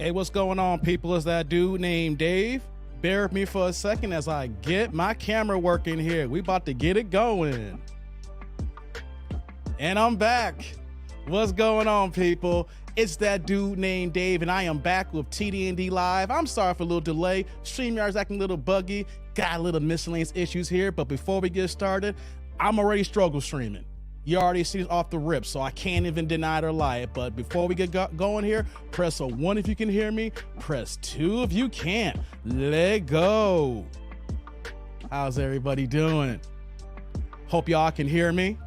Hey, what's going on, people? It's that dude named Dave. Bear with me for a second as I get my camera working here. We about to get it going. And I'm back. What's going on, people? It's that dude named Dave, and I am back with TDND Live. I'm sorry for a little delay. StreamYard's acting a little buggy. Got a little miscellaneous issues here, but before we get started, I'm already struggle streaming. You already see it off the rip, so I can't even deny it or lie it. But before we get going here, press a 1 if you can hear me. Press 2 if you can't. Let go. How's everybody doing? Hope y'all can hear me.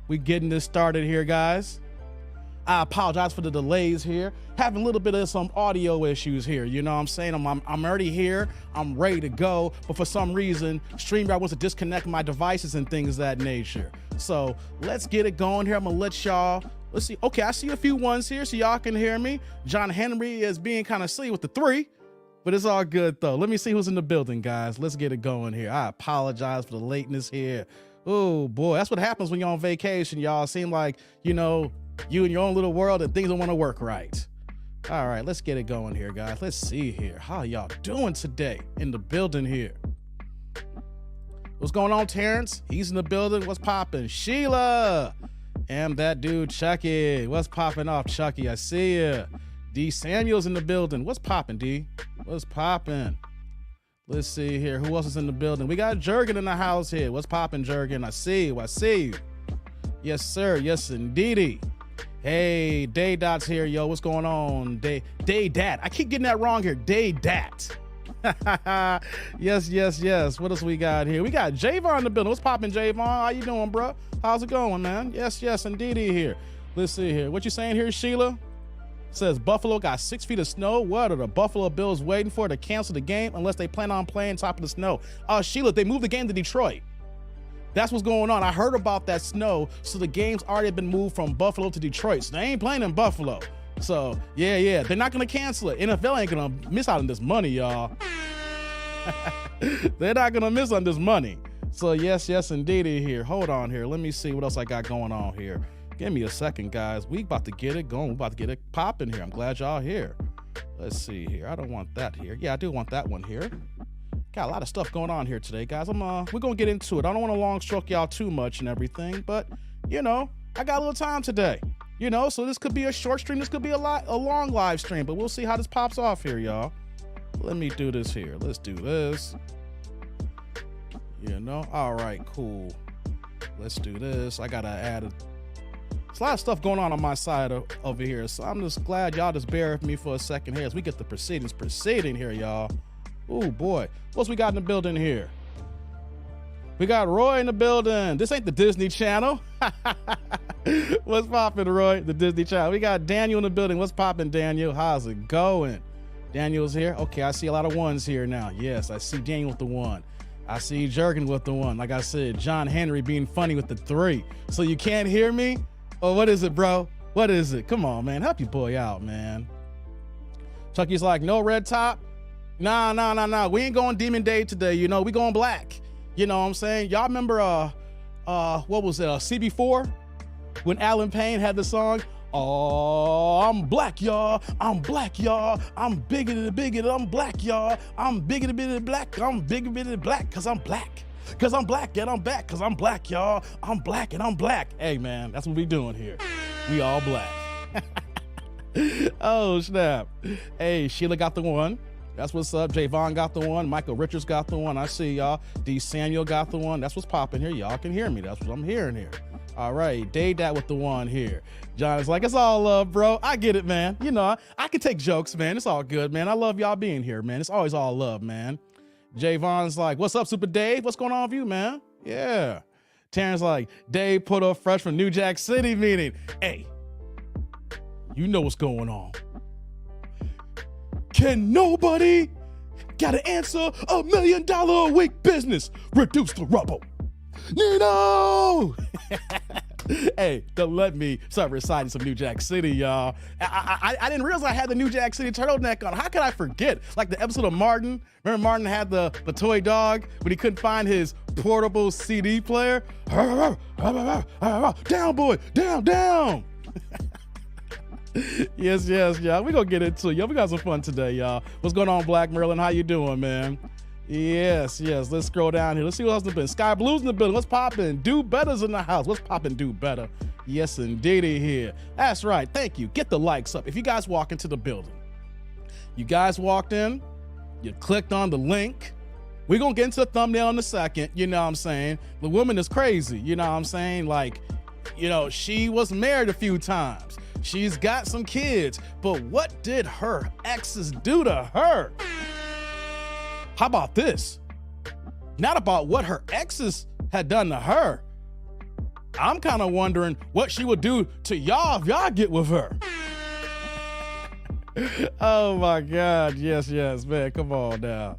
We getting this started here, guys. I apologize for the delays here. Having a little bit of some audio issues here. You know what I'm saying? I'm already here. I'm ready to go. But for some reason, StreamYard wants to disconnect my devices and things of that nature. So let's get it going here. I'm gonna let y'all, let's see. Okay, I see a few ones here so y'all can hear me. John Henry is being kind of silly with the 3, but it's all good though. Let me see who's in the building, guys. Let's get it going here. I apologize for the lateness here. Oh boy, that's what happens when you're on vacation, y'all. Seem like, you know, you in your own little world and things don't want to work right. All right, let's get it going here, guys. Let's see here. How y'all doing today in the building here? What's going on, Terrence? He's in the building. What's popping? Sheila. And that dude, Chucky. What's popping off, Chucky? I see ya. D Samuel's in the building. What's popping, D? What's popping? Let's see here. Who else is in the building? We got Jurgen in the house here. What's popping, Jurgen? I see you. I see you. Yes, sir. Yes, indeedy. Hey, Day Dot's here, yo. What's going on? Day Dat. I keep getting that wrong here. Day Dat. Yes, yes, yes. What else we got here? We got Javon in the building. What's popping, Javon? How you doing, bro? How's it going, man? Yes, yes, indeedy here. Let's see here. What you saying here, Sheila? Says Buffalo got 6 feet of snow. What are the Buffalo Bills waiting for to cancel the game unless they plan on playing top of the snow? Sheila, they moved the game to Detroit. That's what's going on. I heard about that snow, so the game's already been moved from Buffalo to Detroit. So they ain't playing in Buffalo. So yeah, they're not gonna cancel it. NFL ain't gonna miss out on this money, y'all. They're not gonna miss on this money. So yes, indeed here. Hold on here. Let me see what else I got going on here. Give me a second, guys. We about to get it going. We about to get it popping here. I'm glad y'all here. Let's see here. I don't want that here. Yeah, I do want that one here. Got a lot of stuff going on here today, guys. We're gonna get into it. I don't want to long stroke y'all too much and everything, but you know, I got a little time today. You know, so this could be a short stream, this could be a long live stream, but we'll see how this pops off here, y'all. Let me do this here. Let's do this. You know, all right, cool. Let's do this. I gotta add there's a lot of stuff going on my side over here, so I'm just glad y'all just bear with me for a second here as we get the proceedings proceeding here, y'all. Oh boy, what's we got in the building here? We got Roy in the building. This ain't the Disney Channel. What's poppin', Roy? The Disney Channel. We got Daniel in the building. What's poppin', Daniel? How's it going? Daniel's here. Okay, I see a lot of ones here now. Yes, I see Daniel with the 1. I see Jurgen with the 1. Like I said, John Henry being funny with the 3. So you can't hear me? Oh, what is it, bro? What is it? Come on, man. Help your boy out, man. Chucky's like, no red top. Nah. We ain't going Demon Day today, you know. We going black. You know what I'm saying? Y'all remember what was it? CB4? When Alan Payne had the song, "Oh, I'm black, y'all. I'm black, y'all. I'm bigger than bigot. I'm black, y'all. I'm bigger than black. I'm bigger than black cuz I'm black. Cuz I'm black and I'm back cuz I'm black, y'all. I'm black and I'm black." Hey man, that's what we doing here. We all black. Oh, snap. Hey, Sheila got the 1. That's what's up. Javon got the 1. Michael Richards got the 1. I see y'all. D Samuel got the 1. That's what's popping here. Y'all can hear me. That's what I'm hearing here. All right. Day Dat with the 1 here. John is like, it's all love, bro. I get it, man. You know, I can take jokes, man. It's all good, man. I love y'all being here, man. It's always all love, man. Javon's like, what's up, Super Dave? What's going on with you, man? Yeah. Terrence like, Dave put up fresh from New Jack City meeting. Hey, you know what's going on. Can nobody got to answer $1 million a week business? Reduce the rubble. Nino! Hey, don't let me start reciting some New Jack City, y'all. I didn't realize I had the New Jack City turtleneck on. How could I forget? Like the episode of Martin. Remember Martin had the toy dog when he couldn't find his portable CD player? Down, boy, down. Yes, y'all. We gonna get into it. Yo, we got some fun today, y'all. What's going on, Black Merlin? How you doing, man? Yes. Let's scroll down here. Let's see what else in the building. Sky Blue's in the building. What's poppin'? Do Better's in the house. What's poppin'? Do Better. Yes, indeedy here. That's right. Thank you. Get the likes up. If you guys walk into the building, you guys walked in, you clicked on the link. We're gonna get into the thumbnail in a second. You know what I'm saying? The woman is crazy. You know what I'm saying? Like, you know, she was married a few times. She's got some kids, but what did her exes do to her? How about this? Not about what her exes had done to her. I'm kind of wondering what she would do to y'all if y'all get with her. Oh my God. Yes, man. Come on now.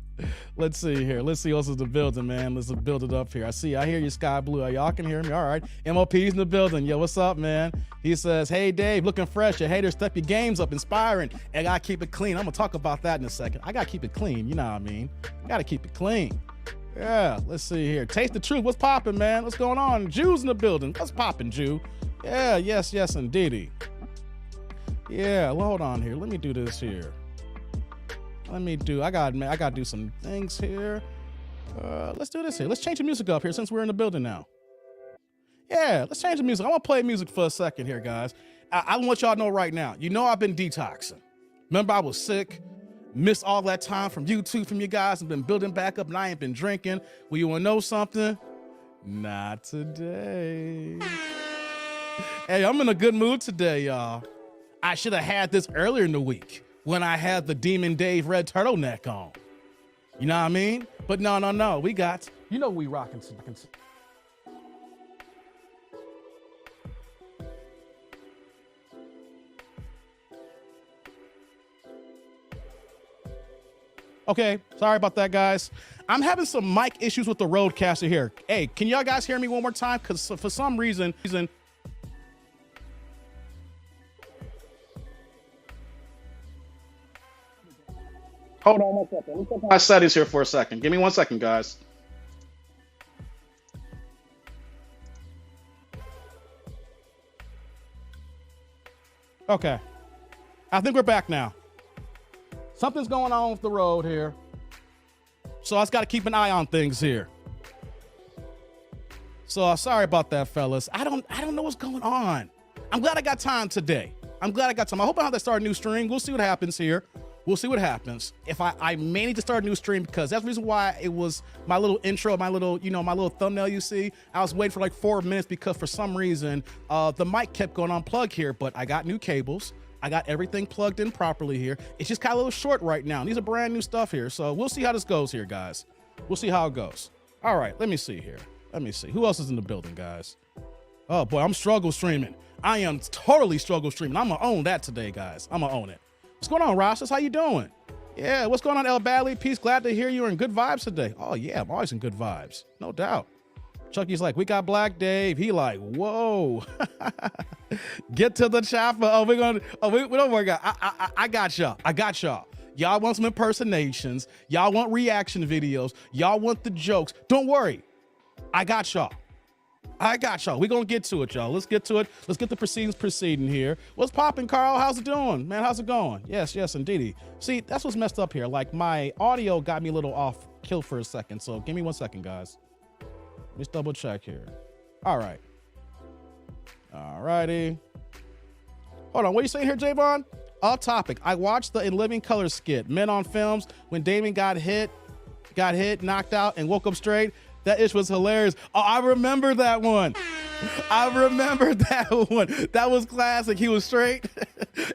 Let's see here. Let's see what's in the building, man. Let's build it up here. I hear you, Sky Blue. Y'all can hear me. All right. MOP's in the building. Yo, what's up, man? He says, hey, Dave, looking fresh. Your haters step your games up, inspiring. And I gotta keep it clean. I'm gonna talk about that in a second. I gotta keep it clean. You know what I mean? Gotta keep it clean. Yeah, let's see here. Taste the truth. What's popping, man? What's going on? Jew's in the building. What's popping, Jew? Yeah, yes, indeedy. Yeah, well, hold on here. Let me do this here. I gotta do some things here. Let's do this here. Let's change the music up here since we're in the building now. Yeah, let's change the music. I want to play music for a second here, guys. I want y'all to know right now. You know I've been detoxing. Remember I was sick, missed all that time from YouTube from you guys, and been building back up, and I ain't been drinking. Well, you want to know something? Not today. Hey, I'm in a good mood today, y'all. I should have had this earlier in the week when I had the Demon Dave red turtleneck on. You know what I mean? But no. We got, you know, we rocking. Okay, sorry about that, guys. I'm having some mic issues with the Rodecaster here. Hey, can y'all guys hear me one more time? Because for some reason, hold on 1 second. Let me check my settings here for a second. Give me 1 second, guys. Okay. I think we're back now. Something's going on with the road here. So I just got to keep an eye on things here. So sorry about that, fellas. I don't know what's going on. I'm glad I got time today. I hope I have to start a new stream. We'll see what happens here. We'll see what happens. If I may need to start a new stream because that's the reason why it was my little intro, my little thumbnail you see. I was waiting for like 4 minutes because for some reason, the mic kept going unplugged here, but I got new cables. I got everything plugged in properly here. It's just kind of a little short right now. These are brand new stuff here. So we'll see how this goes here, guys. We'll see how it goes. All right, let me see here. Let me see. Who else is in the building, guys? Oh boy, I'm struggle streaming. I am totally struggle streaming. I'm gonna own that today, guys. I'm gonna own it. What's going on, Rostas? How you doing? Yeah, what's going on, El Bally? Peace, glad to hear you're in good vibes today. Oh yeah, I'm always in good vibes, no doubt. Chucky's like, we got Black Dave. He like, whoa. Get to the chopper. Oh, we don't worry, guys. I got y'all. Y'all want some impersonations. Y'all want reaction videos. Y'all want the jokes. Don't worry. I got y'all. We're going to get to it, y'all. Let's get to it. Let's get the proceedings proceeding here. What's popping, Carl? How's it doing? Man, how's it going? Yes, indeedy. See, that's what's messed up here. Like, my audio got me a little off kill for a second. So give me 1 second, guys. Let's double check here. All right. All righty. Hold on. What are you saying here, Javon? Off topic. I watched the In Living Color skit, Men on Films, when Damon got hit, knocked out, and woke up straight. That ish was hilarious. Oh, I remember that one. That was classic. He was straight.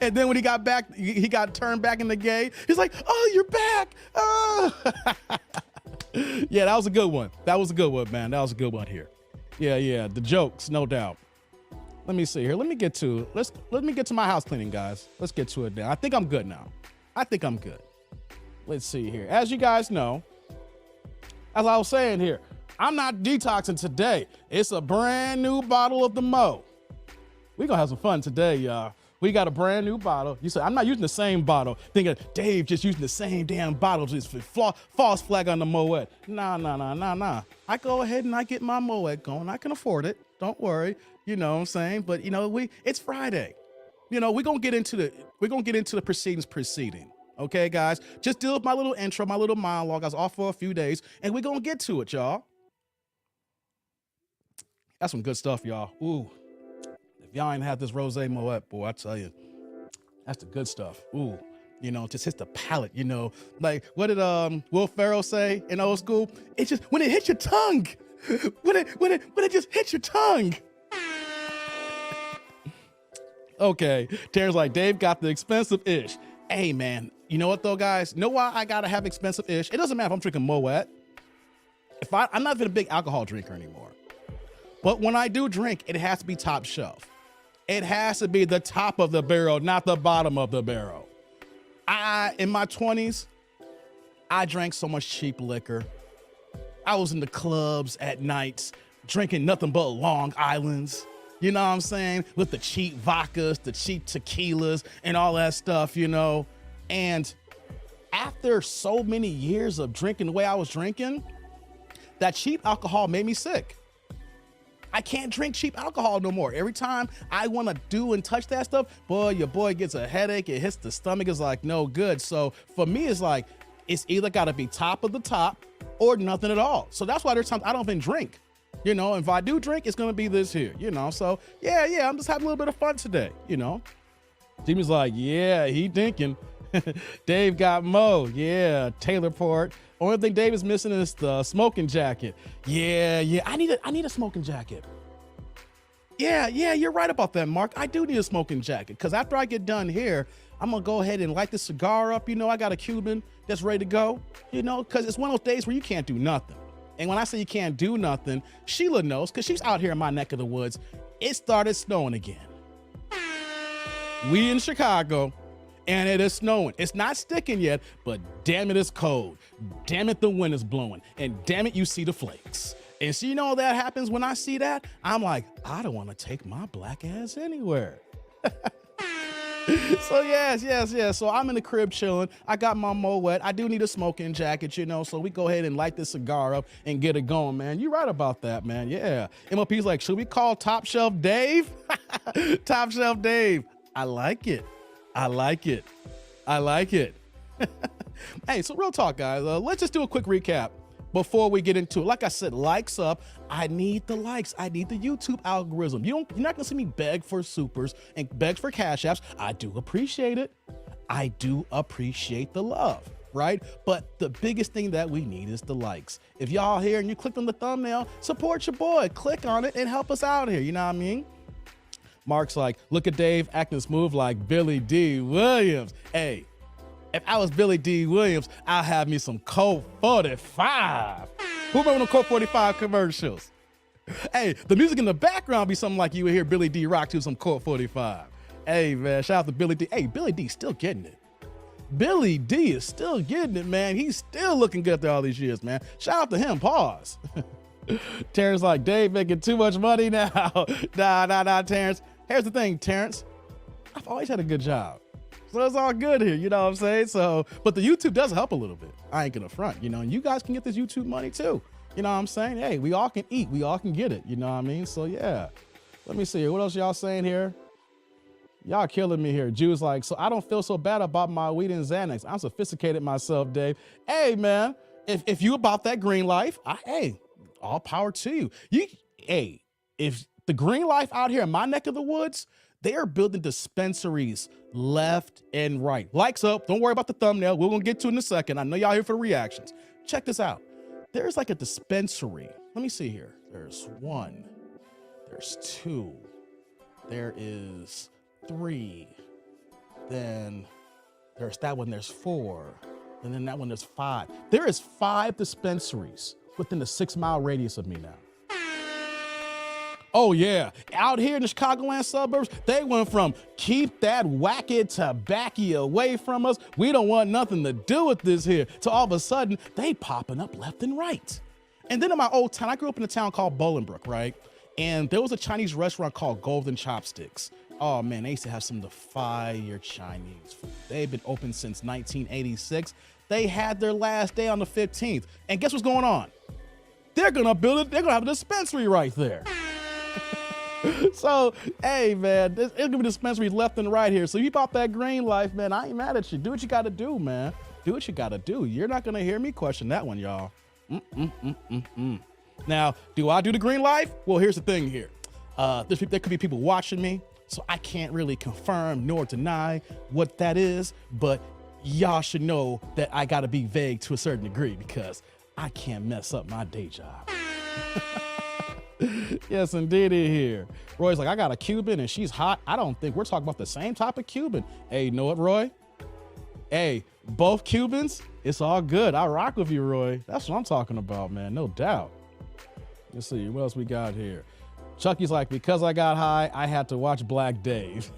And then when he got back, he got turned back into gay. He's like, oh, you're back. Oh. Yeah, that was a good one. That was a good one, man. That was a good one here. Yeah. The jokes, no doubt. Let me see here. Let me get to my house cleaning, guys. Let's get to it now. I think I'm good now. Let's see here. As you guys know, as I was saying here, I'm not detoxing today. It's a brand new bottle of the Mo. We're gonna have some fun today, y'all. We got a brand new bottle. You said, I'm not using the same bottle. Thinking Dave just using the same damn bottle. Just false flag on the Moet. Nah. I go ahead and I get my Moet going. I can afford it. Don't worry. You know what I'm saying? But, it's Friday. you know, we're gonna get into the proceeding. Okay, guys, just deal with my little intro, my little monologue. I was off for a few days, and we're gonna get to it, y'all. That's some good stuff, y'all. Ooh, if y'all ain't had this Rosé Moet, boy, I tell you, that's the good stuff. Ooh, you know, just hits the palate, you know. Like, what did Will Ferrell say in Old School? It just, when it hits your tongue, when it just hits your tongue. Okay, Terrence like, Dave got the expensive ish. Hey, man, you know what though, guys? Know why I gotta have expensive ish? It doesn't matter if I'm drinking Moet. I'm not even a big alcohol drinker anymore. But when I do drink, it has to be top shelf. It has to be the top of the barrel, not the bottom of the barrel. In my 20s, I drank so much cheap liquor. I was in the clubs at nights, drinking nothing but Long Islands. You know what I'm saying? With the cheap vodkas, the cheap tequilas, and all that stuff, you know? And after so many years of drinking the way I was drinking, that cheap alcohol made me sick. I can't drink cheap alcohol no more. Every time I want to do and touch that stuff, boy, your boy gets a headache. It hits the stomach. It's like, no good. So for me, it's like, it's either got to be top of the top or nothing at all. So that's why there's times I don't even drink. You know, if I do drink, it's going to be this here, you know? So yeah, I'm just having a little bit of fun today, you know? Jimmy's like, yeah, he thinking. Dave got Mo. Yeah, Taylor Port. Only thing Dave is missing is the smoking jacket. Yeah, I need a smoking jacket. Yeah, you're right about that, Mark. I do need a smoking jacket because after I get done here, I'm gonna go ahead and light the cigar up. You know, I got a Cuban that's ready to go, you know, because it's one of those days where you can't do nothing. And when I say you can't do nothing, Sheila knows because she's out here in my neck of the woods. It started snowing again. We in Chicago. And it is snowing. It's not sticking yet, but damn it, it's cold. Damn it, the wind is blowing. And damn it, you see the flakes. And so you know that happens when I see that? I'm like, I don't want to take my black ass anywhere. So yes. So I'm in the crib chilling. I got my Moet. I do need a smoking jacket, you know, so we go ahead and light this cigar up and get it going, man. You're right about that, man. Yeah. MLP's like, should we call Top Shelf Dave? Top Shelf Dave. I like it. Hey, so real talk, guys. Let's just do a quick recap before we get into it. Like I said, likes up. I need the likes. I need the YouTube algorithm. You're not gonna see me beg for supers and beg for cash apps. I do appreciate it. I do appreciate the love, right? But the biggest thing that we need is the likes. If y'all here and you clicked on the thumbnail, support your boy. Click on it and help us out here. You know what I mean? Mark's like, look at Dave acting smooth like Billy D. Williams. Hey, if I was Billy D. Williams, I'll have me some Colt 45. Who remember the Colt 45 commercials? Hey, the music in the background be something like you would hear Billy D rock to some Colt 45. Hey, man, shout out to Billy D. Hey, Billy D still getting it. Billy D is still getting it, man. He's still looking good after all these years, man. Shout out to him. Pause. Terrence like, Dave making too much money now. Nah, Terrence. Here's the thing, Terrence. I've always had a good job. So it's all good here, you know what I'm saying? So, but the YouTube does help a little bit. I ain't gonna front, you know, and you guys can get this YouTube money too. You know what I'm saying? Hey, we all can eat. We all can get it. You know what I mean? So yeah. Let me see. What else y'all saying here? Y'all killing me here. Jew's like, so I don't feel so bad about my weed and Xanax. I'm sophisticated myself, Dave. Hey, man, if you about that green life, hey, all power to you. Hey, if the green life out here in my neck of the woods, they are building dispensaries left and right. Likes up. Don't worry about the thumbnail. We're going to get to it in a second. I know y'all here for the reactions. Check this out. There's like a dispensary. Let me see here. There's 1. There's 2. There is 3. Then there's that one. There's 4. And then that one, there's 5. There is 5 dispensaries within the 6-mile radius of me now. Oh yeah, out here in the Chicagoland suburbs, they went from keep that wacky tobacco away from us, we don't want nothing to do with this here, to all of a sudden, they popping up left and right. And then in my old town, I grew up in a town called Bolingbrook, right? And there was a Chinese restaurant called Golden Chopsticks. Oh man, they used to have some of the fire Chinese food. They've been open since 1986. They had their last day on the 15th. And guess what's going on? They're gonna build it, they're gonna have a dispensary right there. So, hey, man, it's gonna be dispensaries left and right here. So you bought that green life, man. I ain't mad at you. Do what you gotta do, man. Do what you gotta do. You're not gonna hear me question that one, y'all. Now, do I do the green life? Well, here's the thing here. There could be people watching me, so I can't really confirm nor deny what that is, but y'all should know that I gotta be vague to a certain degree because I can't mess up my day job. Yes, indeedy here. Roy's like, I got a Cuban and she's hot. I don't think we're talking about the same type of Cuban. Hey, you know what, Roy? Hey, both Cubans, it's all good. I rock with you, Roy. That's what I'm talking about, man, no doubt. Let's see, what else we got here? Chucky's like, because I got high, I had to watch Black Dave.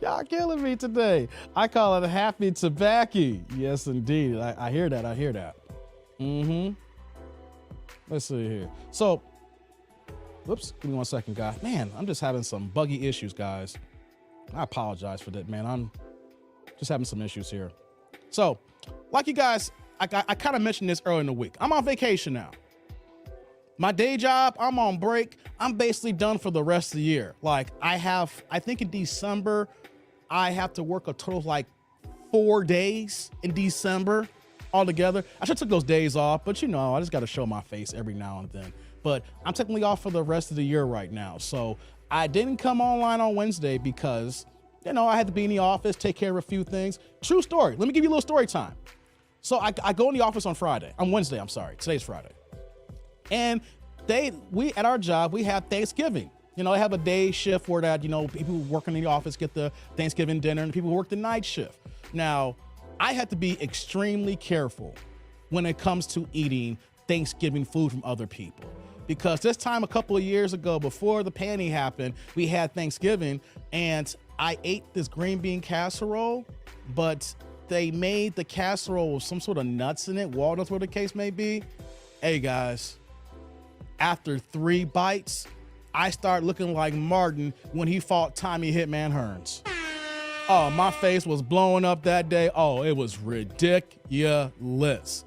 Y'all killing me today. I call it happy tobacco. Yes, indeed. I hear that. I hear that. Let's see here. So, whoops, give me 1 second, guys. Man, I'm just having some buggy issues, guys. I apologize for that, man. I'm just having some issues here. So, like you guys, I kind of mentioned this earlier in the week. I'm on vacation now. My day job, I'm on break. I'm basically done for the rest of the year. Like I think in December, I have to work a total of like 4 days in December altogether. I should have took those days off, but you know, I just got to show my face every now and then. But I'm technically off for the rest of the year right now. So I didn't come online on Wednesday because, you know, I had to be in the office, take care of a few things. True story. Let me give you a little story time. So I go in the office on Wednesday, I'm sorry. Today's Friday. And we at our job, we have Thanksgiving. You know, they have a day shift where that, you know, people who work in the office get the Thanksgiving dinner and people who work the night shift. Now, I had to be extremely careful when it comes to eating Thanksgiving food from other people. Because this time a couple of years ago, before the pandemic happened, we had Thanksgiving and I ate this green bean casserole, but they made the casserole with some sort of nuts in it, walnuts, whatever the case may be. Hey guys, after 3 bites, I start looking like Martin when he fought Tommy Hitman Hearns. Oh, my face was blowing up that day. Oh, it was ridiculous.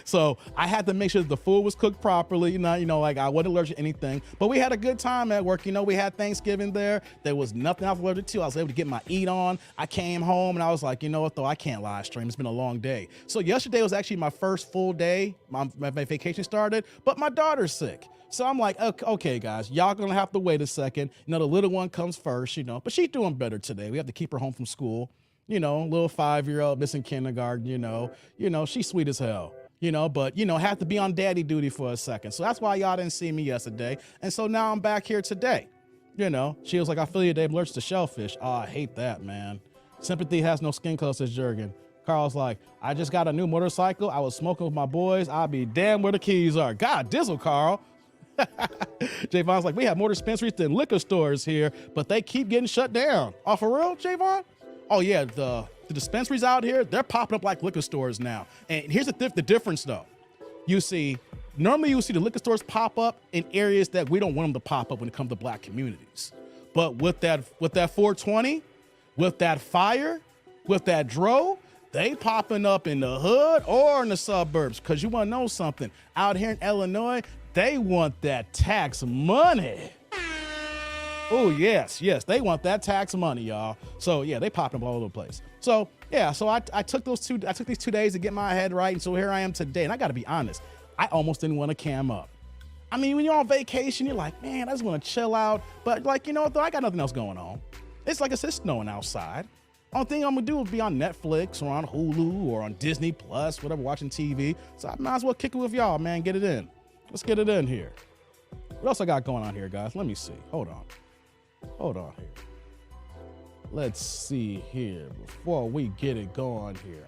So I had to make sure that the food was cooked properly. You know, like I wasn't allergic to anything, but we had a good time at work. You know, we had Thanksgiving there. There was nothing I was allergic to. I was able to get my eat on. I came home and I was like, you know what though, I can't live stream. It's been a long day. So yesterday was actually my first full day. My vacation started, but my daughter's sick. So I'm like, okay, guys, y'all gonna have to wait a second. You know, the little one comes first, you know, but she's doing better today. We have to keep her home from school. You know, little 5-year-old missing kindergarten, you know, she's sweet as hell, you know, but, you know, have to be on daddy duty for a second. So that's why y'all didn't see me yesterday. And so now I'm back here today. You know, she was like, I feel you, Dave, allergic to shellfish. Oh, I hate that, man. Sympathy has no skin color, says Jurgen. Carl's like, I just got a new motorcycle. I was smoking with my boys. I'll be damn where the keys are. God dizzle, Carl. Javon's like, we have more dispensaries than liquor stores here, but they keep getting shut down. Oh, for real, Javon? Oh yeah, the dispensaries out here, they're popping up like liquor stores now. And here's the difference though. You see, normally you see the liquor stores pop up in areas that we don't want them to pop up when it comes to black communities. But with that 420, with that fire, with that dro, they popping up in the hood or in the suburbs. Cause you wanna know something, out here in Illinois, they want that tax money. Oh, yes, they want that tax money, y'all. So yeah, they popping up all over the place. So yeah, so I took these 2 days to get my head right. And so here I am today. And I gotta be honest, I almost didn't want to cam up. I mean, when you're on vacation, you're like, man, I just want to chill out. But like, you know what though, I got nothing else going on. It's like it's snowing outside. Only thing I'm gonna do is be on Netflix or on Hulu or on Disney Plus, whatever, watching TV. So I might as well kick it with y'all, man. Get it in. Let's get it in here. What else I got going on here, guys? Let me see. Hold on here. Let's see here before we get it going here.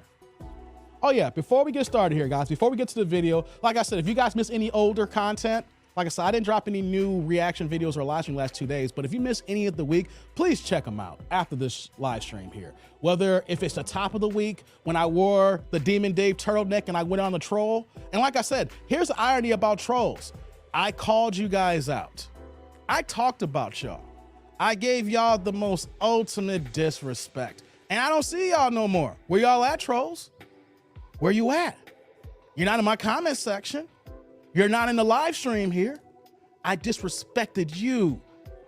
Oh yeah, before we get started here, guys, before we get to the video, like I said, if you guys miss any older content, like I said, I didn't drop any new reaction videos or live stream the last 2 days, but if you miss any of the week, please check them out after this live stream here. Whether if it's the top of the week when I wore the Demon Dave turtleneck and I went on the troll. And like I said, here's the irony about trolls. I called you guys out. I talked about y'all. I gave y'all the most ultimate disrespect. And I don't see y'all no more. Where y'all at, trolls? Where you at? You're not in my comment section. You're not in the live stream here. I disrespected you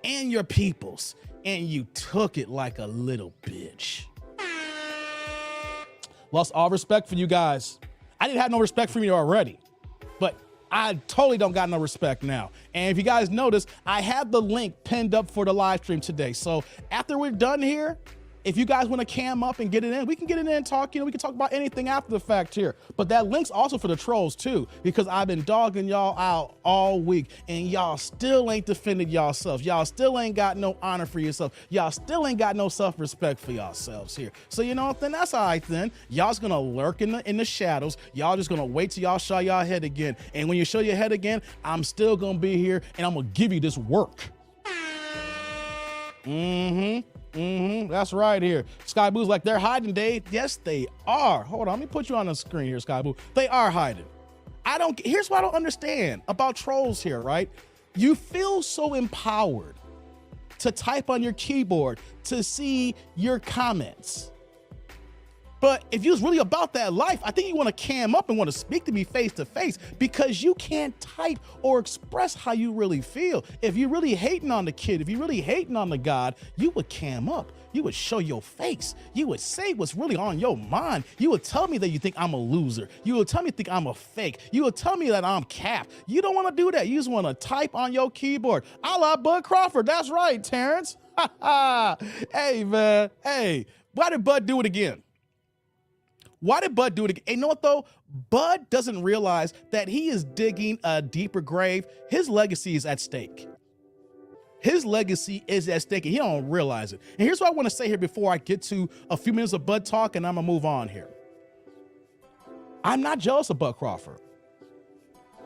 and your peoples, and you took it like a little bitch. Lost all respect for you guys. I didn't have no respect for you already, but I totally don't got no respect now. And if you guys notice, I have the link pinned up for the live stream today. So after we're done here, if you guys want to cam up and get it in, we can get it in and talk, we can talk about anything after the fact here. But that link's also for the trolls too, because I've been dogging y'all out all week and y'all still ain't defended yourselves. Y'all still ain't got no honor for yourself. Y'all still ain't got no self-respect for yourselves here. So you know what, then that's all right then. Y'all's gonna lurk in the shadows. Y'all just gonna wait till y'all show y'all head again. And when you show your head again, I'm still gonna be here and I'm gonna give you this work. That's right here. Sky Boo's like, they're hiding, Dave. Yes, they are. Hold on, let me put you on the screen here, Sky Boo. They are hiding. Here's what I don't understand about trolls here, right? You feel so empowered to type on your keyboard to see your comments. But if you was really about that life, I think you want to cam up and want to speak to me face to face, because you can't type or express how you really feel. If you're really hating on the kid, if you're really hating on the God, you would cam up. You would show your face. You would say what's really on your mind. You would tell me that you think I'm a loser. You would tell me you think I'm a fake. You would tell me that I'm capped. You don't want to do that. You just want to type on your keyboard. A la Bud Crawford. That's right, Terrence. Hey, man. Hey, why did Bud do it again? Why did Bud do it again? And you know what though? Bud doesn't realize that he is digging a deeper grave. His legacy is at stake. His legacy is at stake and he don't realize it. And here's what I want to say here before I get to a few minutes of Bud talk, and I'm gonna move on here. I'm not jealous of Bud Crawford.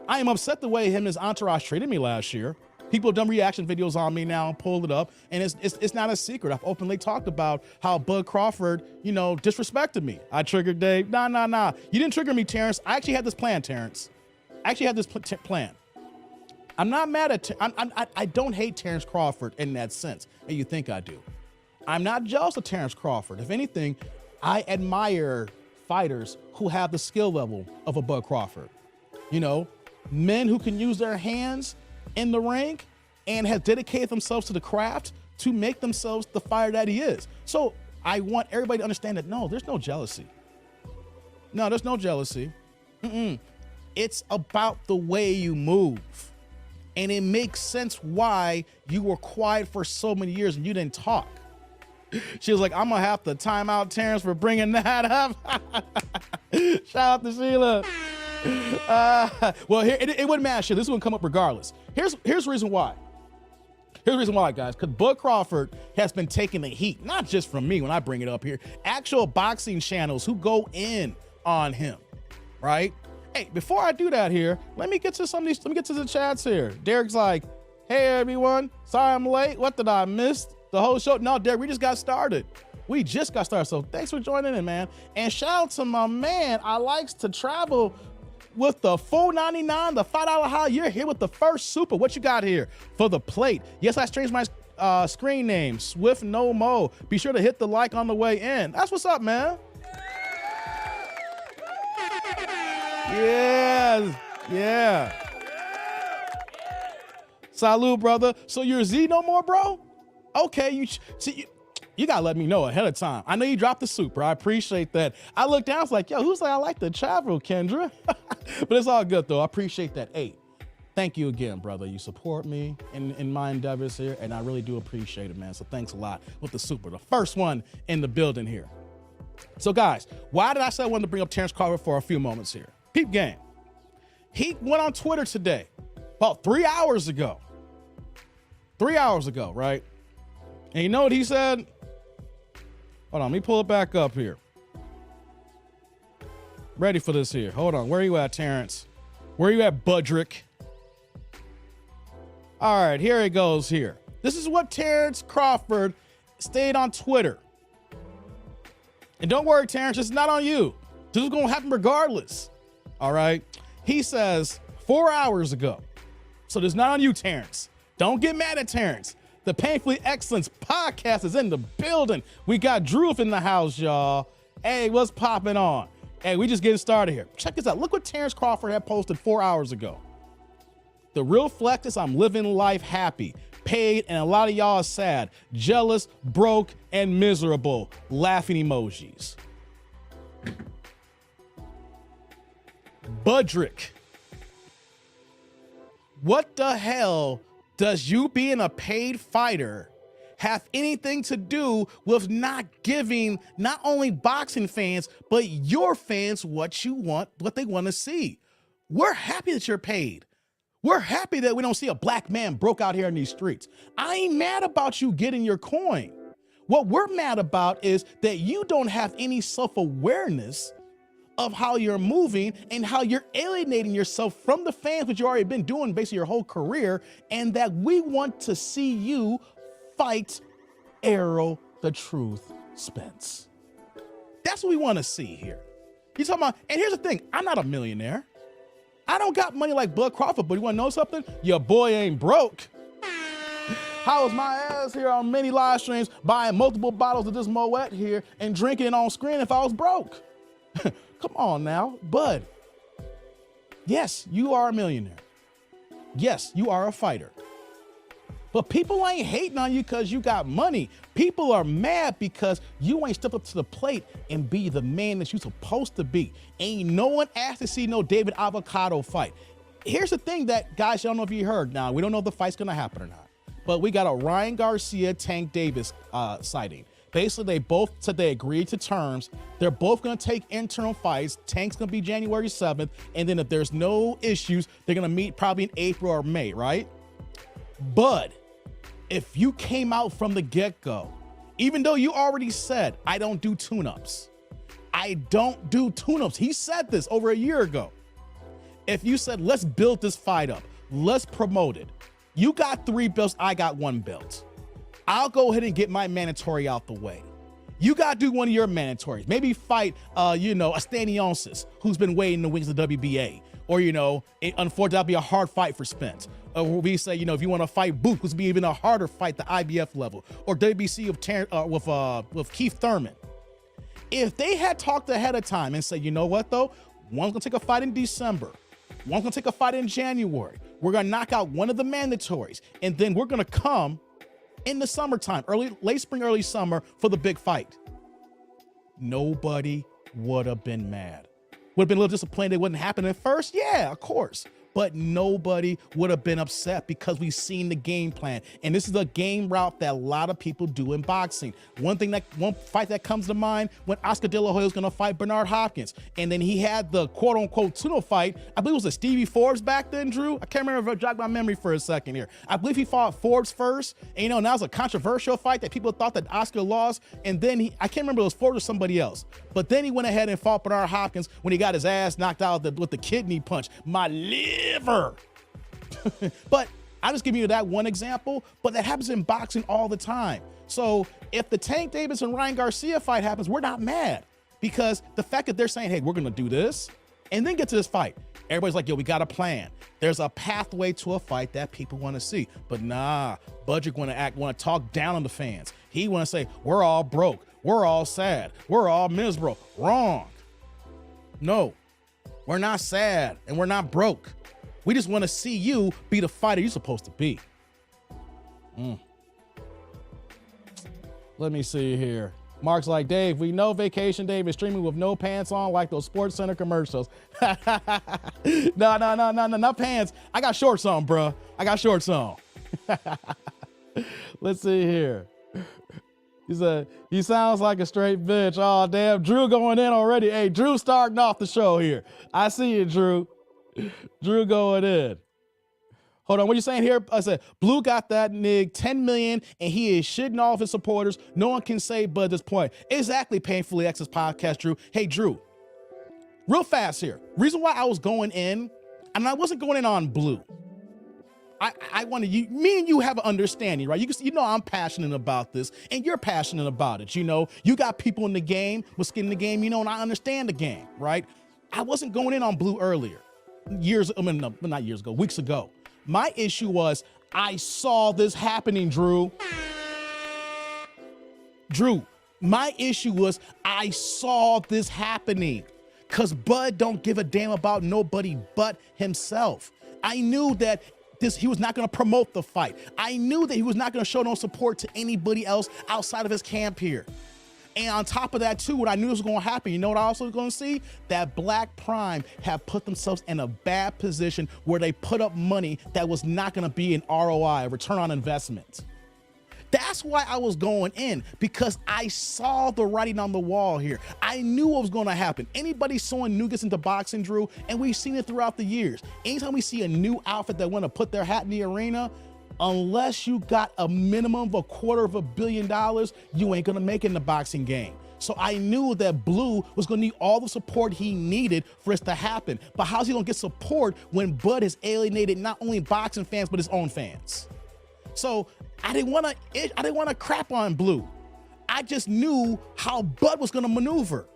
I am upset the way him and his entourage treated me last year. People have done reaction videos on me now and pulled it up, and it's not a secret. I've openly talked about how Bud Crawford, disrespected me. I triggered Dave. Nah. You didn't trigger me, Terrence. I actually had this plan, Terrence. I actually had this plan. I'm not mad at, I don't hate Terrence Crawford in that sense, and you think I do. I'm not jealous of Terrence Crawford. If anything, I admire fighters who have the skill level of a Bud Crawford. Men who can use their hands in the ring and have dedicated themselves to the craft to make themselves the fighter that he is. So I want everybody to understand that no, there's no jealousy. No, there's no jealousy. It's about the way you move. And it makes sense why you were quiet for so many years and you didn't talk. She was like, I'm gonna have to time out Terrence for bringing that up. Shout out to Sheila. Well, here it wouldn't matter. This wouldn't come up regardless. Here's the reason why. Here's the reason why, guys. Because Bud Crawford has been taking the heat, not just from me when I bring it up here. Actual boxing channels who go in on him, right? Hey, before I do that here, let me get to some of these. Let me get to the chats here. Derek's like, "Hey everyone, sorry I'm late. What did I miss? The whole show?" No, Derek, we just got started. We just got started. So thanks for joining in, man. And shout out to my man. I likes to travel with the $4.99, the $5 high. You're here with the first super. What you got here for the plate? Yes, I changed my screen name, Swift No Mo. Be sure to hit the like on the way in. That's what's up, man. Yeah. Salute, brother. So you're Z no more, bro? Okay, you gotta let me know ahead of time. I know you dropped the super. I appreciate that. I looked down, I was like, yo, who's like, I like to travel, Kendra? But it's all good though. I appreciate that. Hey, thank you again, brother. You support me in my endeavors here, and I really do appreciate it, man. So thanks a lot with the super. The first one in the building here. So guys, why did I say I wanted to bring up Terrence Crawford for a few moments here? Peep game. He went on Twitter today, about 3 hours ago. 3 hours ago, right? And you know what he said? Hold on, let me pull it back up here. Ready for this here. Hold on, where are you at, Terrence? Where are you at, Budrick? All right, here it goes here. This is what Terrence Crawford stayed on Twitter. And don't worry, Terrence, it's not on you. This is gonna happen regardless. All right. He says 4 hours ago. So this is not on you, Terrence. Don't get mad at Terrence. The Painfully Excellence podcast is in the building. We got Drew in the house, y'all. Hey, what's popping on? Hey, we just getting started here. Check this out. Look what Terrence Crawford had posted 4 hours ago. The real flex is I'm living life happy. paid, and a lot of y'all are sad, jealous, broke, and miserable. Laughing emojis. Budrick. What the hell does you being a paid fighter have anything to do with not giving not only boxing fans, but your fans what you want, what they want to see? We're happy that you're paid. We're happy that we don't see a black man broke out here in these streets. I ain't mad about you getting your coin. What we're mad about is that you don't have any self-awareness of how you're moving and how you're alienating yourself from the fans, which you've already been doing basically your whole career, and that we want to see you fight Errol the Truth Spence. That's what we want to see here. You talking about, and here's the thing, I'm not a millionaire. I don't got money like Bud Crawford, but you want to know something? Your boy ain't broke. How was my ass here on many live streams buying multiple bottles of this Moet here and drinking it on screen if I was broke? Come on now, Bud. Yes, you are a millionaire. Yes, you are a fighter. But people ain't hating on you because you got money. People are mad because you ain't stepped up to the plate and be the man that you're supposed to be. Ain't no one asked to see no David Avocado fight. Here's the thing that, guys, y'all know if you heard now, we don't know if the fight's gonna happen or not, but we got a Ryan Garcia, Tank Davis sighting. Basically, they both said they agreed to terms. They're both gonna take internal fights. Tank's gonna be January 7th, and then if there's no issues, they're gonna meet probably in April or May, right? But if you came out from the get-go, even though you already said, I don't do tune-ups. I don't do tune-ups. He said this over a year ago. If you said, let's build this fight up, let's promote it. You got 3 belts, I got 1 belt. I'll go ahead and get my mandatory out the way. You got to do one of your mandatories. Maybe fight, a Stanionis, who's been waiting in the wings of the WBA. Or, unfortunately, that'll be a hard fight for Spence. Or we say, if you want to fight Book, which would be even a harder fight, the IBF level. Or WBC with Keith Thurman. If they had talked ahead of time and said, you know what, though? One's going to take a fight in December. One's going to take a fight in January. We're going to knock out one of the mandatories. And then we're going to come in the summertime, late spring, early summer for the big fight. Nobody would have been mad. Would have been a little disappointed it wouldn't happen at first. Yeah, of course. But nobody would have been upset because we've seen the game plan. And this is a game route that a lot of people do in boxing. One fight that comes to mind when Oscar De La Hoya was going to fight Bernard Hopkins. And then he had the quote unquote Tuno fight. I believe it was a Stevie Forbes back then, Drew. I can't remember if I jogged my memory for a second here. I believe he fought Forbes first. And now it's a controversial fight that people thought that Oscar lost. And then I can't remember if it was Forbes or somebody else. But then he went ahead and fought Bernard Hopkins when he got his ass knocked out with the kidney punch. My liver. But I just give you that one example, but that happens in boxing all the time. So if the Tank Davis and Ryan Garcia fight happens, we're not mad because the fact that they're saying, hey, we're going to do this and then get to this fight. Everybody's like, yo, we got a plan. There's a pathway to a fight that people want to see. But nah, Budrick want to talk down on the fans. He want to say, we're all broke. We're all sad. We're all miserable. Wrong. No, we're not sad and we're not broke. We just want to see you be the fighter you're supposed to be. Let me see here. Mark's like, Dave, we know Vacation Dave is streaming with no pants on like those Sports Center commercials. No, not pants. I got shorts on, bro. I got shorts on. Let's see here. He said, he sounds like a straight bitch. Oh, damn. Drew going in already. Hey, Drew starting off the show here. I see you, Drew. Drew going in. Hold on, what you saying here? I said, Blue got that nig 10 million and he is shitting off his supporters. No one can say but at this point. Exactly, Painfully X's podcast, Drew. Hey, Drew, real fast here. Reason why I was going in, and I wasn't going in on Blue. I wanted you, me and you have an understanding, right? You know I'm passionate about this and you're passionate about it. You got people in the game, with skin in the game, and I understand the game, right? I wasn't going in on Blue earlier. Weeks ago. My issue was I saw this happening, Drew. My issue was I saw this happening because Bud don't give a damn about nobody but himself. I knew that he was not going to promote the fight. I knew that he was not going to show no support to anybody else outside of his camp here. And on top of that too, what I knew was going to happen, you know what I also was going to see? That Black Prime have put themselves in a bad position where they put up money that was not going to be an ROI, a return on investment. That's why I was going in, because I saw the writing on the wall here. I knew what was going to happen. Anybody sewing new gets into boxing, Drew, and we've seen it throughout the years. Anytime we see a new outfit that want to put their hat in the arena, unless you got a minimum of $250 million, you ain't going to make it in the boxing game. So I knew that Blue was going to need all the support he needed for this to happen. But how's he going to get support when Bud has alienated not only boxing fans, but his own fans? So I didn't want to crap on Blue. I just knew how Bud was going to maneuver.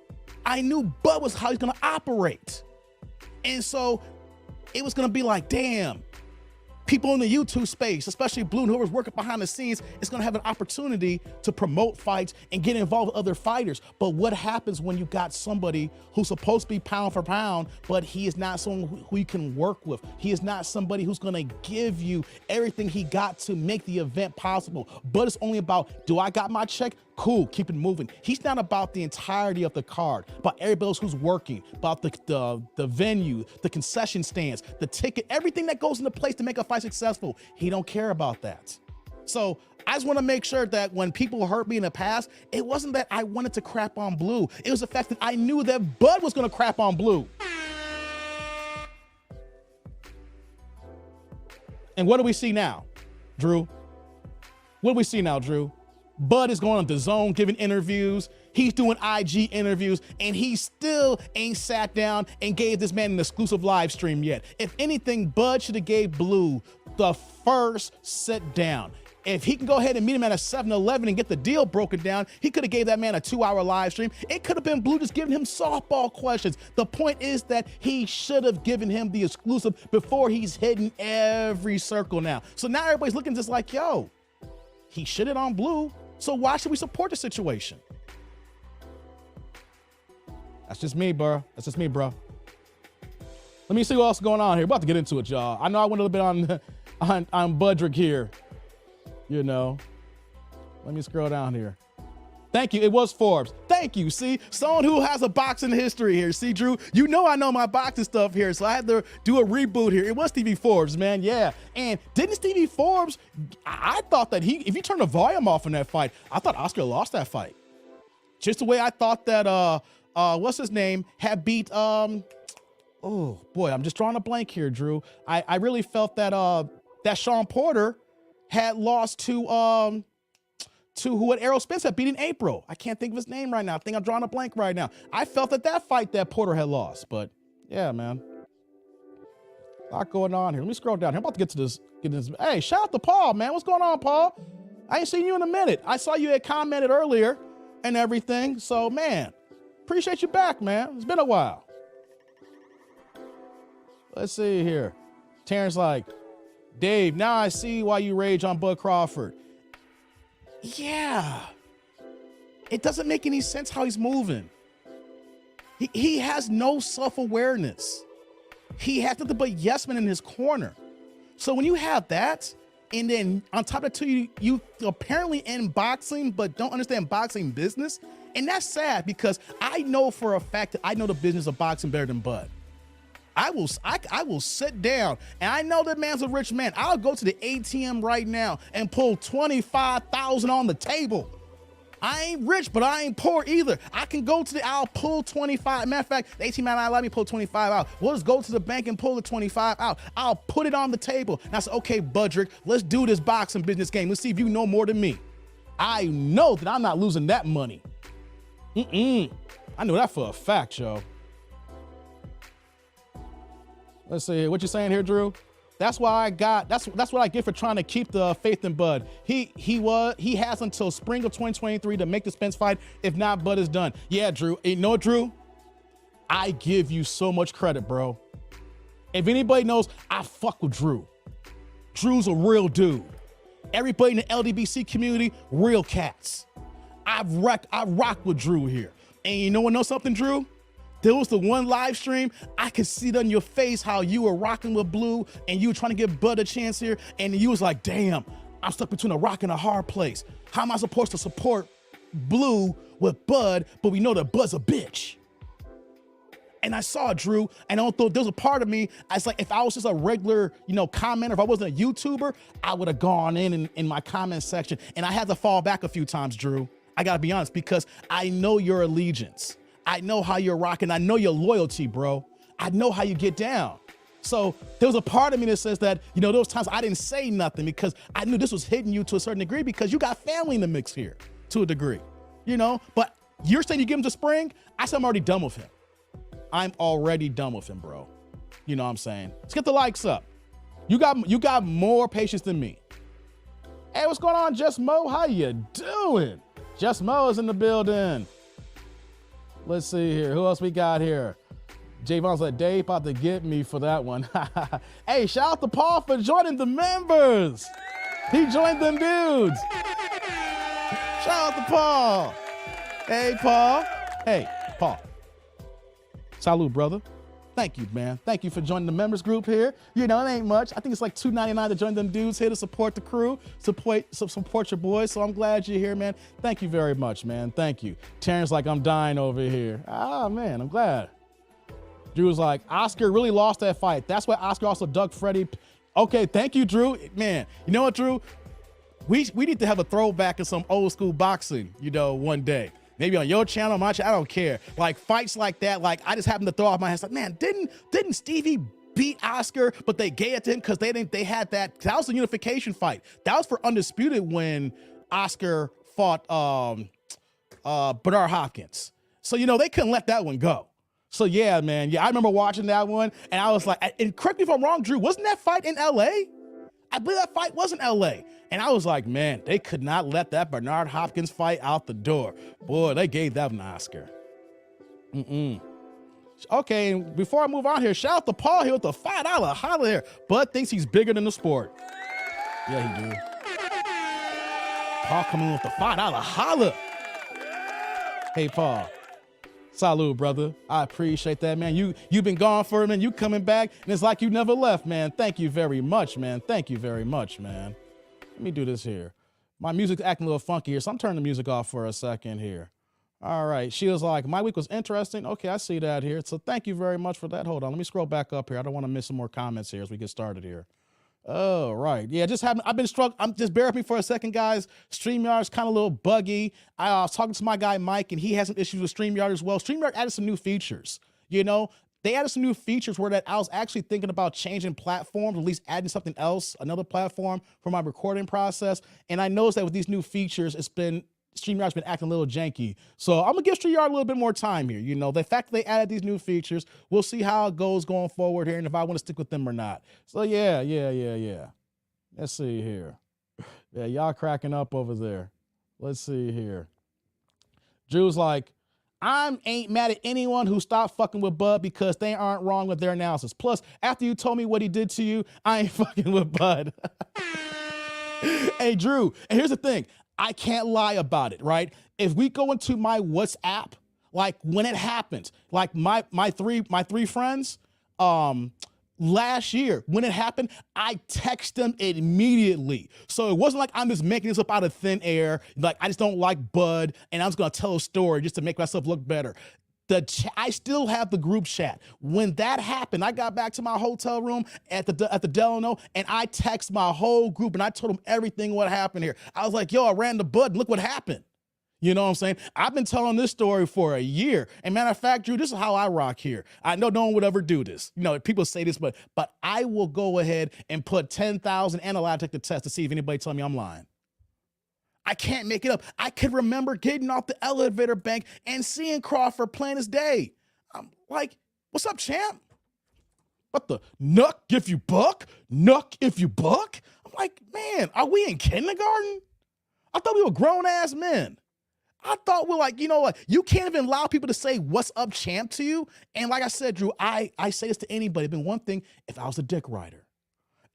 I knew Bud was how he's going to operate. And so it was going to be like, damn, people in the YouTube space, especially Blue and whoever's working behind the scenes, is going to have an opportunity to promote fights and get involved with other fighters. But what happens when you got somebody who's supposed to be pound for pound, but he is not someone who you can work with? He is not somebody who's going to give you everything he got to make the event possible. But it's only about, do I got my check? Cool, keep it moving. He's not about the entirety of the card, about everybody else who's working, about the venue, the concession stands, the ticket, everything that goes into place to make a fight successful. He don't care about that. So I just want to make sure that when people hurt me in the past, it wasn't that I wanted to crap on Blue. It was the fact that I knew that Bud was going to crap on Blue. And what do we see now, Drew? What do we see now, Drew? Bud is going on DAZN, giving interviews. He's doing IG interviews, and he still ain't sat down and gave this man an exclusive live stream yet. If anything, Bud should have gave Blue the first sit down. If he can go ahead and meet him at a 7-Eleven and get the deal broken down, he could have gave that man a 2-hour live stream. It could have been Blue just giving him softball questions. The point is that he should have given him the exclusive before he's hitting every circle now. So now everybody's looking just like, yo, he shitted on Blue. So why should we support the situation? That's just me, bro. That's just me, bro. Let me see what else is going on here. We're about to get into it, y'all. I know I went a little bit on Budrick here. You know. Let me scroll down here. Thank you. It was Forbes. Thank you. See, someone who has a boxing history here. See, Drew, you know I know my boxing stuff here, so I had to do a reboot here. It was Stevie Forbes, man. Yeah. And didn't Stevie Forbes, I thought that if you turn the volume off in that fight, I thought Oscar lost that fight. Just the way I thought that, what's his name, had beat, oh boy, I'm just drawing a blank here, Drew. I really felt that, that Sean Porter had lost to who had Errol Spence had beat in April. I can't think of his name right now. I think I'm drawing a blank right now. I felt that fight that Porter had lost, but yeah, man. A lot going on here. Let me scroll down here. I'm about to get to this. Hey, shout out to Paul, man. What's going on, Paul? I ain't seen you in a minute. I saw you had commented earlier and everything. So, man, appreciate you back, man. It's been a while. Let's see here. Terrence like, Dave, now I see why you rage on Bud Crawford. Yeah, it doesn't make any sense how he's moving. He has no self-awareness. He has nothing but yes men in his corner. So when you have that, and then on top of that too, you apparently in boxing, but don't understand boxing business. And that's sad because I know for a fact that I know the business of boxing better than Bud. I will sit down, and I know that man's a rich man. I'll go to the ATM right now and pull $25,000 on the table. I ain't rich, but I ain't poor either. I can go to I'll pull 25. Matter of fact, the ATM might not let me pull 25 out. We'll just go to the bank and pull the 25 out. I'll put it on the table. And I said, okay, Budrick, let's do this boxing business game. Let's see if you know more than me. I know that I'm not losing that money. I know that for a fact, yo. Let's see what you're saying here, Drew. That's why that's what I get for trying to keep the faith in Bud. He has until spring of 2023 to make the Spence fight. If not, Bud is done. Yeah, Drew. You know what, Drew? I give you so much credit, bro. If anybody knows, I fuck with Drew. Drew's a real dude. Everybody in the LDBC community, real cats. I rock with Drew here. And you know what? Know something, Drew? there was the one live stream, I could see it on your face how you were rocking with Blue and you were trying to give Bud a chance here, and you was like, damn, I'm stuck between a rock and a hard place. How am I supposed to support Blue with Bud, but we know that Bud's a bitch? And I saw Drew, and I don't thought there was a part of me, I was like, if I was just a regular, commenter, if I wasn't a YouTuber, I would have gone in my comment section, and I had to fall back a few times, Drew. I gotta be honest, because I know your allegiance. I know how you're rocking. I know your loyalty, bro. I know how you get down. So there was a part of me that says that, those times I didn't say nothing because I knew this was hitting you to a certain degree because you got family in the mix here to a degree, But you're saying you give him to Spring? I said I'm already done with him. I'm already done with him, bro. You know what I'm saying? Let's get the likes up. You got more patience than me. Hey, what's going on, Just Mo? How you doing? Just Mo is in the building. Let's see here. Who else we got here? Javon's like, Dave about to get me for that one. Hey, shout out to Paul for joining the members. He joined them dudes. Shout out to Paul. Hey, Paul. Hey, Paul. Salute, brother. Thank you, man. Thank you for joining the members group here. It ain't much. I think it's like $2.99 to join them dudes here to support the crew, support your boys. So I'm glad you're here, man. Thank you very much, man. Thank you. Terrence like, I'm dying over here. Ah, man, I'm glad. Drew was like, Oscar really lost that fight. That's why Oscar also dug Freddie. Okay, thank you, Drew. Man, you know what, Drew? We need to have a throwback of some old school boxing, one day. Maybe on your channel, my channel, I don't care. Like fights like that, like I just happened to throw off my head. Like, man, didn't Stevie beat Oscar, but they gave it to him because they had that was a unification fight. That was for Undisputed when Oscar fought Bernard Hopkins. So, they couldn't let that one go. So yeah, man. Yeah, I remember watching that one and I was like, and correct me if I'm wrong, Drew, wasn't that fight in LA? I believe that fight was in LA. And I was like, man, they could not let that Bernard Hopkins fight out the door. Boy, they gave that an Oscar. Okay, and before I move on here, shout out to Paul here with the $5 holla here. Bud thinks he's bigger than the sport. Yeah, he do. Paul coming with the $5 holla. Hey, Paul. Salute, brother. I appreciate that, man. You've been gone for a minute. You coming back, and it's like you never left, man. Thank you very much, man. Thank you very much, man. Let me do this here. My music's acting a little funky here, so I'm turning the music off for a second here. All right. She was like, my week was interesting. Okay, I see that here. So thank you very much for that. Hold on. Let me scroll back up here. I don't want to miss some more comments here as we get started here. Oh, right. Yeah, I've been struggling. Just bear with me for a second, guys. StreamYard's kind of a little buggy. I was talking to my guy, Mike, and he has some issues with StreamYard as well. StreamYard added some new features. They added some new features where that I was actually thinking about changing platforms, at least adding something else, another platform for my recording process. And I noticed that with these new features, StreamYard's been acting a little janky. So I'm gonna give StreamYard a little bit more time here. The fact that they added these new features, we'll see how it goes going forward here and if I want to stick with them or not. So yeah. Let's see here. Yeah, y'all cracking up over there. Let's see here. Drew's like, I ain't mad at anyone who stopped fucking with Bud because they aren't wrong with their analysis. Plus, after you told me what he did to you, I ain't fucking with Bud. Hey, Drew, and here's the thing. I can't lie about it, right? If we go into my WhatsApp, like when it happens, like my three friends, last year when it happened, I text them immediately. So it wasn't like I'm just making this up out of thin air. Like I just don't like Bud and I'm just gonna tell a story just to make myself look better. I still have the group chat. When that happened, I got back to my hotel room at the Delano and I text my whole group and I told them everything what happened here. I was like, yo, I ran the Bud and look what happened. You know what I'm saying? I've been telling this story for a year. And matter of fact, Drew, this is how I rock here. I know no one would ever do this. People say this, but I will go ahead and put 10,000 and allow to take the test to see if anybody tell me I'm lying. I can't make it up. I can remember getting off the elevator bank and seeing Crawford plain as day. I'm like, what's up, champ? What the nuck if you buck? Nuck if you buck? I'm like, man, are we in kindergarten? I thought we were grown-ass men. I thought we're like, you can't even allow people to say, what's up, champ, to you. And like I said, Drew, I say this to anybody. It'd been one thing if I was a dick rider.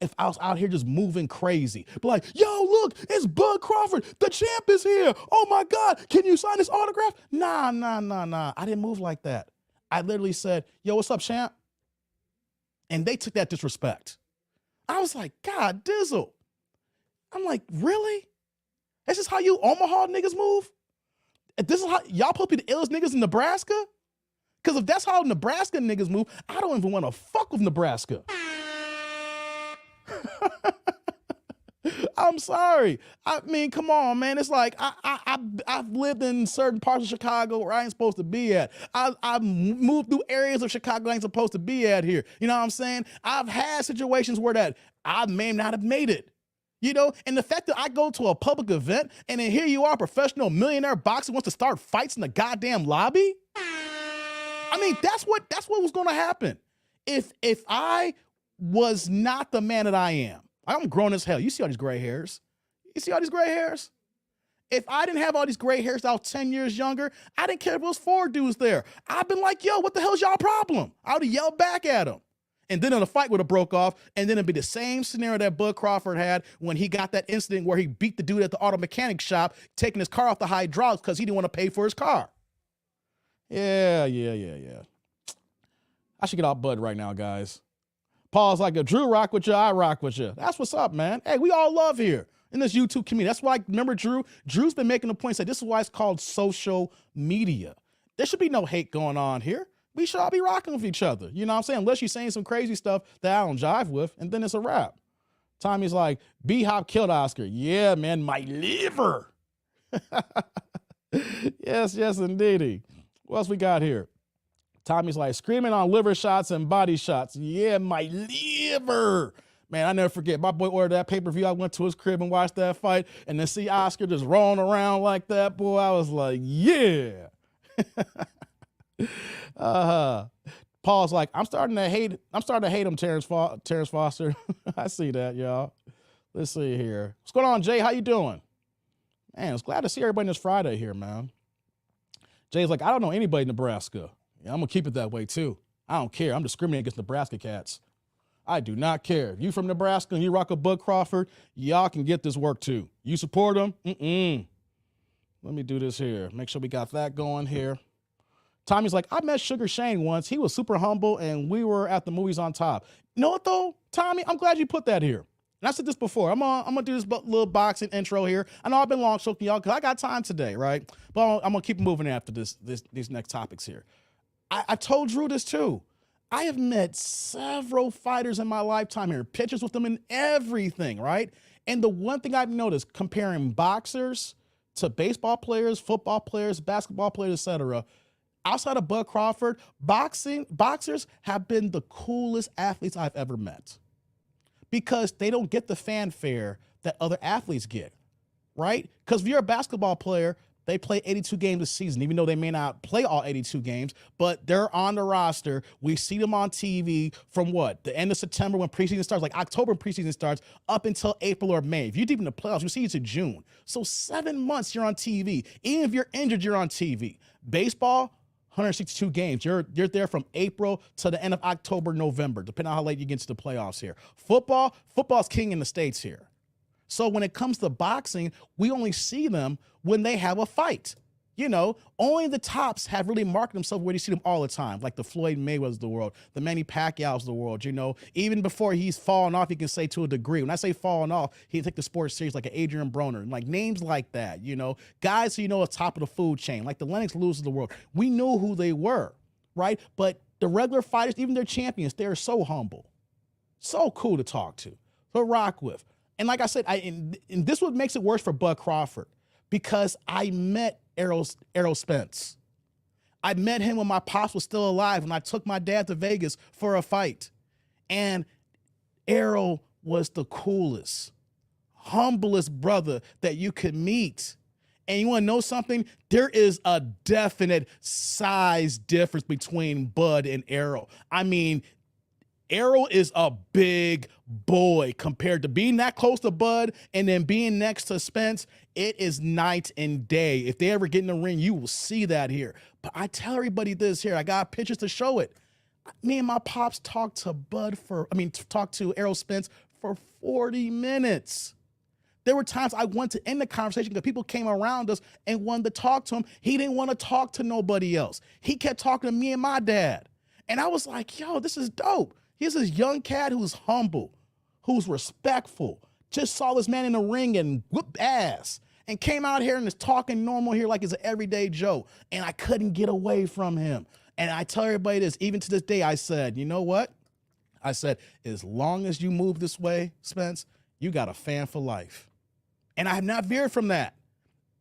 If I was out here just moving crazy, but like, yo, look, it's Bud Crawford. The champ is here. Oh my God, can you sign this autograph? Nah. I didn't move like that. I literally said, yo, what's up, champ? And they took that disrespect. I was like, God dizzle. I'm like, really? This is how you Omaha niggas move? This is how y'all supposed to be the illest niggas in Nebraska? Because if that's how Nebraska niggas move, I don't even want to fuck with Nebraska. I'm sorry. I mean, come on, man. It's like I've lived in certain parts of Chicago where I ain't supposed to be at. I've moved through areas of Chicago I ain't supposed to be at here. You know what I'm saying? I've had situations where that I may not have made it. You know, and the fact that I go to a public event and then here you are, professional millionaire boxer wants to start fights in the goddamn lobby. I mean, that's what was going to happen. If I was not the man that I am, I'm grown as hell. You see all these gray hairs? You see all these gray hairs? If I didn't have all these gray hairs, I was 10 years younger, I didn't care if it was 4 dudes there. I'd been like, yo, what the hell's y'all problem? I would have yelled back at them. And then the fight would have broke off, and then it'd be the same scenario that Bud Crawford had when he got that incident where he beat the dude at the auto mechanic shop, taking his car off the hydraulics because he didn't want to pay for his car. Yeah. I should get out Bud right now, guys. Paul's like, if Drew rock with you, I rock with you. That's what's up, man. Hey, we all love here in this YouTube community. That's why, remember Drew? Drew's been making a point, say this is why it's called social media. There should be no hate going on here. We should all be rocking with each other. You know what I'm saying? Unless you're saying some crazy stuff that I don't jive with, and then it's a wrap. Tommy's like, B-Hop killed Oscar. Yeah, man, my liver. Yes, indeedy. What else we got here? Tommy's like, screaming on liver shots and body shots. Yeah, my liver. Man, I never forget. My boy ordered that pay-per-view. I went to his crib and watched that fight, and then see Oscar just rolling around like that, boy, I was like, yeah. Paul's like, I'm starting to hate him, Terrence Foster. I see that, y'all. Let's see here. What's going on, Jay? How you doing? Man, it's glad to see everybody this Friday here, man. Jay's like, I don't know anybody in Nebraska. Yeah, I'm gonna keep it that way too. I don't care. I'm discriminating against Nebraska cats. I do not care. If you from Nebraska and you rock a Bud Crawford, y'all can get this work too. You support them? Let me do this here. Make sure we got that going here. Tommy's like, I met Sugar Shane once. He was super humble, and we were at the movies on top. You know what, though, Tommy? I'm glad you put that here. And I said this before. I'm gonna do this little boxing intro here. I know I've been long choking y'all because I got time today, right? But I'm gonna keep moving after these next topics here. I told Drew this too. I have met several fighters in my lifetime here, pictures with them and everything, right? And the one thing I've noticed, comparing boxers to baseball players, football players, basketball players, etc., outside of Bud Crawford, boxers have been the coolest athletes I've ever met because they don't get the fanfare that other athletes get, right? Because if you're a basketball player, they play 82 games a season, even though they may not play all 82 games, but they're on the roster. We see them on TV from what? The end of September when preseason starts, like October when preseason starts, up until April or May. If you're deep in the playoffs, you see it to June. So 7 months you're on TV. Even if you're injured, you're on TV. Baseball, 162 games. You're there from April to the end of October, November, depending on how late you get to the playoffs here. Football's king in the States here. So when it comes to boxing, we only see them when they have a fight. You know, only the tops have really marked themselves where you see them all the time, like the Floyd Mayweathers of the world, the Manny Pacquiao's of the world, you know. Even before he's fallen off, you can say to a degree. When I say falling off, he take the sport serious like an Adrian Broner, like names like that, you know. Guys who you know are top of the food chain, like the Lennox Lewis of the world. We knew who they were, right? But the regular fighters, even their champions, they're so humble, so cool to talk to rock with. And like I said, and this what makes it worse for Bud Crawford, because I met Errol Spence. I met him when my pops was still alive, when I took my dad to Vegas for a fight. And Errol was the coolest, humblest brother that you could meet. And you want to know something? There is a definite size difference between Bud and Errol. I mean, Errol is a big boy compared to being that close to Bud and then being next to Spence. It is night and day. If they ever get in the ring, you will see that here. But I tell everybody this here. I got pictures to show it. Me and my pops talked to Errol Spence for 40 minutes. There were times I wanted to end the conversation because people came around us and wanted to talk to him. He didn't want to talk to nobody else. He kept talking to me and my dad. And I was like, yo, this is dope. Here's this young cat who's humble, who's respectful, just saw this man in the ring and whooped ass and came out here and is talking normal here like it's an everyday Joe. And I couldn't get away from him. And I tell everybody this, even to this day, I said, you know what? I said, as long as you move this way, Spence, you got a fan for life. And I have not veered from that.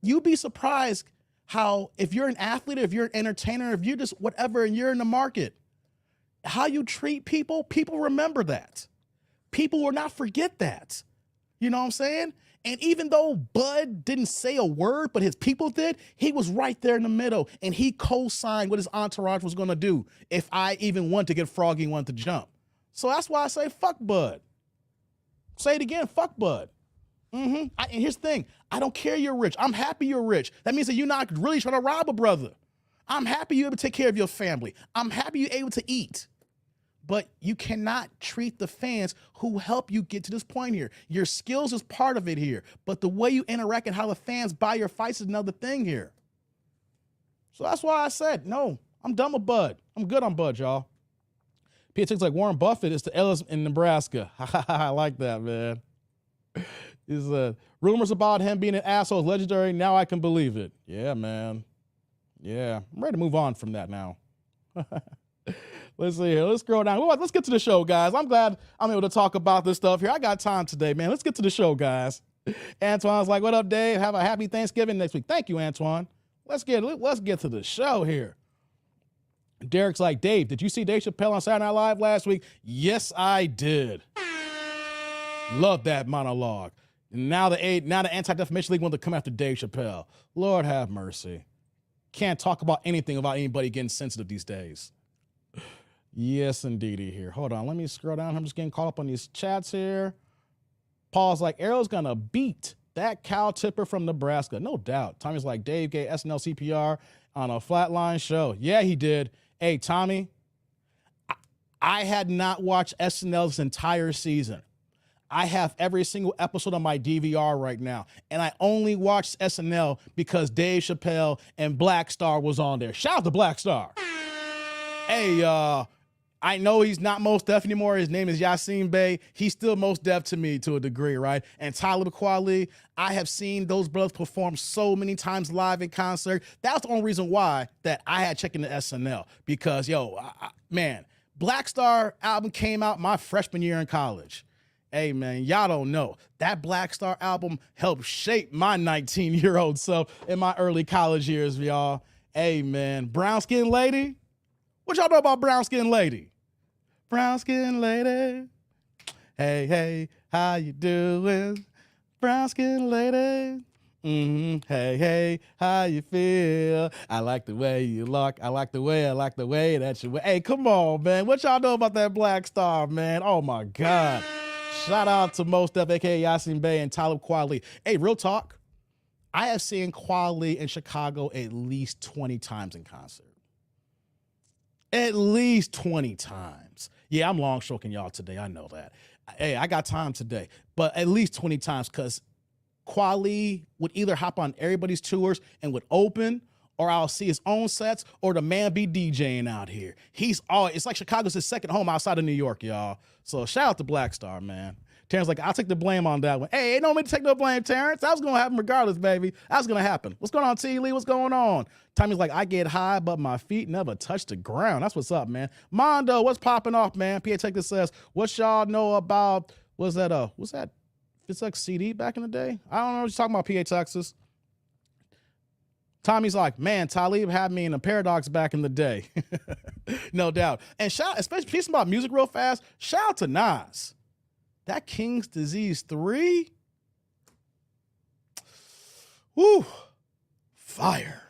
You'd be surprised how, if you're an athlete, if you're an entertainer, if you're just whatever, and you're in the market, how you treat people, people remember that. People will not forget that. You know what I'm saying? And even though Bud didn't say a word, but his people did, he was right there in the middle, and he co-signed what his entourage was going to do if I even wanted to get Froggy and wanted to jump. So that's why I say fuck Bud. Say it again, fuck Bud. And here's the thing. I don't care you're rich. I'm happy you're rich. That means that you're not really trying to rob a brother. I'm happy you're able to take care of your family. I'm happy you're able to eat. But you cannot treat the fans who help you get to this point here. Your skills is part of it here. But the way you interact and how the fans buy your fights is another thing here. So that's why I said, no, I'm done with Bud. I'm good on Bud, y'all. PHX like Warren Buffett is the Ellis in Nebraska. I like that, man. Is rumors about him being an asshole is legendary. Now I can believe it. Yeah, man. Yeah, I'm ready to move on from that now. Let's see here. Let's scroll down. Let's get to the show, guys. I'm glad I'm able to talk about this stuff here. I got time today, man. Let's get to the show, guys. Antoine's like, what up, Dave? Have a happy Thanksgiving next week. Thank you, Antoine. Let's get to the show here. Derek's like, Dave, did you see Dave Chappelle on Saturday Night Live last week? Yes, I did. Love that monologue. Now the Anti-Defamation League want to come after Dave Chappelle. Lord have mercy. Can't talk about anything about anybody getting sensitive these days. Yes, indeedy here. Hold on. Let me scroll down. I'm just getting caught up on these chats here. Paul's like, Arrow's going to beat that cow tipper from Nebraska. No doubt. Tommy's like, Dave gave SNL CPR on a flatline show. Yeah, he did. Hey, Tommy, I had not watched SNL this entire season. I have every single episode on my DVR right now, and I only watched SNL because Dave Chappelle and Black Star was on there. Shout out to Black Star. Hey, I know he's not Mos Def anymore. His name is Yasin Bey. He's still Mos Def to me to a degree, right? And Talib Kweli, I have seen those brothers perform so many times live in concert. That's the only reason why that I had checked into SNL because, man, Black Star album came out my freshman year in college. Hey, man, y'all don't know. That Black Star album helped shape my 19-year-old self in my early college years, y'all. Hey, man, Brown Skin Lady. What y'all know about Brown Skin Lady? Brown Skin Lady. Hey, hey, how you doing? Brown Skin Lady. Hey, hey, how you feel? I like the way you look. I like the way that you. Hey, come on, man. What y'all know about that Black Star, man? Oh, my God. Shout out to Mos Def, a.k.a. Yasin Bey, and Talib Kweli. Hey, real talk. I have seen Kweli in Chicago at least 20 times in concert. At least 20 times. Yeah, I'm long stroking y'all today. I know that. Hey, I got time today. But at least 20 times because Kweli would either hop on everybody's tours and would open, or I'll see his own sets, or the man be DJing out here. It's like Chicago's his second home outside of New York, y'all. So shout out to Black Star, man. Terrence's like, I'll take the blame on that one. Hey, ain't no me to take no blame, Terrence. That was going to happen regardless, baby. That was going to happen. What's going on, T. Lee? What's going on? Tommy's like, I get high, but my feet never touch the ground. That's what's up, man. Mondo, what's popping off, man? PA Texas says, what y'all know about, what's that Fitzek CD back in the day? I don't know what you're talking about, PA Texas. Tommy's like, man, Talib had me in a Paradox back in the day. No doubt. And especially piece about music real fast, shout out to Nas. That King's Disease 3? Woo. Fire.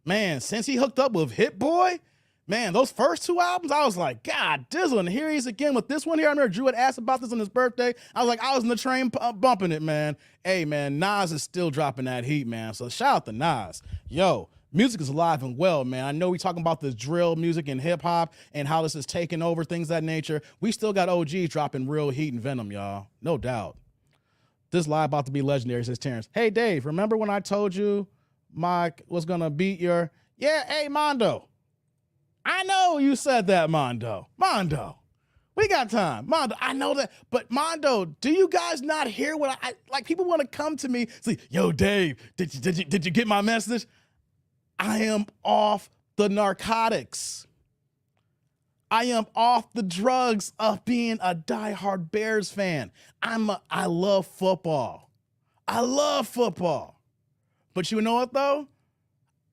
Man, since he hooked up with Hit Boy, man, those first two albums, I was like, God, Dizzle, and here he is again with this one here. I remember Drew had asked about this on his birthday. I was in the train bumping it, man. Hey, man, Nas is still dropping that heat, man. So shout out to Nas. Yo, Music is alive and well, man. I know we talking about this drill music and hip hop and how this is taking over, things of that nature. We still got OGs dropping real heat and venom, y'all. No doubt. This live about to be legendary, says Terrence. Hey, Dave, remember when I told you Mike was going to beat your... Yeah, hey, Mondo. I know you said that, Mondo. Mondo, we got time. Mondo, I know that. But Mondo, do you guys not hear what I like? People want to come to me, say, yo, Dave, did you get my message? I am off the narcotics. I am off the drugs of being a diehard Bears fan. I love football. I love football. But you know what, though?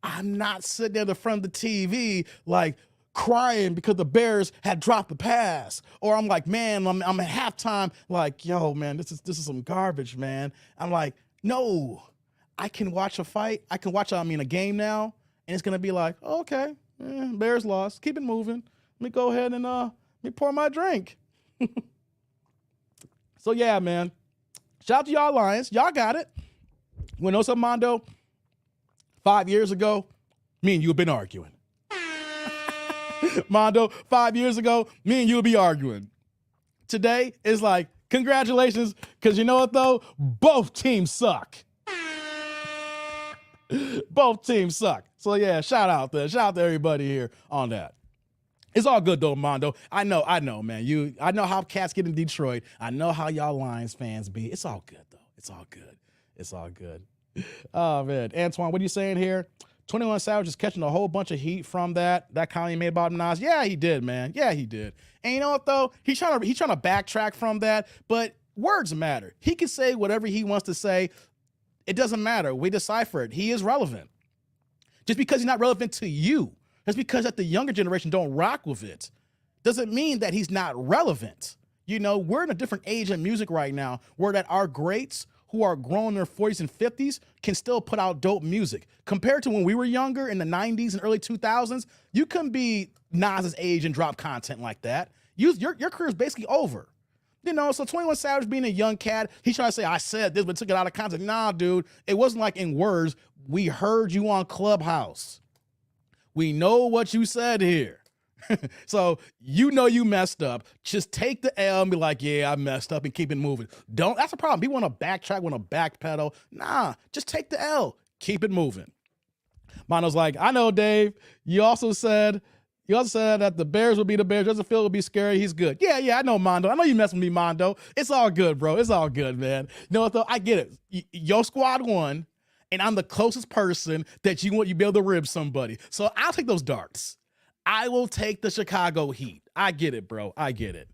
I'm not sitting at the front of the TV like crying because the Bears had dropped the pass. Or I'm like, man, I'm at halftime like, yo, man, this is some garbage, man. I'm like, no, I can watch a fight. I can watch, a game now, and it's going to be like, oh, okay, Bears lost. Keep it moving. Let me go ahead and let me pour my drink. So, yeah, man. Shout out to y'all Lions. Y'all got it. You know something, Mondo? 5 years ago, me and you have been arguing. Mondo, 5 years ago, me and you would be arguing. Today, it's like, congratulations, because you know what, though? Both teams suck. Both teams suck. So, yeah, shout out there. Shout out to everybody here on that. It's all good, though, Mondo. I know, man. I know how cats get in Detroit. I know how y'all Lions fans be. It's all good, though. It's all good. It's all good. Oh, man. Antoine, what are you saying here? 21 Savage is catching a whole bunch of heat from that comment he made about Nas. Yeah, he did, man. Yeah, he did. And you know what, though? He's trying to backtrack from that, but words matter. He can say whatever he wants to say. It doesn't matter. We decipher it. He is relevant. Just because he's not relevant to you, just because that the younger generation don't rock with it, doesn't mean that he's not relevant. You know, we're in a different age in music right now where that our greats who are grown in their 40s and 50s can still put out dope music. Compared to when we were younger in the 90s and early 2000s, you couldn't be Nas's age and drop content like that. Your career is basically over. You know, so 21 Savage being a young cat, he's trying to say, I said this, but took it out of context. Nah, dude, it wasn't like in words. We heard you on Clubhouse. We know what you said here. So you know you messed up. Just take the L and be like, yeah, I messed up and keep it moving. That's the problem. People want to backtrack, want to backpedal. Nah, just take the L. Keep it moving. Mondo's like, I know, Dave. You also said that the Bears would be the Bears. Justin Fields would be scary. He's good. Yeah, I know, Mondo. I know you messing with me, Mondo. It's all good, bro. It's all good, man. You know what, though? I get it. Your squad won, and I'm the closest person that you be able to rib somebody. So I'll take those darts. I will take the Chicago Heat. I get it, bro. I get it.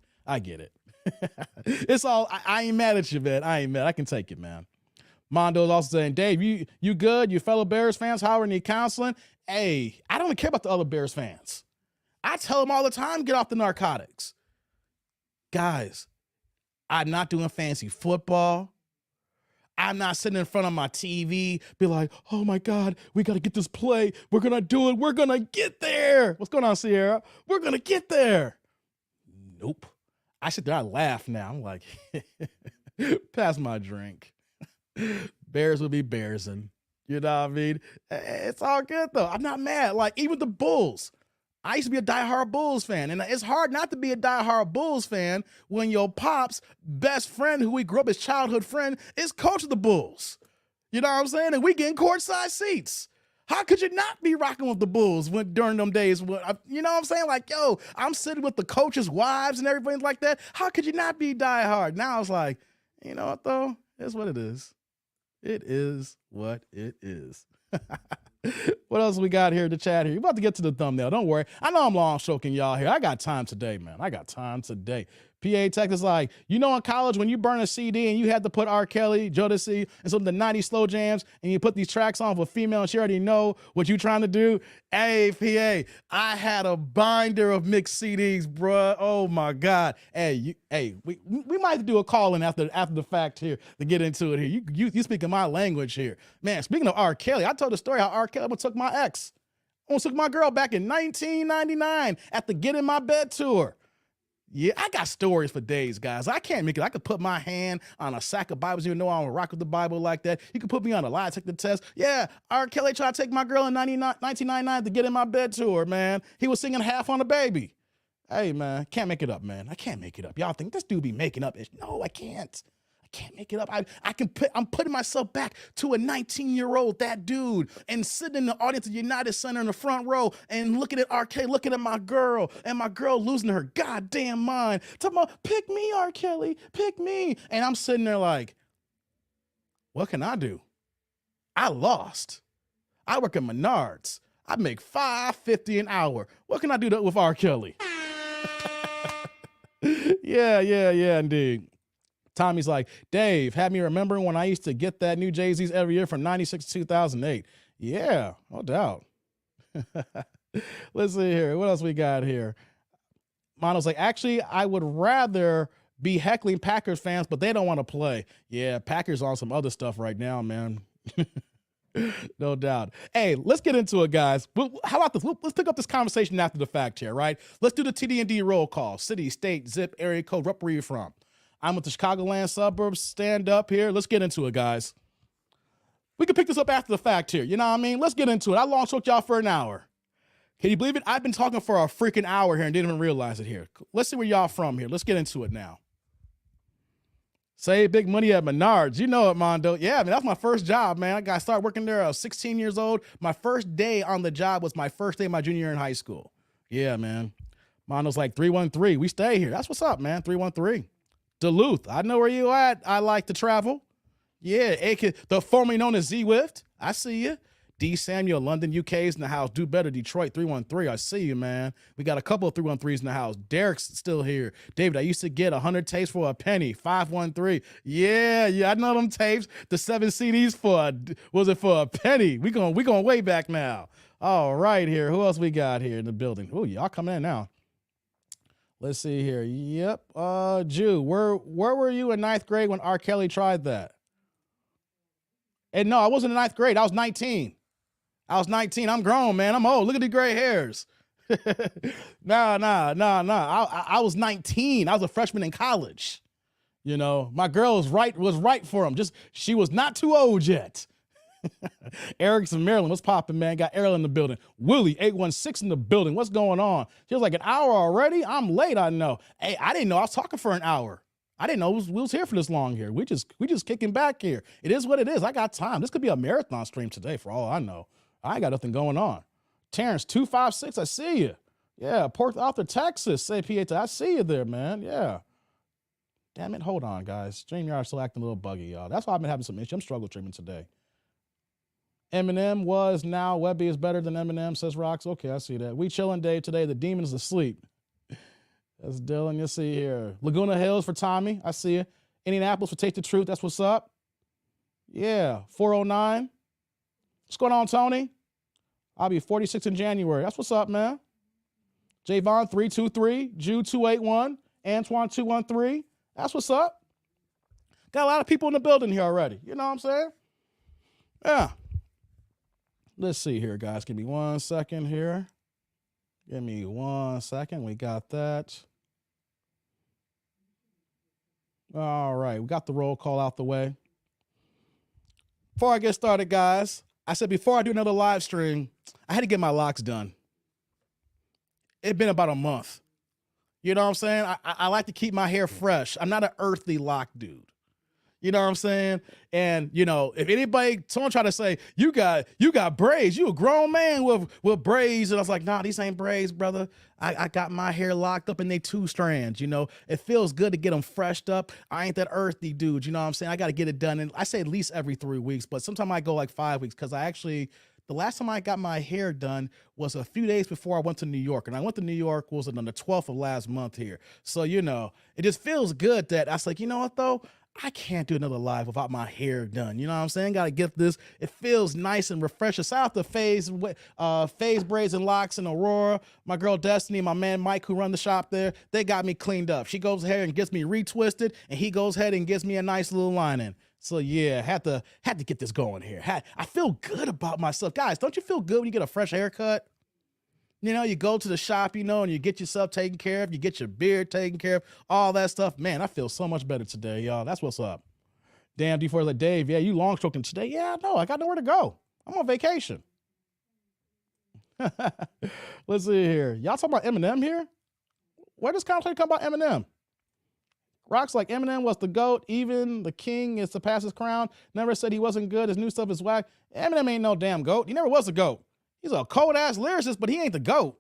It's all, I ain't mad at you, man. I ain't mad. I can take it, man. Mondo's also saying, Dave, you good? You fellow Bears fans? How are you counseling? Hey, I don't care about the other Bears fans. I tell them all the time, get off the narcotics. Guys, I'm not doing fancy football. I'm not sitting in front of my TV, be like, oh my God, we got to get this play. We're going to do it. We're going to get there. What's going on, Sierra? We're going to get there. Nope. I sit there, I laugh now. I'm like, pass my drink. Bears will be bearsing. You know what I mean? It's all good, though. I'm not mad. Like, even the Bulls. I used to be a diehard Bulls fan, and it's hard not to be a diehard Bulls fan when your pop's best friend, who we grew up as childhood friend, is coach of the Bulls. You know what I'm saying? And we getting courtside seats. How could you not be rocking with the Bulls during them days? You know what I'm saying? Like, yo, I'm sitting with the coaches' wives and everything like that. How could you not be diehard? Now it's like, you know what, though? It's what it is. It is what it is. What else we got here to chat here? You're about to get to the thumbnail. Don't worry. I know I'm long stroking y'all here. I got time today, man. I got time today. PA Tech is like, you know, in college when you burn a CD and you had to put R. Kelly, Jodeci, and some of the 90s slow jams, and you put these tracks on for a female and she already know what you trying to do. Hey, PA, I had a binder of mixed CDs, bruh. Oh my God. Hey, we might have to do a call in after the fact here to get into it here. You speaking my language here. Man, speaking of R. Kelly, I told the story how R. Kelly took my ex. Almost took my girl back in 1999 at the Get in My Bed tour. Yeah, I got stories for days, guys. I can't make it. I could put my hand on a sack of Bibles. You know, I don't rock with the Bible like that. You can put me on a lie detector test. Yeah, R. Kelly tried to take my girl in 1999 to get in my bed to her, man. He was singing Half on a Baby. Hey, man, can't make it up, man. I can't make it up. Y'all think this dude be making up? No, I can't. I can't make it up. I'm putting myself back to a 19-year-old, that dude, and sitting in the audience at United Center in the front row and looking at R. Kelly, looking at my girl, and my girl losing her goddamn mind. Talking about, pick me, R. Kelly, pick me. And I'm sitting there like, what can I do? I lost. I work at Menards. I make $5.50 an hour. What can I do with R. Kelly? Yeah, indeed. Tommy's like, Dave, had me remembering when I used to get that new Jay-Z's every year from 96 to 2008. Yeah, no doubt. Let's see here. What else we got here? Mono's like, actually, I would rather be heckling Packers fans, but they don't want to play. Yeah, Packers on some other stuff right now, man. No doubt. Hey, let's get into it, guys. How about this? Let's pick up this conversation after the fact here, right? Let's do the TD&D roll call. City, state, zip, area code, where are you from? I'm with the Chicagoland suburbs. Stand up here. Let's get into it, guys. We can pick this up after the fact here. You know what I mean? Let's get into it. I long took y'all for an hour. Can you believe it? I've been talking for a freaking hour here and didn't even realize it here. Let's see where y'all from here. Let's get into it now. Save big money at Menards. You know it, Mondo. Yeah, I mean, that's my first job, man. I got started working there. I was 16 years old. My first day on the job was my first day of my junior year in high school. Yeah, man. Mondo's like 313. We stay here. That's what's up, man. 313. Duluth. I know where you at. I like to travel. Yeah, the formerly known as Z-Wift. I see you. D. Samuel, London, UK's in the house. Do better, Detroit, 313. I see you, man. We got a couple of 313s in the house. Derek's still here. David, I used to get 100 tapes for a penny. 513. Yeah, I know them tapes. The 7 CDs was it for a penny? We going way back now. All right, here. Who else we got here in the building? Oh, y'all coming in now. Let's see here. Yep. Jew, where were you in 9th grade when R. Kelly tried that? And no, I wasn't in 9th grade. I was 19. I'm grown, man. I'm old. Look at the gray hairs. Nah. I was 19. I was a freshman in college. You know, my girl was right for him. Just she was not too old yet. Eric's in Maryland. What's popping, man? Got Errol in the building. Willie, 816 in the building. What's going on? Feels like an hour already. I'm late, I know. Hey, I didn't know I was talking for an hour. I didn't know we was here for this long here. We just kicking back here. It is what it is. I got time. This could be a marathon stream today for all I know. I ain't got nothing going on. Terrence, 256, I see you. Yeah, Port Arthur, Texas. Say PA, I see you there, man. Yeah. Damn it, hold on, guys. StreamYard still acting a little buggy, y'all. That's why I've been having some issues. I'm struggle streaming today. Eminem was, now Webby is better than Eminem, says Rocks. Okay, I see that. We chilling day today. The demon's asleep. That's Dylan. You see here. Laguna Hills for Tommy. I see you. Indianapolis for Take the Truth. That's what's up. Yeah. 409. What's going on, Tony? I'll be 46 in January. That's what's up, man. Javon 323. Jude 281. Antoine 213. That's what's up. Got a lot of people in the building here already. You know what I'm saying? Yeah. Let's see here, guys. Give me 1 second here. Give me 1 second. We got that. All right. We got the roll call out the way. Before I get started, guys, I said before I do another live stream, I had to get my locks done. It's been about a month. You know what I'm saying? I like to keep my hair fresh. I'm not an earthy lock dude. You know what I'm saying? And, you know, if someone try to say, you got braids, you a grown man with braids. And I was like, nah, these ain't braids, brother. I got my hair locked up in they 2 strands, you know. It feels good to get them freshed up. I ain't that earthy dude, you know what I'm saying? I got to get it done. And I say at least every 3 weeks, but sometimes I go like 5 weeks because the last time I got my hair done was a few days before I went to New York. And I went to New York, was it on the 12th of last month here. So, you know, it just feels good that I was like, you know what, though? I can't do another live without my hair done. You know what I'm saying? Got to get this. It feels nice and refreshing. Shout out to Phase Braids and Locks in Aurora. My girl Destiny, my man Mike, who run the shop there. They got me cleaned up. She goes ahead and gets me retwisted, and he goes ahead and gives me a nice little lining. So yeah, had to get this going here. I feel good about myself. Guys, don't you feel good when you get a fresh haircut? You know, you go to the shop, you know, and you get yourself taken care of, you get your beard taken care of, all that stuff. Man, I feel so much better today, y'all. That's what's up. Damn, D4 like, Dave, yeah, you long stroking today. Yeah, no, I got nowhere to go. I'm on vacation. Let's see here. Y'all talking about Eminem here? Where does conversation come about Eminem? Rock's like, Eminem was the GOAT. Even the king is to pass his crown. Never said he wasn't good. His new stuff is whack. Eminem ain't no damn GOAT. He never was a GOAT. He's a cold-ass lyricist, but he ain't the GOAT.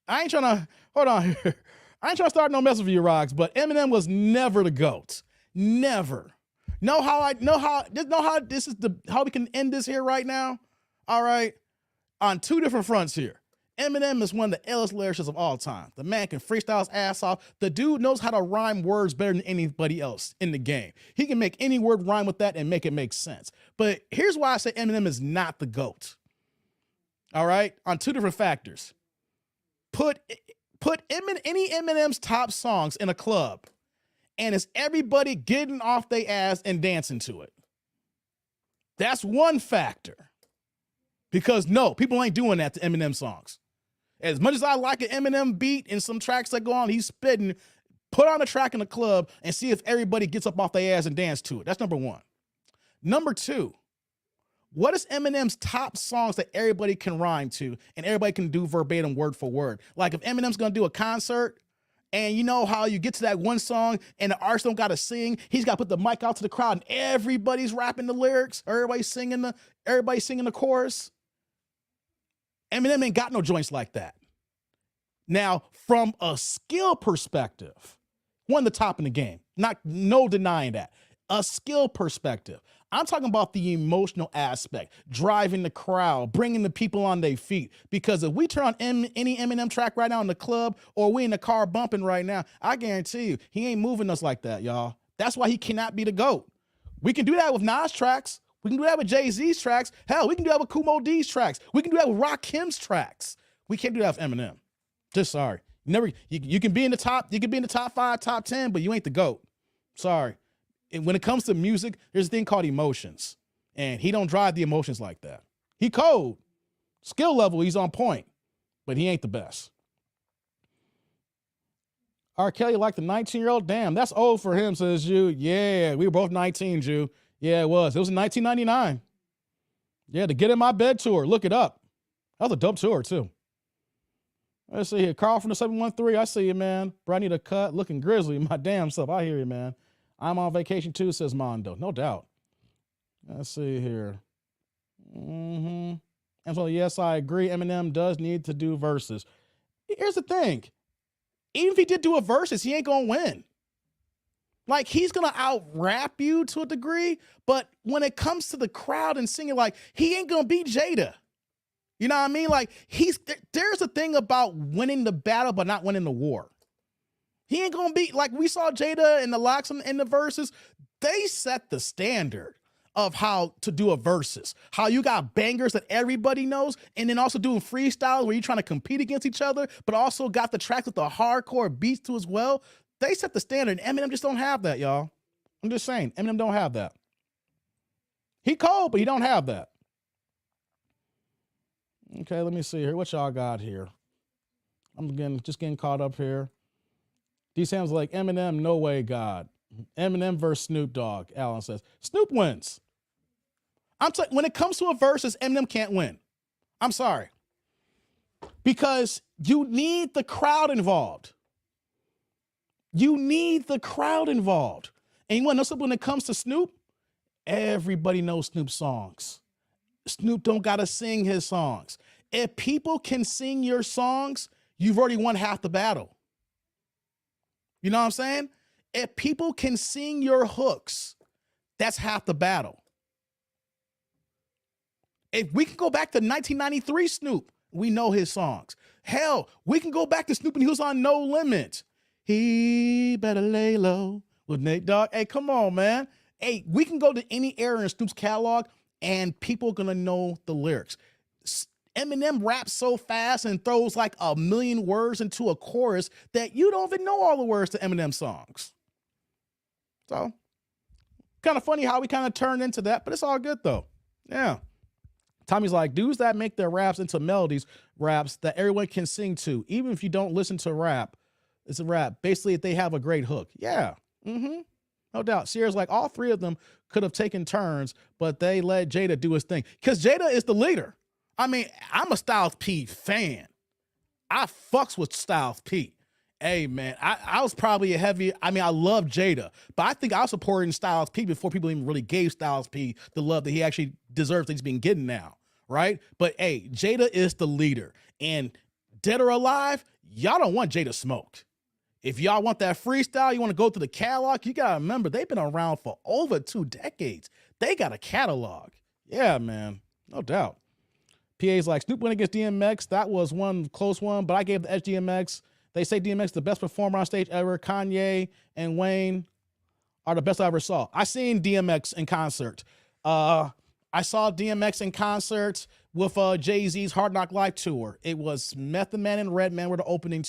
I ain't trying to, hold on here. I ain't trying to start no mess with you, Rocks, but Eminem was never the GOAT. Never. Know how this is how we can end this here right now? All right. On two different fronts here. Eminem is one of the illest lyricists of all time. The man can freestyle his ass off. The dude knows how to rhyme words better than anybody else in the game. He can make any word rhyme with that and make it make sense. But here's why I say Eminem is not the GOAT. All right? On two different factors. Put any Eminem's top songs in a club, and it's everybody getting off their ass and dancing to it. That's one factor. Because no, people ain't doing that to Eminem songs. As much as I like an Eminem beat and some tracks that go on, he's spitting, put on a track in the club and see if everybody gets up off their ass and dance to it. That's number one. Number two, what is Eminem's top songs that everybody can rhyme to and everybody can do verbatim word for word? Like if Eminem's gonna do a concert and you know how you get to that one song and the artist don't gotta sing, he's gotta put the mic out to the crowd and everybody's rapping the lyrics, everybody's singing the chorus. Eminem ain't got no joints like that. Now, from a skill perspective, one of the top in the game. No denying that. A skill perspective. I'm talking about the emotional aspect, driving the crowd, bringing the people on their feet. Because if we turn on any Eminem track right now in the club or we in the car bumping right now, I guarantee you, he ain't moving us like that, y'all. That's why he cannot be the GOAT. We can do that with Nas tracks. We can do that with Jay-Z's tracks. Hell, we can do that with Kumo D's tracks. We can do that with Rakim's tracks. We can't do that with Eminem. Just sorry. You can be in the top, you can be in the top 5, top 10, but you ain't the GOAT. Sorry. And when it comes to music, there's a thing called emotions. And he don't drive the emotions like that. He cold. Skill level, he's on point. But he ain't the best. R. Kelly like the 19-year-old? Damn, that's old for him, says Jew. Yeah, we were both 19, Jew. Yeah, it was. It was in 1999. Yeah, the Get In My Bed tour. Look it up. That was a dope tour, too. Let's see here. Carl from the 713. I see you, man. Bro, I need a cut. Looking grizzly. My damn self. I hear you, man. I'm on vacation, too, says Mondo. No doubt. Let's see here. And so, yes, I agree. Eminem does need to do verses. Here's the thing. Even if he did do a verses, he ain't going to win. Like, he's going to out-rap you to a degree, but when it comes to the crowd and singing, like, he ain't going to beat Jada. You know what I mean? Like, there's a thing about winning the battle but not winning the war. He ain't going to beat, like, we saw Jada and the Locks in the verses. They set the standard of how to do a versus. How you got bangers that everybody knows, and then also doing freestyles where you're trying to compete against each other, but also got the tracks with the hardcore beats too as well. They set the standard. Eminem just don't have that, y'all. I'm just saying, Eminem don't have that. He cold, but he don't have that. Okay, let me see here. What y'all got here? I'm just getting caught up here. D Sam's like, Eminem, no way, God. Eminem versus Snoop Dogg, Alan says. Snoop wins. When it comes to a versus, Eminem can't win. I'm sorry. Because you need the crowd involved. You need the crowd involved. And you want to know something when it comes to Snoop? Everybody knows Snoop's songs. Snoop don't got to sing his songs. If people can sing your songs, you've already won half the battle. You know what I'm saying? If people can sing your hooks, that's half the battle. If we can go back to 1993 Snoop, we know his songs. Hell, we can go back to Snoop and he was on No Limit. He better lay low with Nate Dogg. Hey, come on, man. Hey, we can go to any era in Snoop's catalog and people are going to know the lyrics. Eminem raps so fast and throws like 1,000,000 words into a chorus that you don't even know all the words to Eminem songs. So, kind of funny how we kind of turned into that, but it's all good though. Yeah. Tommy's like, dudes that make their raps into melodies, raps that everyone can sing to, even if you don't listen to rap, it's a rap. Basically, if they have a great hook. Yeah. No doubt. Sierra's like, all three of them could have taken turns, but they let Jada do his thing. Because Jada is the leader. I mean, I'm a Styles P fan. I fucks with Styles P. Hey, man, I was probably a heavy, I mean, I love Jada, but I think I was supporting Styles P before people even really gave Styles P the love that he actually deserves that he's been getting now, right? But hey, Jada is the leader. And dead or alive, y'all don't want Jada smoked. If y'all want that freestyle, you want to go through the catalog, you got to remember, they've been around for over 2 decades. They got a catalog. Yeah, man, no doubt. PA's like, Snoop went against DMX. That was one close one, but I gave the edge DMX. They say DMX the best performer on stage ever. Kanye and Wayne are the best I ever saw. I seen DMX in concert. I saw DMX in concert with Jay-Z's Hard Knock Life tour. It was Method Man and Redman were the opening.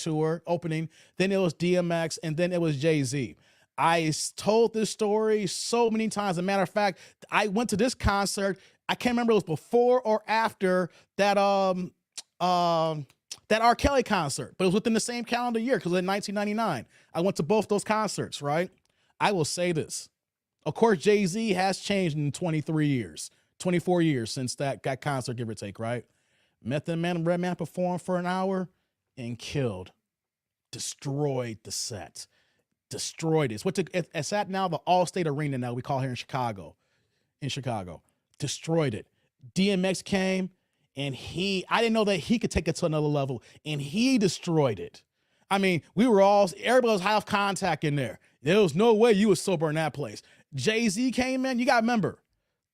Then it was DMX, and then it was Jay-Z. I told this story so many times. As a matter of fact, I went to this concert. I can't remember if it was before or after that that R. Kelly concert, but it was within the same calendar year because in 1999, I went to both those concerts, right? I will say this. Of course, Jay-Z has changed in 23 years, 24 years since that concert, give or take, right? Method Man and Redman performed for an hour and killed, destroyed the set, destroyed it. It's at now the Allstate Arena now we call here in Chicago, destroyed it. DMX came, and I didn't know that he could take it to another level, and he destroyed it. I mean, everybody was high off contact in there. There was no way you was sober in that place. Jay-Z came in, you got to remember,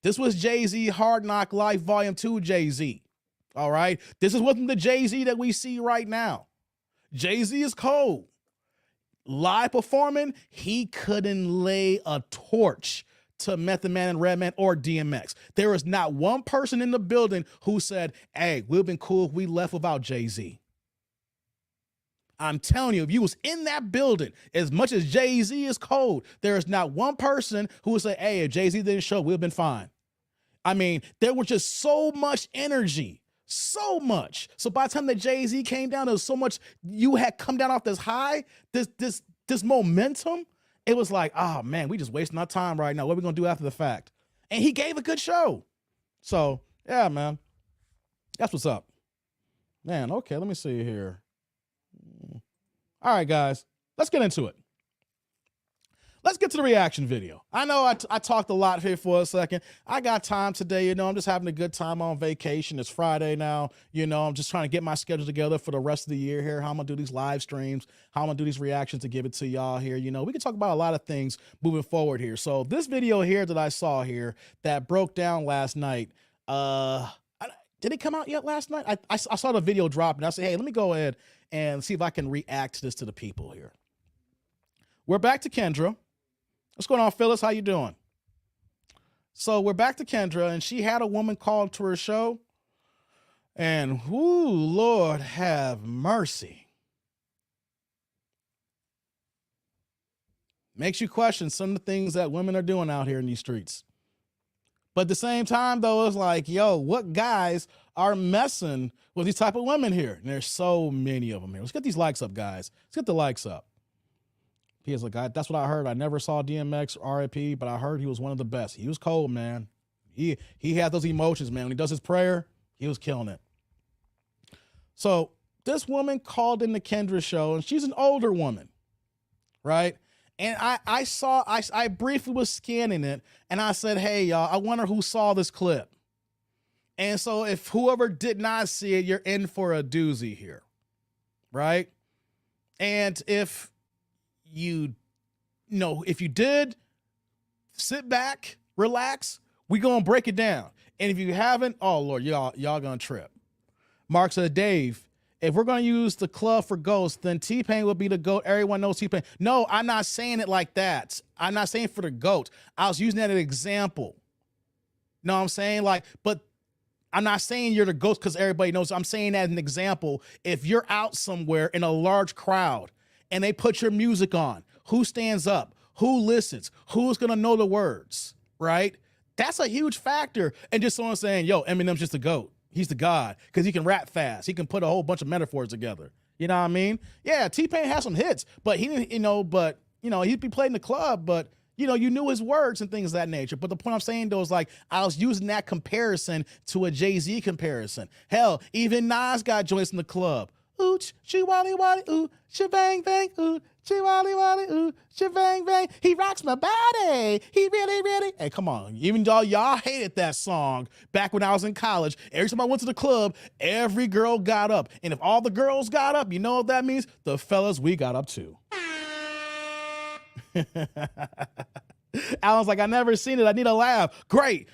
this was Jay-Z Hard Knock Life Volume 2 Jay-Z, all right? This wasn't the Jay-Z that we see right now. Jay-Z is cold. Live performing, he couldn't lay a torch to Method Man and Redman or DMX. There is not one person in the building who said, hey, we've been cool if we left without Jay-Z. I'm telling you, if you was in that building, as much as Jay-Z is cold, there is not one person who would say, hey, if Jay-Z didn't show, we've been fine. I mean, there was just so much energy, so much. So by the time that Jay-Z came down, there was so much, you had come down off this high, this momentum. It was like, oh man, we just wasting our time right now. What are we gonna do after the fact? And he gave a good show. So yeah, man, that's what's up. Man, okay, let me see here. All right, guys, let's get into it. Let's get to the reaction video. I know I talked a lot here for a second. I got time today, I'm just having a good time on vacation. It's Friday now, I'm just trying to get my schedule together for the rest of the year here, how I'm gonna do these live streams, how I'm gonna do these reactions to give it to y'all here. We can talk about a lot of things moving forward here. So this video here that I saw here that broke down last night, did it come out yet last night? I saw the video drop and I said, hey, let me go ahead and see if I can react to this to the people here. We're back to Kendra. What's going on, Phyllis? How you doing? So we're back to Kendra, and she had a woman called to her show, and whoo, Lord have mercy. Makes you question some of the things that women are doing out here in these streets. But at the same time, though, it's like, yo, what guys are messing with these type of women here? And there's so many of them here. Let's get these likes up, guys. Let's get the likes up. He is like, that's what I heard. I never saw DMX RIP, but I heard he was one of the best. He was cold, man. He had those emotions, man. When he does his prayer, he was killing it. So this woman called in the Kendra show, and she's an older woman, right? And I briefly was scanning it, and I said, hey, y'all, I wonder who saw this clip. And so if whoever did not see it, you're in for a doozy here, right? And if you did, sit back, relax, we gonna break it down. And if you haven't, oh Lord, y'all gonna trip. Mark said, Dave, if we're gonna use the club for ghosts, then T-Pain will be the GOAT. Everyone knows T-Pain. No, I'm not saying it like that. I'm not saying for the GOAT. I was using that as an example. No, I'm saying but I'm not saying you're the GOAT because everybody knows. I'm saying that as an example. If you're out somewhere in a large crowd and they put your music on, who stands up? Who listens? Who's going to know the words, right? That's a huge factor. And just someone saying, yo, Eminem's just a GOAT. He's the God because he can rap fast. He can put a whole bunch of metaphors together. You know what I mean? Yeah, T-Pain has some hits, but he didn't, he'd be playing the club, but you knew his words and things of that nature. But the point I'm saying though is like, I was using that comparison to a Jay-Z comparison. Hell, even Nas got joints in the club. Ooh, she wally wally, ooh, she bang bang, ooh, she wally wally, ooh, she bang bang. He rocks my body. He really, really. Hey, come on. Even though y'all hated that song back when I was in college, every time I went to the club, every girl got up. And if all the girls got up, you know what that means? The fellas, we got up too. Alan's like, I never seen it. I need a laugh. Great.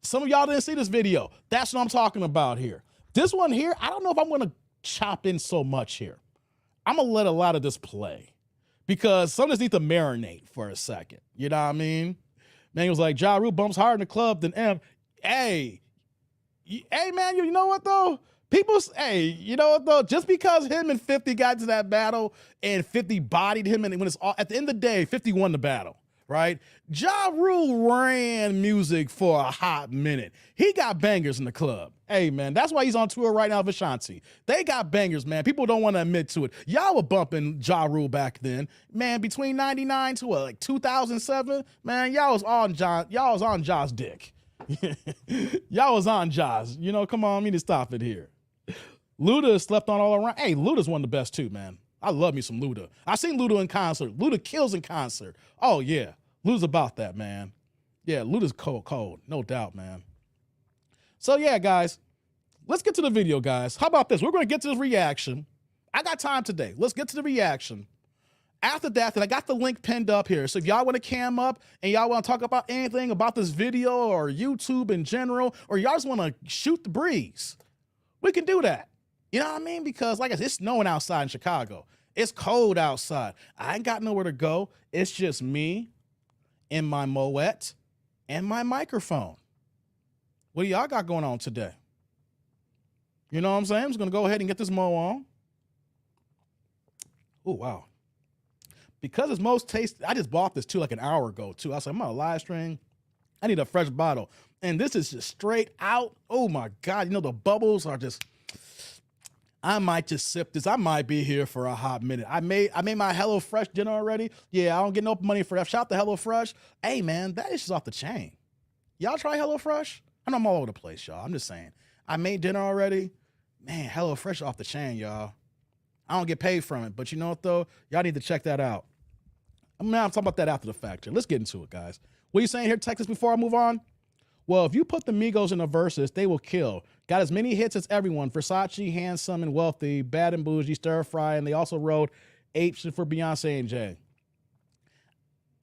Some of y'all didn't see this video. That's what I'm talking about here. This one here, I don't know if I'm going to chop in so much here. I'm going to let a lot of this play because some of this need to marinate for a second. You know what I mean? Man, he was like, Ja Rule bumps harder in the club than M. Hey, man, you know what though? You know what though? Just because him and 50 got to that battle and 50 bodied him, and when it's all at the end of the day, 50 won the battle, right? Ja Rule ran music for a hot minute. He got bangers in the club. Hey man, that's why he's on tour right now with Ashanti. They got bangers, man. People don't want to admit to it. Y'all were bumping Ja Rule back then, man. Between '99 to like 2007, man, y'all was on Ja's dick. Y'all was on Ja's. Come on, I mean to stop it here. Luda slept on all around. Hey, Luda's one of the best too, man. I love me some Luda. I seen Luda in concert. Luda kills in concert. Oh yeah, Luda's about that, man. Yeah, Luda's cold, no doubt, man. So yeah, guys, let's get to the video, guys. How about this? We're going to get to this reaction. I got time today. Let's get to the reaction. After that, then I got the link pinned up here. So if y'all want to cam up and y'all want to talk about anything about this video or YouTube in general, or y'all just want to shoot the breeze, we can do that. You know what I mean? Because like I said, it's snowing outside in Chicago. It's cold outside. I ain't got nowhere to go. It's just me and my Moet and my microphone. What do y'all got going on today? You know what I'm saying? I'm just going to go ahead and get this Mo on. Oh, wow. Because it's most tasty, I just bought this too like an hour ago too. I was like, I'm on a live stream. I need a fresh bottle. And this is just straight out. Oh my God. The bubbles are just, I might just sip this. I might be here for a hot minute. I made my HelloFresh dinner already. Yeah, I don't get no money for that. Shout out to HelloFresh. Hey man, that is just off the chain. Y'all try HelloFresh? I know I'm all over the place, y'all. I'm just saying. I made dinner already. Man, HelloFresh off the chain, y'all. I don't get paid from it, but you know what though? Y'all need to check that out. I'm talking about that after the fact. Let's get into it, guys. What are you saying here, Texas, before I move on? Well, if you put the Migos in the verses, they will kill. Got as many hits as everyone. Versace, Handsome and Wealthy, Bad and Bougie, Stir Fry, and they also wrote Apes for Beyonce and Jay.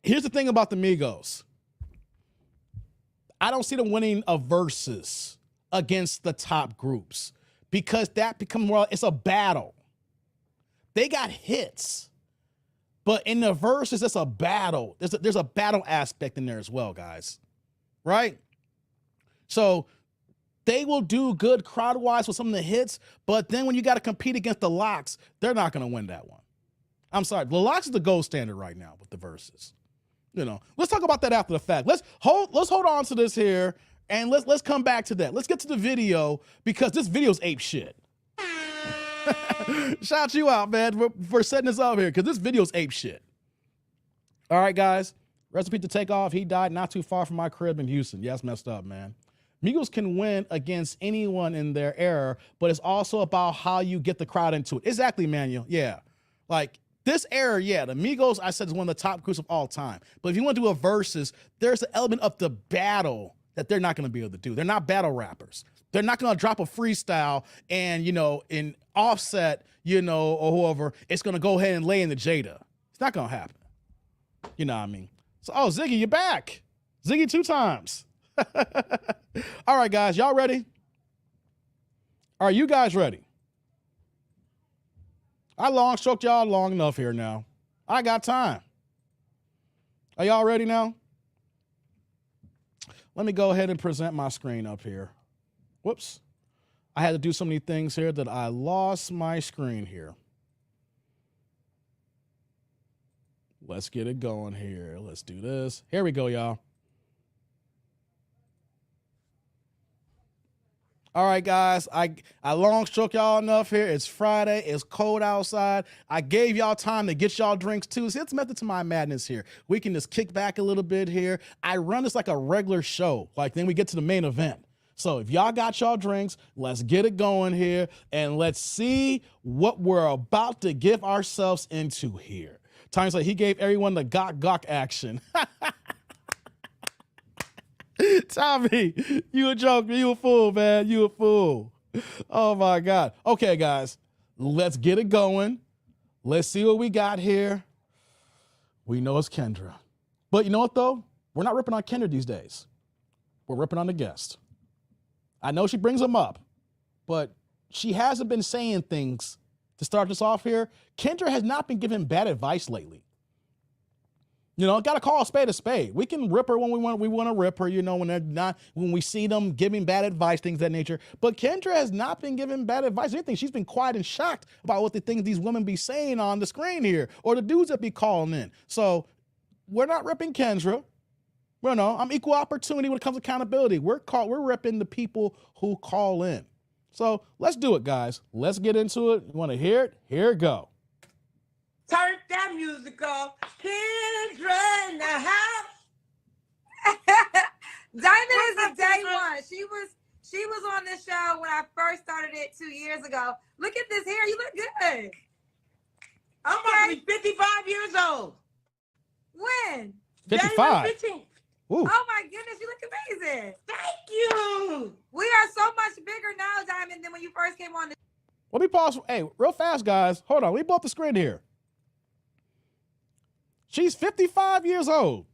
Here's the thing about the Migos. I don't see them winning a versus against the top groups because that becomes more, it's a battle. They got hits, but in the verses, it's a battle. There's a battle aspect in there as well, guys, right? So they will do good crowd-wise with some of the hits, but then when you got to compete against the Lox, they're not going to win that one. I'm sorry. The Lox is the gold standard right now with the verses. Let's talk about that after the fact. Let's hold on to this here, and let's come back to that. Let's get to the video because this video's ape shit. Shout you out, man, for setting this up here because this video's ape shit. All right, guys. Recipe to Takeoff. He died not too far from my crib in Houston. Yeah, that's messed up, man. Migos can win against anyone in their era, but it's also about how you get the crowd into it. Exactly, Manuel. Yeah. Like this era, yeah, the Migos, I said, is one of the top groups of all time. But if you want to do a versus, there's an element of the battle that they're not going to be able to do. They're not battle rappers. They're not going to drop a freestyle and, in Offset, or whoever, it's going to go ahead and lay in the Jada. It's not going to happen. You know what I mean? So, oh, Ziggy, you're back. Ziggy 2 times. All right, guys, y'all ready? Are you guys ready? I long stroked y'all long enough here now. I got time. Are y'all ready now? Let me go ahead and present my screen up here. Whoops. I had to do so many things here that I lost my screen here. Let's get it going here. Let's do this. Here we go, y'all. All right, guys, I long stroke y'all enough here. It's Friday. It's cold outside. I gave y'all time to get y'all drinks too. See, it's method to my madness here. We can just kick back a little bit here. I run this like a regular show. Like then we get to the main event. So if y'all got y'all drinks, let's get it going here and let's see what we're about to give ourselves into here. Times like he gave everyone the gawk action. Tommy, you a joker. You a fool, man. You a fool. Oh, my God. Okay, guys, let's get it going. Let's see what we got here. We know it's Kendra. But you know what, though? We're not ripping on Kendra these days. We're ripping on the guest. I know she brings them up, but she hasn't been saying things to start this off here. Kendra has not been giving bad advice lately. You know, got to call a spade a spade. We can rip her when we want to rip her, you know, when we see them giving bad advice, things of that nature. But Kendra has not been giving bad advice. Anything. She's been quiet and shocked about what the things these women be saying on the screen here or the dudes that be calling in. So we're not ripping Kendra. You know, I'm equal opportunity when it comes to accountability. We're ripping the people who call in. So let's do it, guys. Let's get into it. You want to hear it? Here it go. Turn that music off. Kendra in the house. Diamond is a day one. She was on the show when I first started it 2 years ago. Look at this hair. You look good. I'm about to be 55 years old. When? 55. January 15th. Ooh. Oh my goodness, you look amazing. Thank you. We are so much bigger now, Diamond, than when you first came on the Let me pause. Hey, real fast, guys. Hold on. We bought the screen here. She's 55 years old.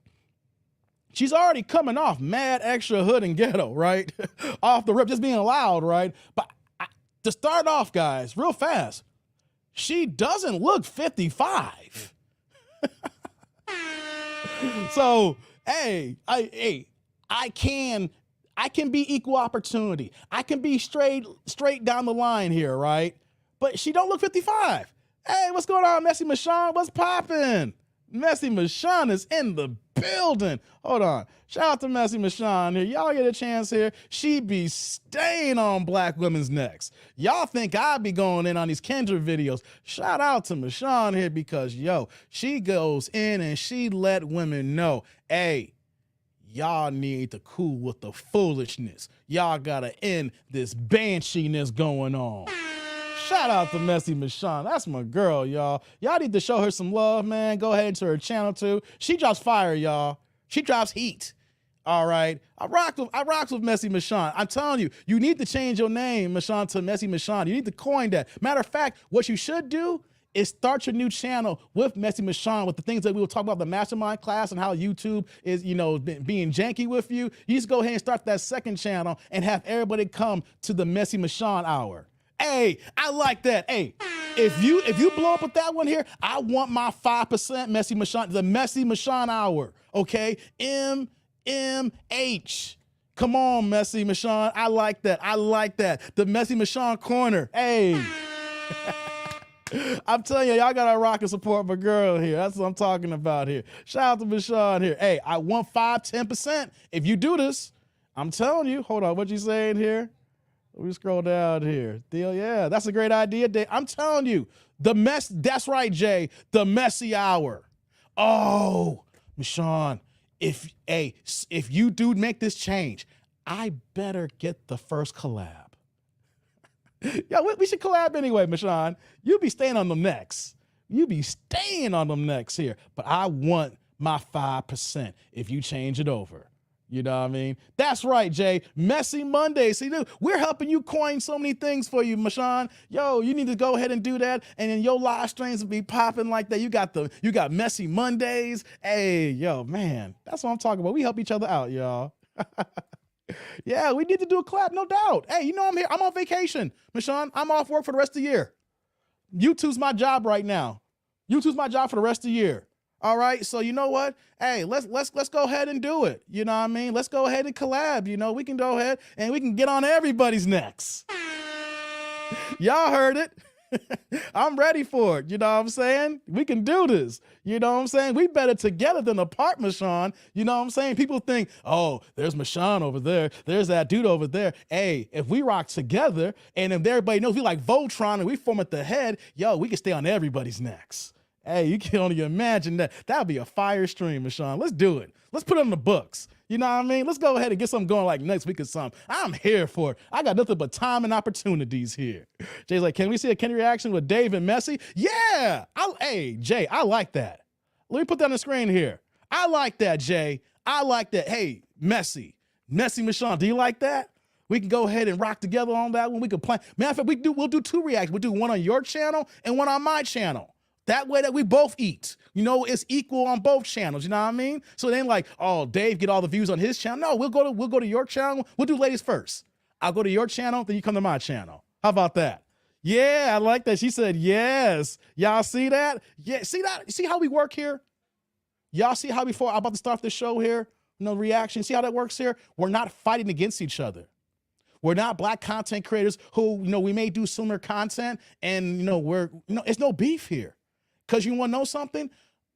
She's already coming off mad extra hood and ghetto, right? Off the rip, just being loud, right? But to start off, guys, real fast, she doesn't look 55. So, hey, I can be equal opportunity. I can be straight down the line here, right? But she don't look 55. Hey, what's going on, Messy Michonne? What's poppin'? Messy Michonne is in the building. Hold on. Shout out to Messy Michonne here. Y'all get a chance here. She be staying on black women's necks. Y'all think I be going in on these Kendra videos. Shout out to Michonne here because, yo, she goes in and she let women know, hey, y'all need to cool with the foolishness. Y'all gotta end this banshee-ness going on. Shout out to Messy Michonne. That's my girl, y'all. Y'all need to show her some love, man. Go ahead into her channel, too. She drops fire, y'all. She drops heat. All right. I rocks with Messy Michonne. I'm telling you, you need to change your name, Michonne, to Messy Michonne. You need to coin that. Matter of fact, what you should do is start your new channel with Messy Michonne with the things that we will talk about, the mastermind class and how YouTube is, you know, being janky with you. You just go ahead and start that second channel and have everybody come to the Messy Michonne hour. Hey, I like that. Hey, if you blow up with that one here, I want my 5% Messy Michonne, the Messy Michonne hour. Okay, MMH. Come on, Messy Michonne. I like that. I like that. The Messy Michonne corner. Hey. I'm telling you, y'all gotta rock and support my girl here. That's what I'm talking about here. Shout out to Michonne here. Hey, I want 5-10%. If you do this, I'm telling you. Hold on, what you saying here? Let me scroll down here. Deal, yeah, that's a great idea, Dave. I'm telling you, that's right, Jay, the messy hour. Oh, Michonne, if you do make this change, I better get the first collab. Yeah, we should collab anyway, Michonne. You be staying on them necks. You be staying on them necks here. But I want my 5% if you change it over. You know what I mean? That's right, Jay. Messy Monday. See, dude, we're helping you coin so many things for you, Michonne. Yo, you need to go ahead and do that, and then your live streams will be popping like that. You got Messy Mondays. Hey, yo, man, that's what I'm talking about. We help each other out, y'all. Yeah, we need to do a collab, no doubt. Hey, you know I'm here. I'm on vacation, Michonne. I'm off work for the rest of the year. YouTube's my job right now. YouTube's my job for the rest of the year. All right, so you know what? Hey, let's go ahead and do it. You know what I mean? Let's go ahead and collab. You know, we can go ahead and we can get on everybody's necks. Y'all heard it. I'm ready for it. You know what I'm saying? We can do this. You know what I'm saying? We better together than apart, Michonne. You know what I'm saying? People think, oh, there's Michonne over there. There's that dude over there. Hey, if we rock together and if everybody knows we like Voltron and we form at the head, yo, we can stay on everybody's necks. Hey, you can only imagine that. That would be a fire stream, Michonne. Let's do it. Let's put it in the books. You know what I mean? Let's go ahead and get something going like next week or something. I'm here for it. I got nothing but time and opportunities here. Jay's like, can we see a Kenny reaction with Dave and Messi? Yeah. Hey, Jay, I like that. Let me put that on the screen here. I like that, Jay. I like that. Hey, Messi, Michonne, do you like that? We can go ahead and rock together on that one. We can plan. Matter of fact, we'll do two reactions. We'll do one on your channel and one on my channel. That way that we both eat. You know, it's equal on both channels. You know what I mean? So then like, oh, Dave get all the views on his channel. No, we'll go to your channel. We'll do ladies first. I'll go to your channel, then you come to my channel. How about that? Yeah, I like that. She said yes. Y'all see that? Yeah, see that? See how we work here? Y'all see how before I'm about to start the show here? No reaction. See how that works here? We're not fighting against each other. We're not black content creators who, you know, we may do similar content and, you know, it's no beef here. Because you want to know something?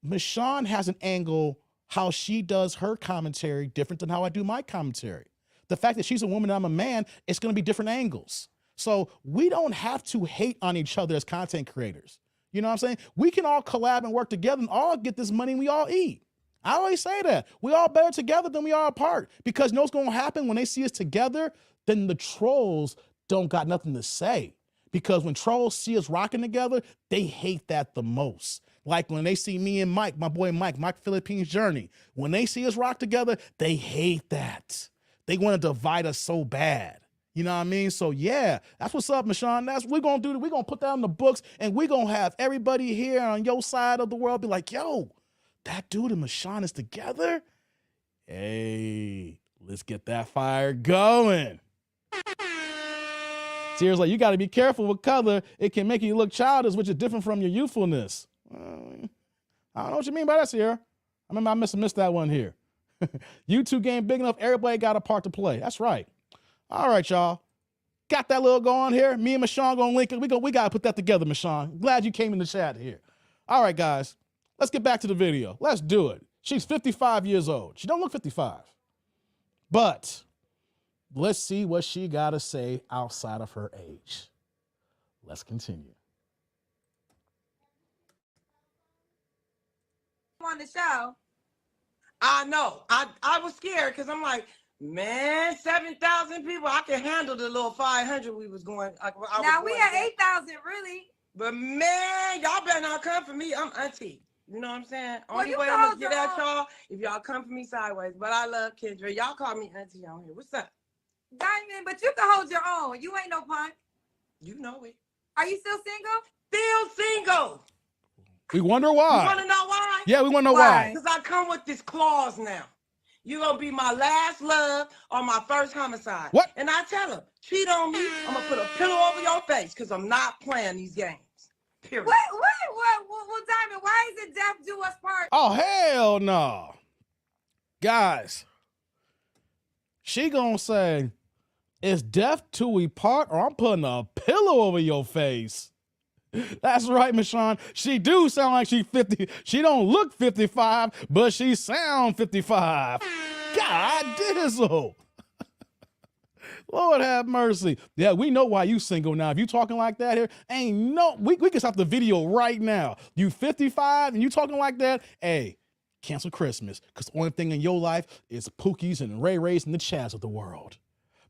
Michonne has an angle how she does her commentary different than how I do my commentary. The fact that she's a woman and I'm a man, it's going to be different angles. So we don't have to hate on each other as content creators. You know what I'm saying? We can all collab and work together and all get this money and we all eat. I always say that. We all better together than we are apart. Because you know what's going to happen when they see us together? Then the trolls don't got nothing to say. Because when trolls see us rocking together, they hate that the most. Like when they see me and Mike, my boy Mike Philippines Journey, when they see us rock together, they hate that. They want to divide us so bad. You know what I mean? So yeah, that's what's up, Michonne. That's what we're going to do. We're going to put that in the books and we're going to have everybody here on your side of the world be like, yo, that dude and Michonne is together? Hey, let's get that fire going. Sierra's like, you got to be careful with color. It can make you look childish, which is different from your youthfulness. I don't know what you mean by that, Sierra. I remember I missed that one here. YouTube game big enough, everybody got a part to play. That's right. All right, y'all. Got that little going here. Me and Michonne gonna link it. We gotta put that together, Michonne. Glad you came in the chat here. All right, guys. Let's get back to the video. Let's do it. She's 55 years old. She don't look 55. But let's see what she got to say outside of her age. Let's continue. On the show. I know. I was scared because I'm like, man, 7,000 people. I can handle the little 500 we was going. Now we had 8,000, really. But man, y'all better not come for me. I'm auntie. You know what I'm saying? Well, Only way I'm gonna get at y'all if y'all come for me sideways. But I love Kendra. Y'all call me auntie on here. What's up? Diamond, but you can hold your own. You ain't no punk. You know it. Are you still single? Still single. We wonder why. You want to know why? Yeah, we want to know why. Because I come with this clause now. You're going to be my last love or my first homicide. What? And I tell her, cheat on me, I'm going to put a pillow over your face because I'm not playing these games. Period. What, Diamond, why is it death do us part? Oh, hell no. Guys, she gonna say, it's death till we part or I'm putting a pillow over your face. That's right, Michonne. She do sound like she 50. She don't look 55, but she sound 55. God dizzle. Lord have mercy. Yeah, we know why you single now. If you talking like that here, ain't no, we can stop the video right now. You 55 and you talking like that, hey, cancel Christmas. Because the only thing in your life is Pookies and Ray Rays and the Chads of the world.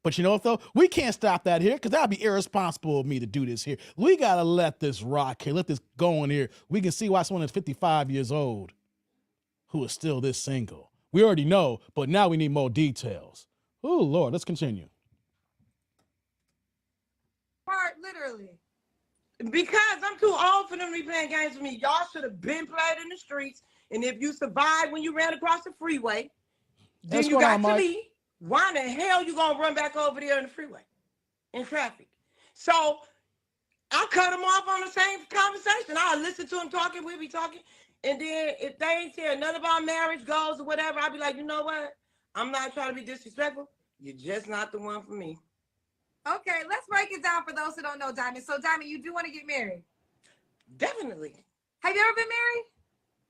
But you know what, though? We can't stop that here because that would be irresponsible of me to do this here. We got to let this rock here. Let this go in here. We can see why someone that's 55 years old who is still this single. We already know, but now we need more details. Oh, Lord, let's continue. Part, literally. Because I'm too old for them to be playing games with me. Y'all should have been played in the streets. And if you survived when you ran across the freeway, then you got to leave. Why the hell you gonna run back over there in the freeway, in traffic? So I cut them off on the same conversation. I'll listen to them talking, we'll be talking. And then if they ain't saying nothing about marriage goals or whatever, I'll be like, you know what? I'm not trying to be disrespectful. You're just not the one for me. Okay, let's break it down for those who don't know, Diamond. So, Diamond, you do want to get married? Definitely. Have you ever been married?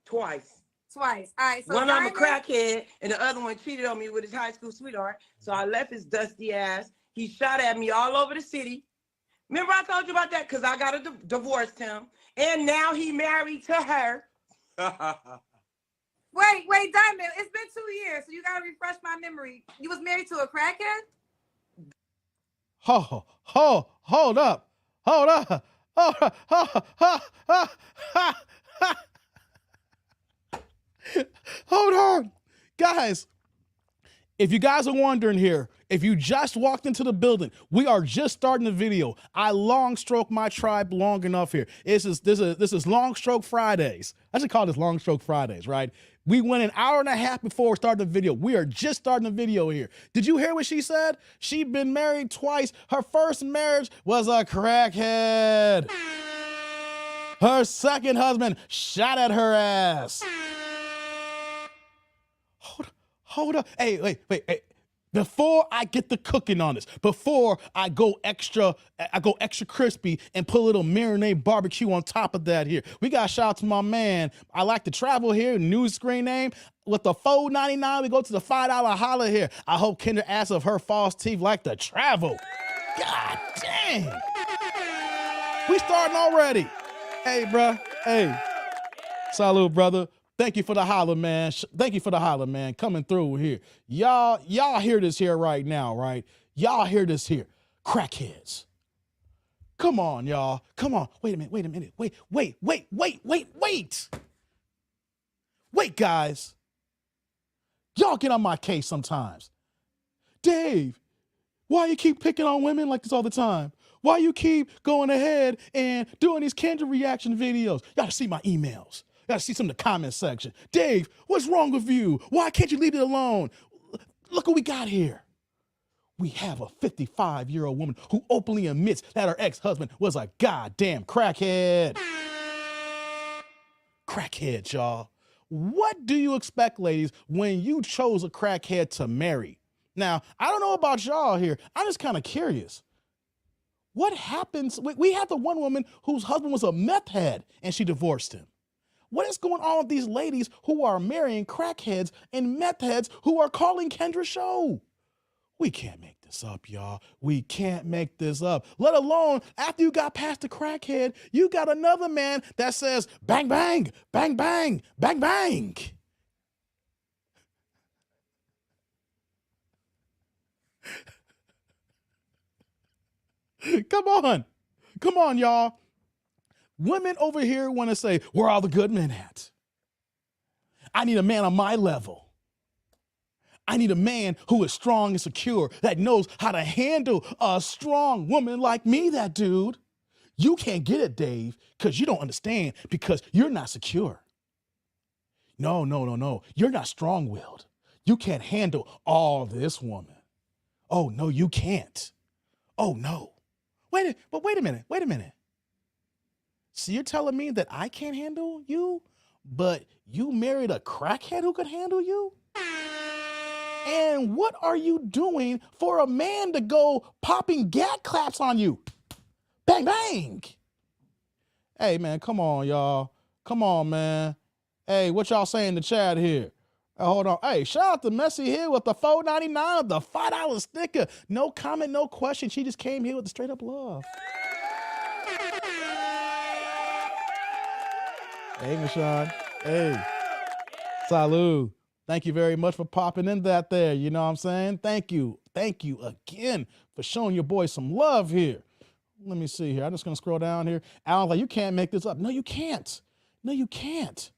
Twice. Twice. All right. So one Diamond, I'm a crackhead, and the other one cheated on me with his high school sweetheart. So I left his dusty ass. He shot at me all over the city. Remember I told you about that? Because I got to divorced him. And now he married to her. Wait, Diamond. It's been 2 years, so you got to refresh my memory. You was married to a crackhead? Hold up. Hold on. Guys, if you guys are wondering here, if you just walked into the building, we are just starting the video. I long stroke my tribe long enough here. This is Long Stroke Fridays. I should call this Long Stroke Fridays, right? We went an hour and a half before starting the video. We are just starting the video here. Did you hear what she said? She'd been married twice. Her first marriage was a crackhead. Her second husband shot at her ass. Hold up. Hey. Before I get the cooking on this, before I go extra crispy and put a little marinade barbecue on top of that here. We got to shout out to my man. I like to travel here, new screen name. With the $4.99, we go to the $5 holla here. I hope Kendra asks if her false teeth like to travel. God dang. We starting already. Hey, bruh. Hey. Salute, brother. Thank you for the holler, man. Thank you for the holler, man. Coming through here. Y'all hear this here right now, right? Y'all hear this here. Crackheads. Come on, y'all. Come on. Wait a minute. Wait, guys. Y'all get on my case sometimes. Dave, why you keep picking on women like this all the time? Why you keep going ahead and doing these Kendra reaction videos? Y'all see my emails. Gotta see some of the comment section. Dave, what's wrong with you? Why can't you leave it alone? Look what we got here. We have a 55-year-old woman who openly admits that her ex-husband was a goddamn crackhead. Crackhead, y'all. What do you expect, ladies, when you chose a crackhead to marry? Now, I don't know about y'all here. I'm just kind of curious. What happens? We have the one woman whose husband was a meth head and she divorced him. What is going on with these ladies who are marrying crackheads and meth heads who are calling Kendra's show? We can't make this up, y'all. We can't make this up. Let alone after you got past the crackhead, you got another man that says, bang, bang, bang, bang, bang, bang. Come on, y'all. Women over here want to say, where are all the good men at? I need a man on my level. I need a man who is strong and secure, that knows how to handle a strong woman like me, that dude. You can't get it, Dave, because you don't understand, because you're not secure. No. You're not strong-willed. You can't handle all this woman. Oh, no, you can't. Oh, no. Wait a minute. So you're telling me that I can't handle you, but you married a crackhead who could handle you? And what are you doing for a man to go popping gat claps on you? Bang, bang. Hey, man, come on, y'all. Come on, man. Hey, what y'all saying in the chat here? Hold on. Hey, shout out to Messi here with the $4.99, the $5 sticker. No comment, no question. She just came here with the straight up love. Hey, Michonne. Hey. Salud. Thank you very much for popping in that there. You know what I'm saying? Thank you. Thank you again for showing your boy some love here. Let me see here. I'm just going to scroll down here. Alan's like, you can't make this up. No, you can't. No, you can't.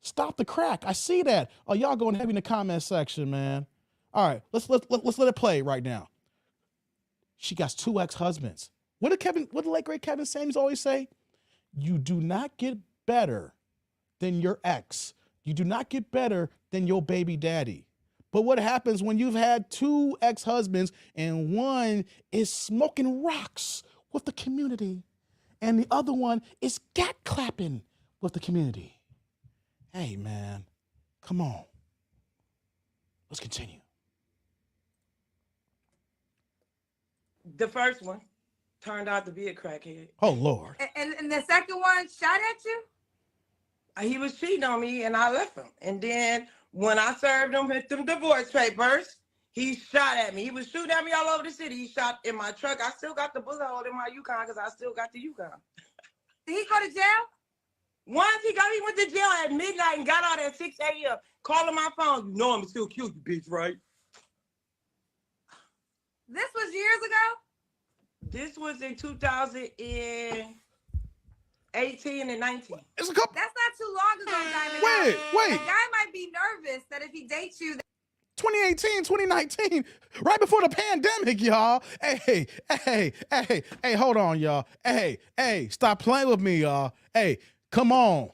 Stop the crack. I see that. Oh, y'all going heavy in the comment section, man. All right, let's let it play right now. She got 2 ex-husbands. What did the late great Kevin Samuels always say? You do not get better than your ex. You do not get better than your baby daddy. But what happens when you've had 2 ex-husbands and one is smoking rocks with the community and the other one is gat clapping with the community? Hey, man, come on. Let's continue. The first one turned out to be a crackhead. Oh, Lord. And the second one shot at you? He was cheating on me and I left him. And then when I served him with them divorce papers, he shot at me. He was shooting at me all over the city. He shot in my truck. I still got the bullet hole in my Yukon because I still got the Yukon. Did he go to jail? Once he went to jail at midnight and got out at 6 a.m. calling my phone. You know I'm still cute, you bitch, right? This was years ago? This was in 2018 and 19. It's a couple. That's not too long ago, Diamond. Wait. The guy might be nervous that if he dates you... 2018, 2019, right before the pandemic, y'all. Hey, hold on, y'all. Hey, stop playing with me, y'all. Hey, come on.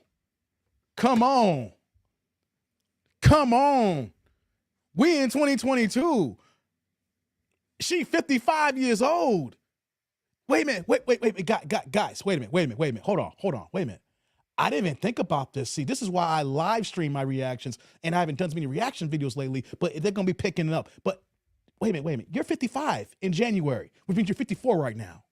We in 2022. She 55 years old. Wait a minute. Guys, wait a minute. Hold on. Wait a minute. I didn't even think about this. See, this is why I live stream my reactions, and I haven't done so many reaction videos lately, but they're going to be picking it up. But wait a minute. You're 55 in January, which means you're 54 right now.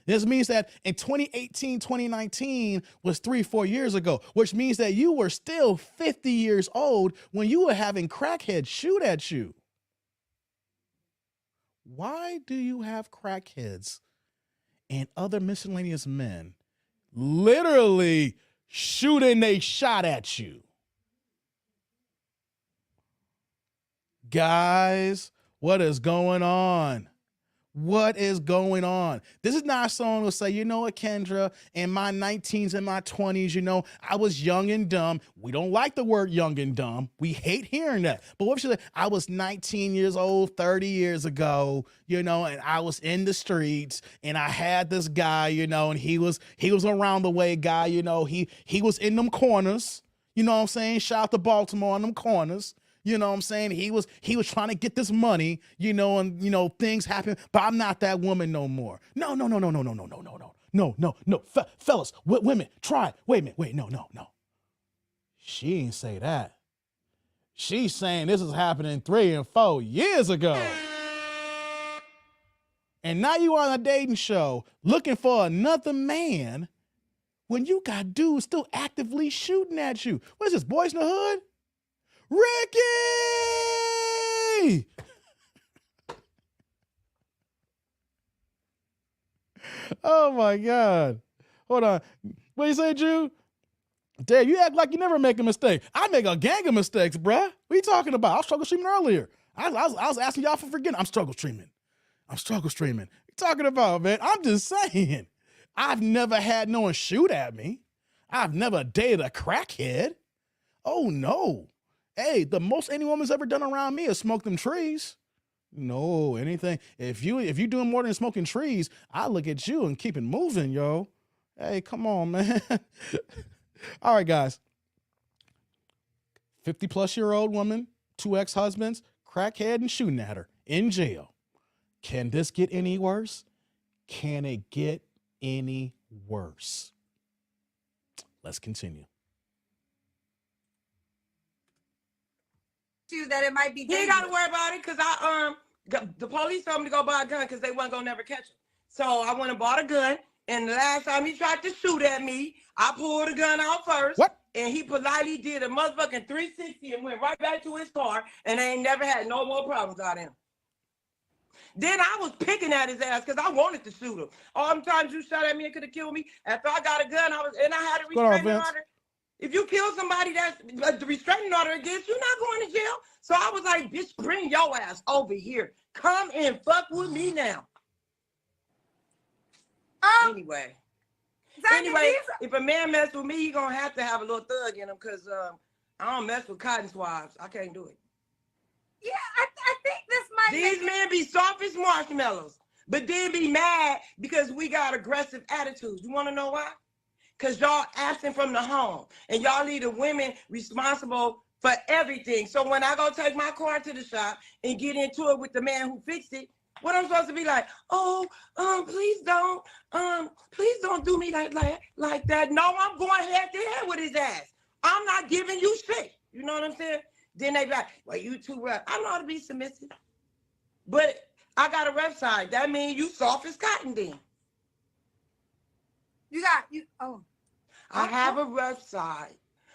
This means that in 2018, 2019 was 3-4 years ago, which means that you were still 50 years old when you were having crackheads shoot at you. Why do you have crackheads and other miscellaneous men literally shooting a shot at you? Guys, what is going on? What is going on? This is not someone who will say, you know what, Kendra, in my 19s and my 20s, you know, I was young and dumb. We don't like the word young and dumb. We hate hearing that. But what if she said, I was 19 years old 30 years ago, you know, and I was in the streets and I had this guy, you know, and he was around the way guy, you know, he was in them corners, you know what I'm saying? Shout out to Baltimore on them corners. You know what I'm saying? He was trying to get this money, you know, and, you know, things happen, but I'm not that woman no more. No. Fellas, women, try. Wait a minute. No. She ain't say that. She's saying this is happening 3 and 4 years ago. And now you on a dating show looking for another man when you got dudes still actively shooting at you. What is this, Boys in the Hood? Ricky! Oh my God. Hold on. What you say, Drew? Dave, you act like you never make a mistake. I make a gang of mistakes, bruh. What are you talking about? I was struggle streaming earlier. I was asking y'all for forgetting. I'm struggle streaming. What you talking about, man? I'm just saying. I've never had no one shoot at me. I've never dated a crackhead. Oh, no. Hey, the most any woman's ever done around me is smoke them trees. No, anything. If you doing more than smoking trees, I look at you and keep it moving, yo. Hey, come on, man. All right, guys. 50-plus-year-old woman, 2 ex-husbands, crackhead and shooting at her in jail. Can this get any worse? Can it get any worse? Let's continue. That it might be dangerous. He ain't got to worry about it because the police told me to go buy a gun because they wasn't going to never catch him. So I went and bought a gun. And the last time he tried to shoot at me, I pulled the gun out first. What? And he politely did a motherfucking 360 and went right back to his car. And I ain't never had no more problems out of him. Then I was picking at his ass because I wanted to shoot him. All the times you shot at me and could have killed me. After I got a gun, I had a restraining order. If you kill somebody that's the restraining order against, you're not going to jail. So I was like, bitch, bring your ass over here. Come and fuck with me now. Anyway, if a man mess with me, he gonna have to have a little thug in him because I don't mess with cotton swabs. I can't do it. Yeah, I think this might. These men be soft as marshmallows, but then be mad because we got aggressive attitudes. You want to know why? Because y'all absent from the home and y'all leave the women responsible for everything. So when I go take my car to the shop and get into it with the man who fixed it, what I'm supposed to be like, please don't do me like that. No, I'm going head to head with his ass. I'm not giving you shit. You know what I'm saying? Then they be like, well, you too rough. I know how to be submissive. But I got to rough side. That means you soft as cotton then. I have a rough side,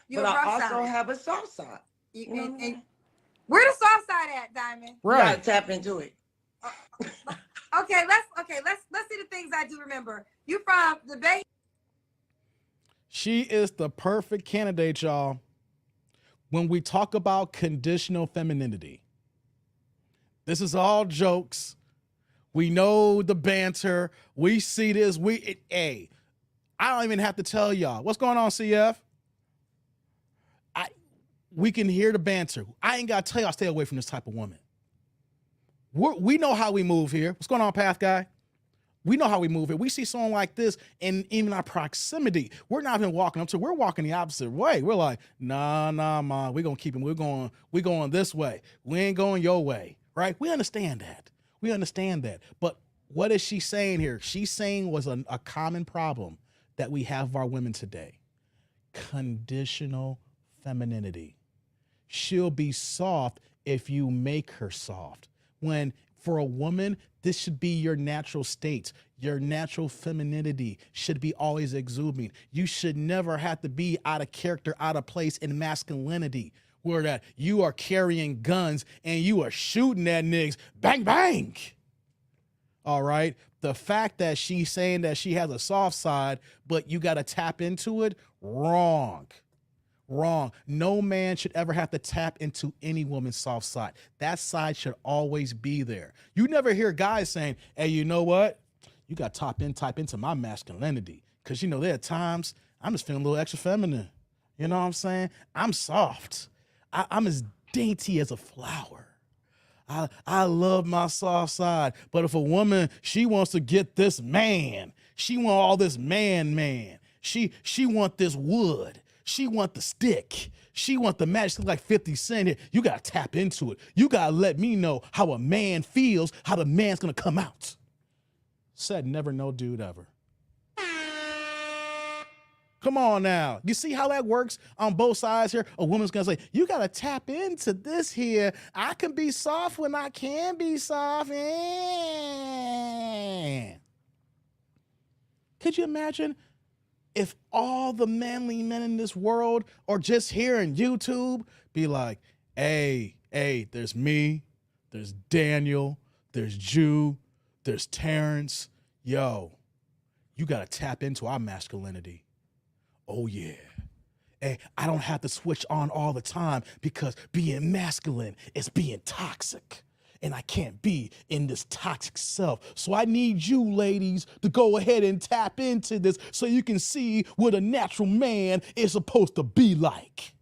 but I also have a soft side. Where the soft side at, Diamond? Right. You gotta tap into it. Okay, let's see the things I do remember. You from the Bay? She is the perfect candidate, y'all. When we talk about conditional femininity, this is all jokes. We know the banter. We see this. I don't even have to tell y'all. What's going on, CF? We can hear the banter. I ain't got to tell y'all, stay away from this type of woman. We know how we move here. What's going on, Path Guy? We know how we move here. We see someone like this in even our proximity. We're not even walking up to, we're walking the opposite way. We're like, nah, man, we're going to keep him. We're going this way. We ain't going your way, right? We understand that. But what is she saying here? She's saying was a common problem that we have of our women today. Conditional femininity. She'll be soft if you make her soft. When for a woman, this should be your natural state. Your natural femininity should be always exuding. You should never have to be out of character, out of place in masculinity, where that you are carrying guns and you are shooting at niggas, bang, bang. All right. The fact that she's saying that she has a soft side, but you got to tap into it, wrong. No man should ever have to tap into any woman's soft side. That side should always be there. You never hear guys saying, hey, you know what? You got to type into my masculinity. Because, there are times I'm just feeling a little extra feminine. You know what I'm saying? I'm soft. I'm as dainty as a flower. I love my soft side. But if a woman, she wants to get this man, she want all this man. She want this wood. She want the stick. She want the match. She look like 50 Cent here. You got to tap into it. You got to let me know how a man feels, how the man's going to come out. Said never no dude ever. Come on now. You see how that works on both sides here? A woman's going to say, you got to tap into this here. I can be soft when I can be soft. Could you imagine if all the manly men in this world or just here on YouTube be like, hey, there's me, there's Daniel, there's Jew, there's Terrence. Yo, you got to tap into our masculinity. Oh, yeah. Hey, I don't have to switch on all the time because being masculine is being toxic. And I can't be in this toxic self. So I need you ladies to go ahead and tap into this so you can see what a natural man is supposed to be like.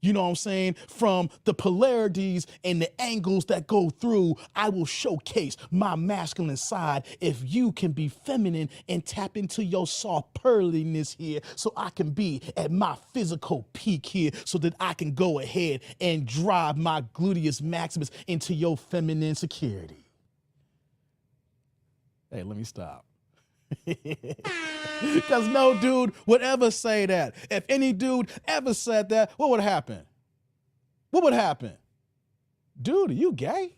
You know what I'm saying? From the polarities and the angles that go through, I will showcase my masculine side if you can be feminine and tap into your soft pearliness here so I can be at my physical peak here so that I can go ahead and drive my gluteus maximus into your feminine security. Hey, let me stop. Because no dude would ever say that. If any dude ever said that, what would happen? What would happen? Dude, are you gay?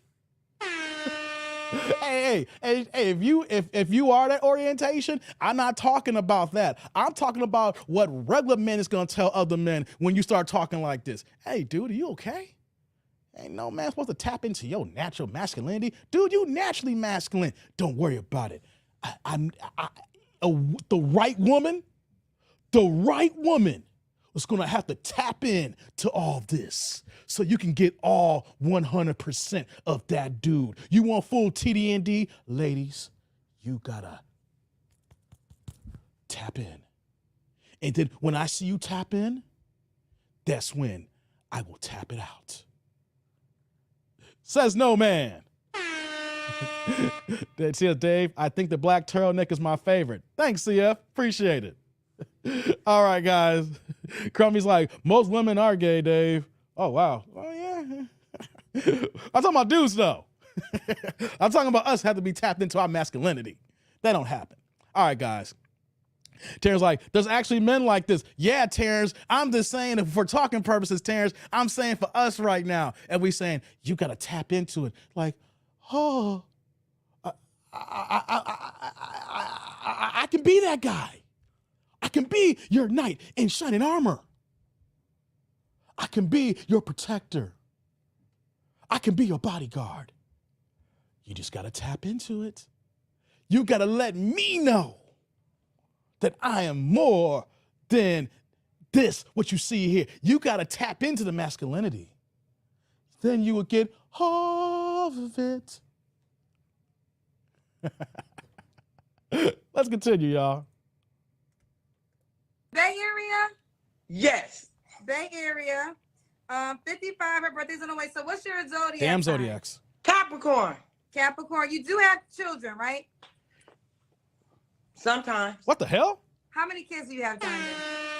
Hey, if you are that orientation, I'm not talking about that. I'm talking about what regular men is going to tell other men when you start talking like this. Hey, dude, are you okay? Ain't no man supposed to tap into your natural masculinity. Dude, you naturally masculine. Don't worry about it. The right woman is going to have to tap in to all this so you can get all 100% of that dude. You want full TDND? Ladies, you got to tap in. And then when I see you tap in, that's when I will tap it out. Says no man. CF Dave, I think the black turtleneck is my favorite. Thanks, CF. Appreciate it. All right, guys. Crummy's like, most women are gay, Dave. Oh, wow. Oh, yeah. I'm talking about dudes, though. I'm talking about us have to be tapped into our masculinity. That don't happen. All right, guys. Terrence like, there's actually men like this. Yeah, Terrence, I'm just saying, if for talking purposes, Terrence, I'm saying for us right now. And we saying, you got to tap into it. Like, oh, I can be that guy. I can be your knight in shining armor. I can be your protector. I can be your bodyguard. You just got to tap into it. You got to let me know that I am more than this, what you see here. You got to tap into the masculinity. Then you will get all of it. Let's continue, y'all. Bay Area? Yes. Bay Area. 55, her birthday's on the way. So what's your zodiac? Damn zodiacs. Capricorn. Capricorn. You do have children, right? Sometimes. What the hell? How many kids do you have, Diamond?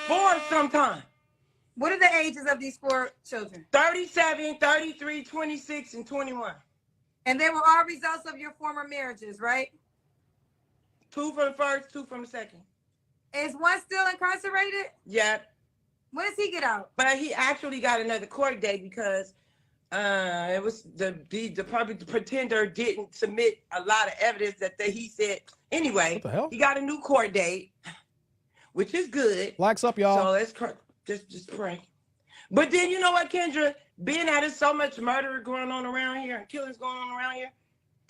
4 sometimes. What are the ages of these 4 children? 37, 33, 26, and 21. And they were all results of your former marriages, right? 2 from the first, 2 from the second. Is one still incarcerated? Yeah. When does he get out? But he actually got another court date because it was the public pretender didn't submit a lot of evidence that he said. Anyway, what the hell? He got a new court date, which is good. Likes up, y'all. So let's just pray. But then you know what, Kendra? Being that there's so much murder going on around here and killings going on around here,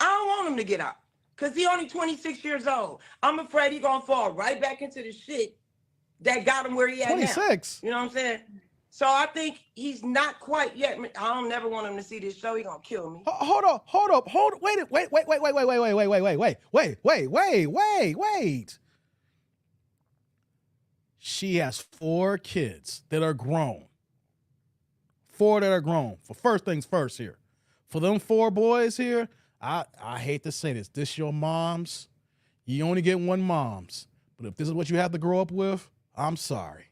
I don't want him to get out. Because he's only 26 years old. I'm afraid he's going to fall right back into the shit that got him where he at 26. now. You know what I'm saying? So I think he's not quite yet. I don't never want him to see this show. He's going to kill me. Hold up. Wait. She has 4 kids that are grown. 4 that are grown. For first things first here. For them 4 boys here, I hate to say this. This your mom's. You only get one mom's. But if this is what you have to grow up with, I'm sorry.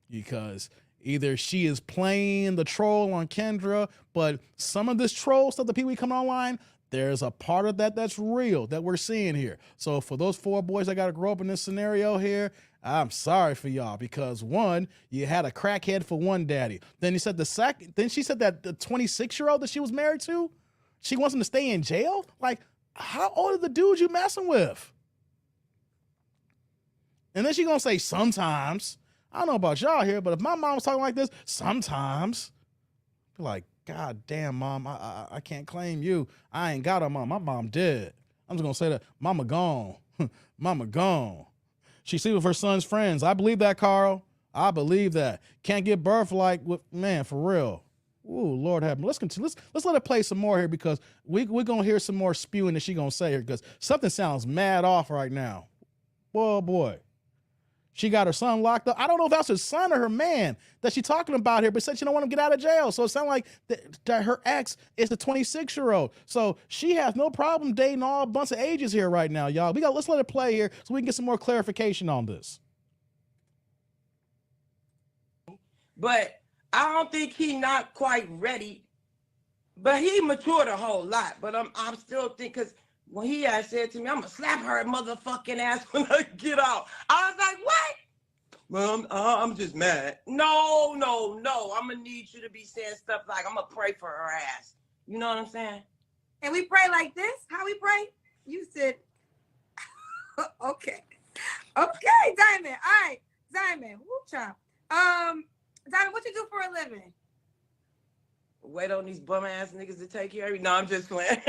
Because either she is playing the troll on Kendra, but some of this troll stuff, the people coming online, there's a part of that that's real that we're seeing here. So for those 4 boys that got to grow up in this scenario here, I'm sorry for y'all because one, you had a crackhead for one daddy. Then you said she said that the 26-year-old that she was married to, she wants him to stay in jail? Like, how old are the dudes you messing with? And then she gonna say sometimes. I don't know about y'all here, but if my mom was talking like this, sometimes, I'd be like, God damn, mom, I can't claim you. I ain't got a mom. My mom dead. I'm just gonna say that. Mama gone. Mama gone. She sleep with her son's friends. I believe that, Carl. I believe that. Can't give birth like, man, for real. Ooh, Lord have mercy. Let's continue. Let's let her play some more here because we're gonna hear some more spewing that she gonna say here because something sounds mad off right now. Boy. She got her son locked up. I don't know if that's her son or her man that she's talking about here, but said she don't want him to get out of jail. So it sounds like that her ex is the 26-year-old. So she has no problem dating all a bunch of ages here right now, y'all. Let's let it play here so we can get some more clarification on this. But I don't think he not quite ready. But he matured a whole lot. But I'm still thinking, because when he had said to me, I'm going to slap her motherfucking ass when I get out. I was like, what? Well, I'm just mad. No. I'm going to need you to be saying stuff like, I'm going to pray for her ass. You know what I'm saying? And we pray like this? How we pray? You said, okay. Okay, Diamond. All right, Diamond. Woo chop. Diamond, what you do for a living? Wait on these bum ass niggas to take care of you. No, I'm just playing.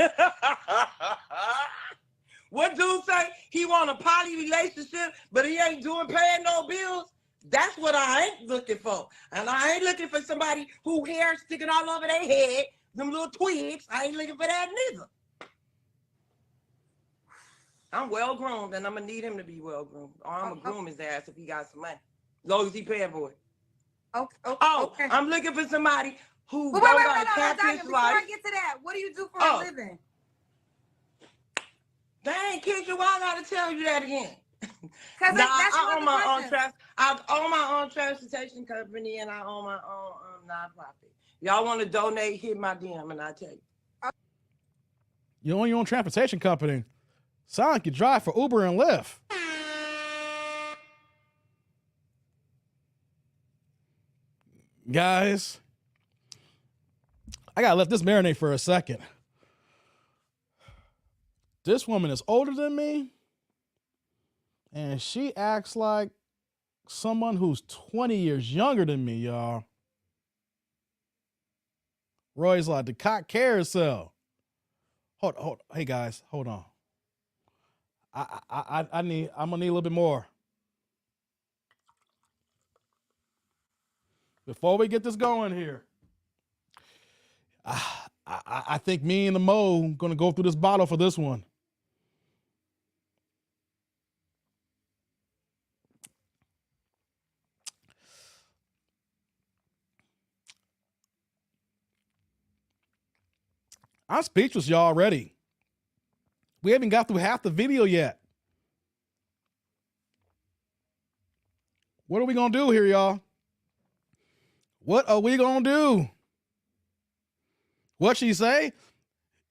What dude say? He want a poly relationship, but he ain't paying no bills. That's what I ain't looking for. And I ain't looking for somebody who hair sticking all over their head, them little twigs. I ain't looking for that neither. I'm well groomed, and I'm gonna need him to be well groomed. Or I'm gonna groom his ass if he got some money. As long as he paying for it. Okay. I'm looking for somebody who wait, got a Diamond, catfish before life. I get to that, what do you do for a living? Dang, Kendra, why I gotta tell you that again? Because I own my own I own my own transportation company and I own my own nonprofit. Y'all want to donate? Hit my DM and I'll tell you. You own your own transportation company. Sound like you drive for Uber and Lyft. Guys, I gotta let this marinate for a second. This woman is older than me, and she acts like someone who's 20 years younger than me, y'all. Roy's like the cock carousel. Hold. Hey guys, hold on. I'm gonna need a little bit more. Before we get this going here, I think me and the Mo gonna go through this bottle for this one. I'm speechless, y'all, already. We haven't got through half the video yet. What are we gonna do here, y'all? What are we gonna do? What she say?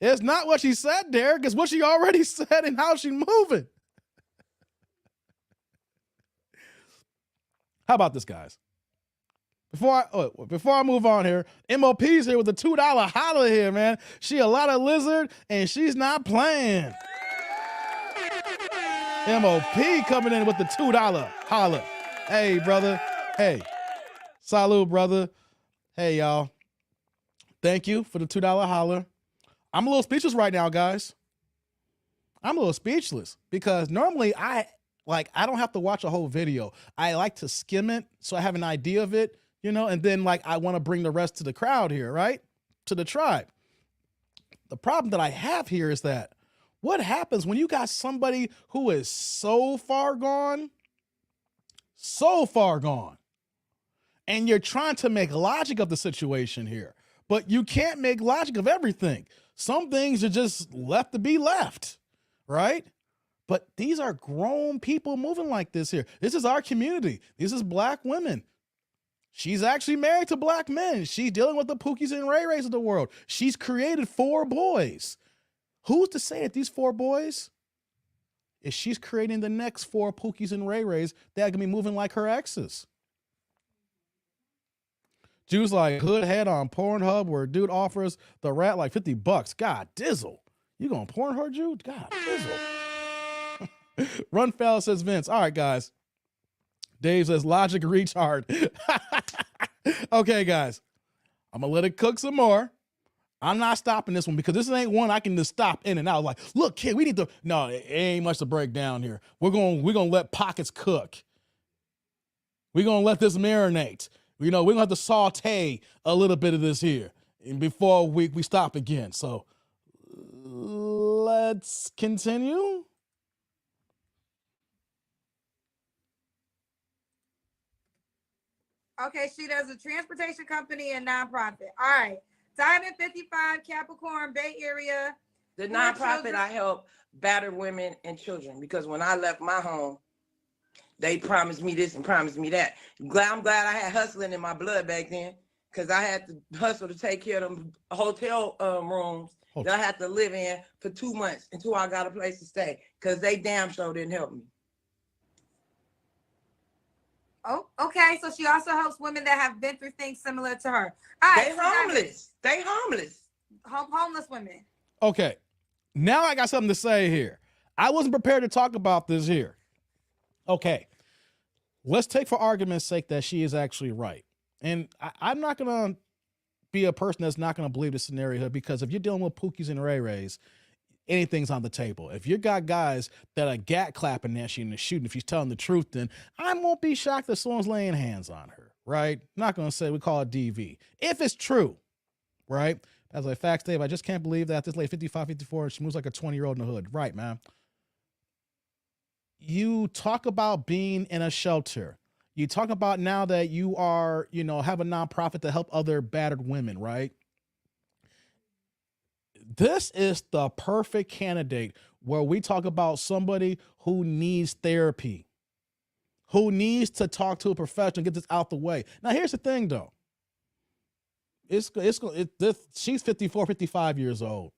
It's not what she said, Derek. It's what she already said and how she moving. How about this, guys? Before I move on here, MOP's here with the $2 holla here, man. She a lot of lizard and she's not playing. MOP coming in with the $2 holla. Hey, brother. Hey. Salute, brother. Hey, y'all. Thank you for the $2 holla. I'm a little speechless right now, guys. I'm a little speechless because normally I don't have to watch a whole video. I like to skim it so I have an idea of it, and then I want to bring the rest to the crowd here, right? To the tribe. The problem that I have here is that what happens when you got somebody who is so far gone, and you're trying to make logic of the situation here, but you can't make logic of everything. Some things are just left to be left, right? But these are grown people moving like this here. This is our community. This is Black women. She's actually married to Black men. She's dealing with the Pookies and Ray Rays of the world. She's created 4 boys. Who's to say that these 4 boys, if she's creating the next 4 Pookies and Ray Rays, that can be moving like her exes? Dude's like hood head on Pornhub where dude offers the rat like $50. God dizzle. You gonna Pornhub, Jude? God dizzle. Runfell says Vince. All right, guys. Dave says logic retard. Okay, guys. I'm gonna let it cook some more. I'm not stopping this one because this ain't one I can just stop in and out. Like, look, kid, we need to. No, it ain't much to break down here. We're gonna let pockets cook. We're gonna let this marinate. We're gonna have to saute a little bit of this here before we stop again. So let's continue. Okay, she does a transportation company and nonprofit. All right. Diamond 55, Capricorn, Bay Area. The nonprofit, I help battered women and children because when I left my home, they promised me this and promised me that. I'm glad I had hustling in my blood back then because I had to hustle to take care of them hotel rooms that I had to live in for 2 months until I got a place to stay because they damn sure didn't help me. Oh, okay. So she also helps women that have been through things similar to her. All right, They homeless. Homeless women. Okay. Now I got something to say here. I wasn't prepared to talk about this here. Okay. Let's take for argument's sake that she is actually right. And I'm not going to be a person that's not going to believe this scenario because if you're dealing with Pookies and Ray Rays, anything's on the table. If you got guys that are gat clapping at you and shooting, if she's telling the truth, then I won't be shocked that someone's laying hands on her, right? Not going to say we call it DV. If it's true, right? As like, facts, Dave, I just can't believe that this lady 55, 54, she moves like a 20-year-old in the hood. Right, man. You talk about being in a shelter. You talk about now that you are, have a nonprofit to help other battered women, right? This is the perfect candidate where we talk about somebody who needs therapy, who needs to talk to a professional, get this out the way. Now, here's the thing, though. She's 54, 55 years old.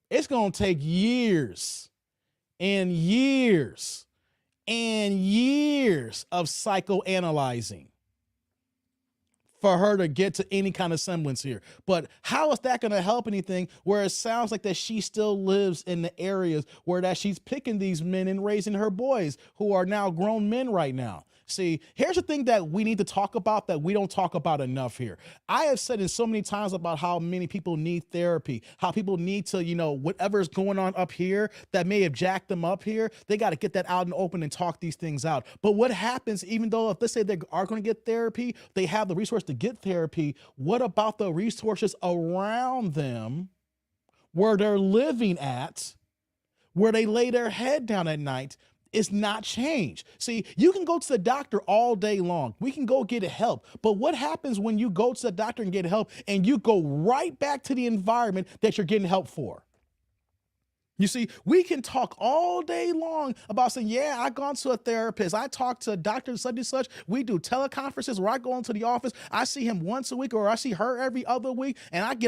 It's going to take years and years and years of psychoanalyzing for her to get to any kind of semblance here. But how is that going to help anything where it sounds like that she still lives in the areas where that she's picking these men and raising her boys who are now grown men right now? See, here's the thing that we need to talk about that we don't talk about enough here. I have said it so many times about how many people need therapy, how people need to, whatever's going on up here that may have jacked them up here, they got to get that out and open and talk these things out. But what happens, even though if let's say they are going to get therapy, they have the resource to get therapy, what about the resources around them where they're living at, where they lay their head down at night? Is not changed. See, you can go to the doctor all day long. We can go get help. But what happens when you go to the doctor and get help and you go right back to the environment that you're getting help for? You see, we can talk all day long about saying, yeah, I've gone to a therapist. I talk to a doctor such and such. We do teleconferences where I go into the office. I see him once a week or I see her every other week. And I've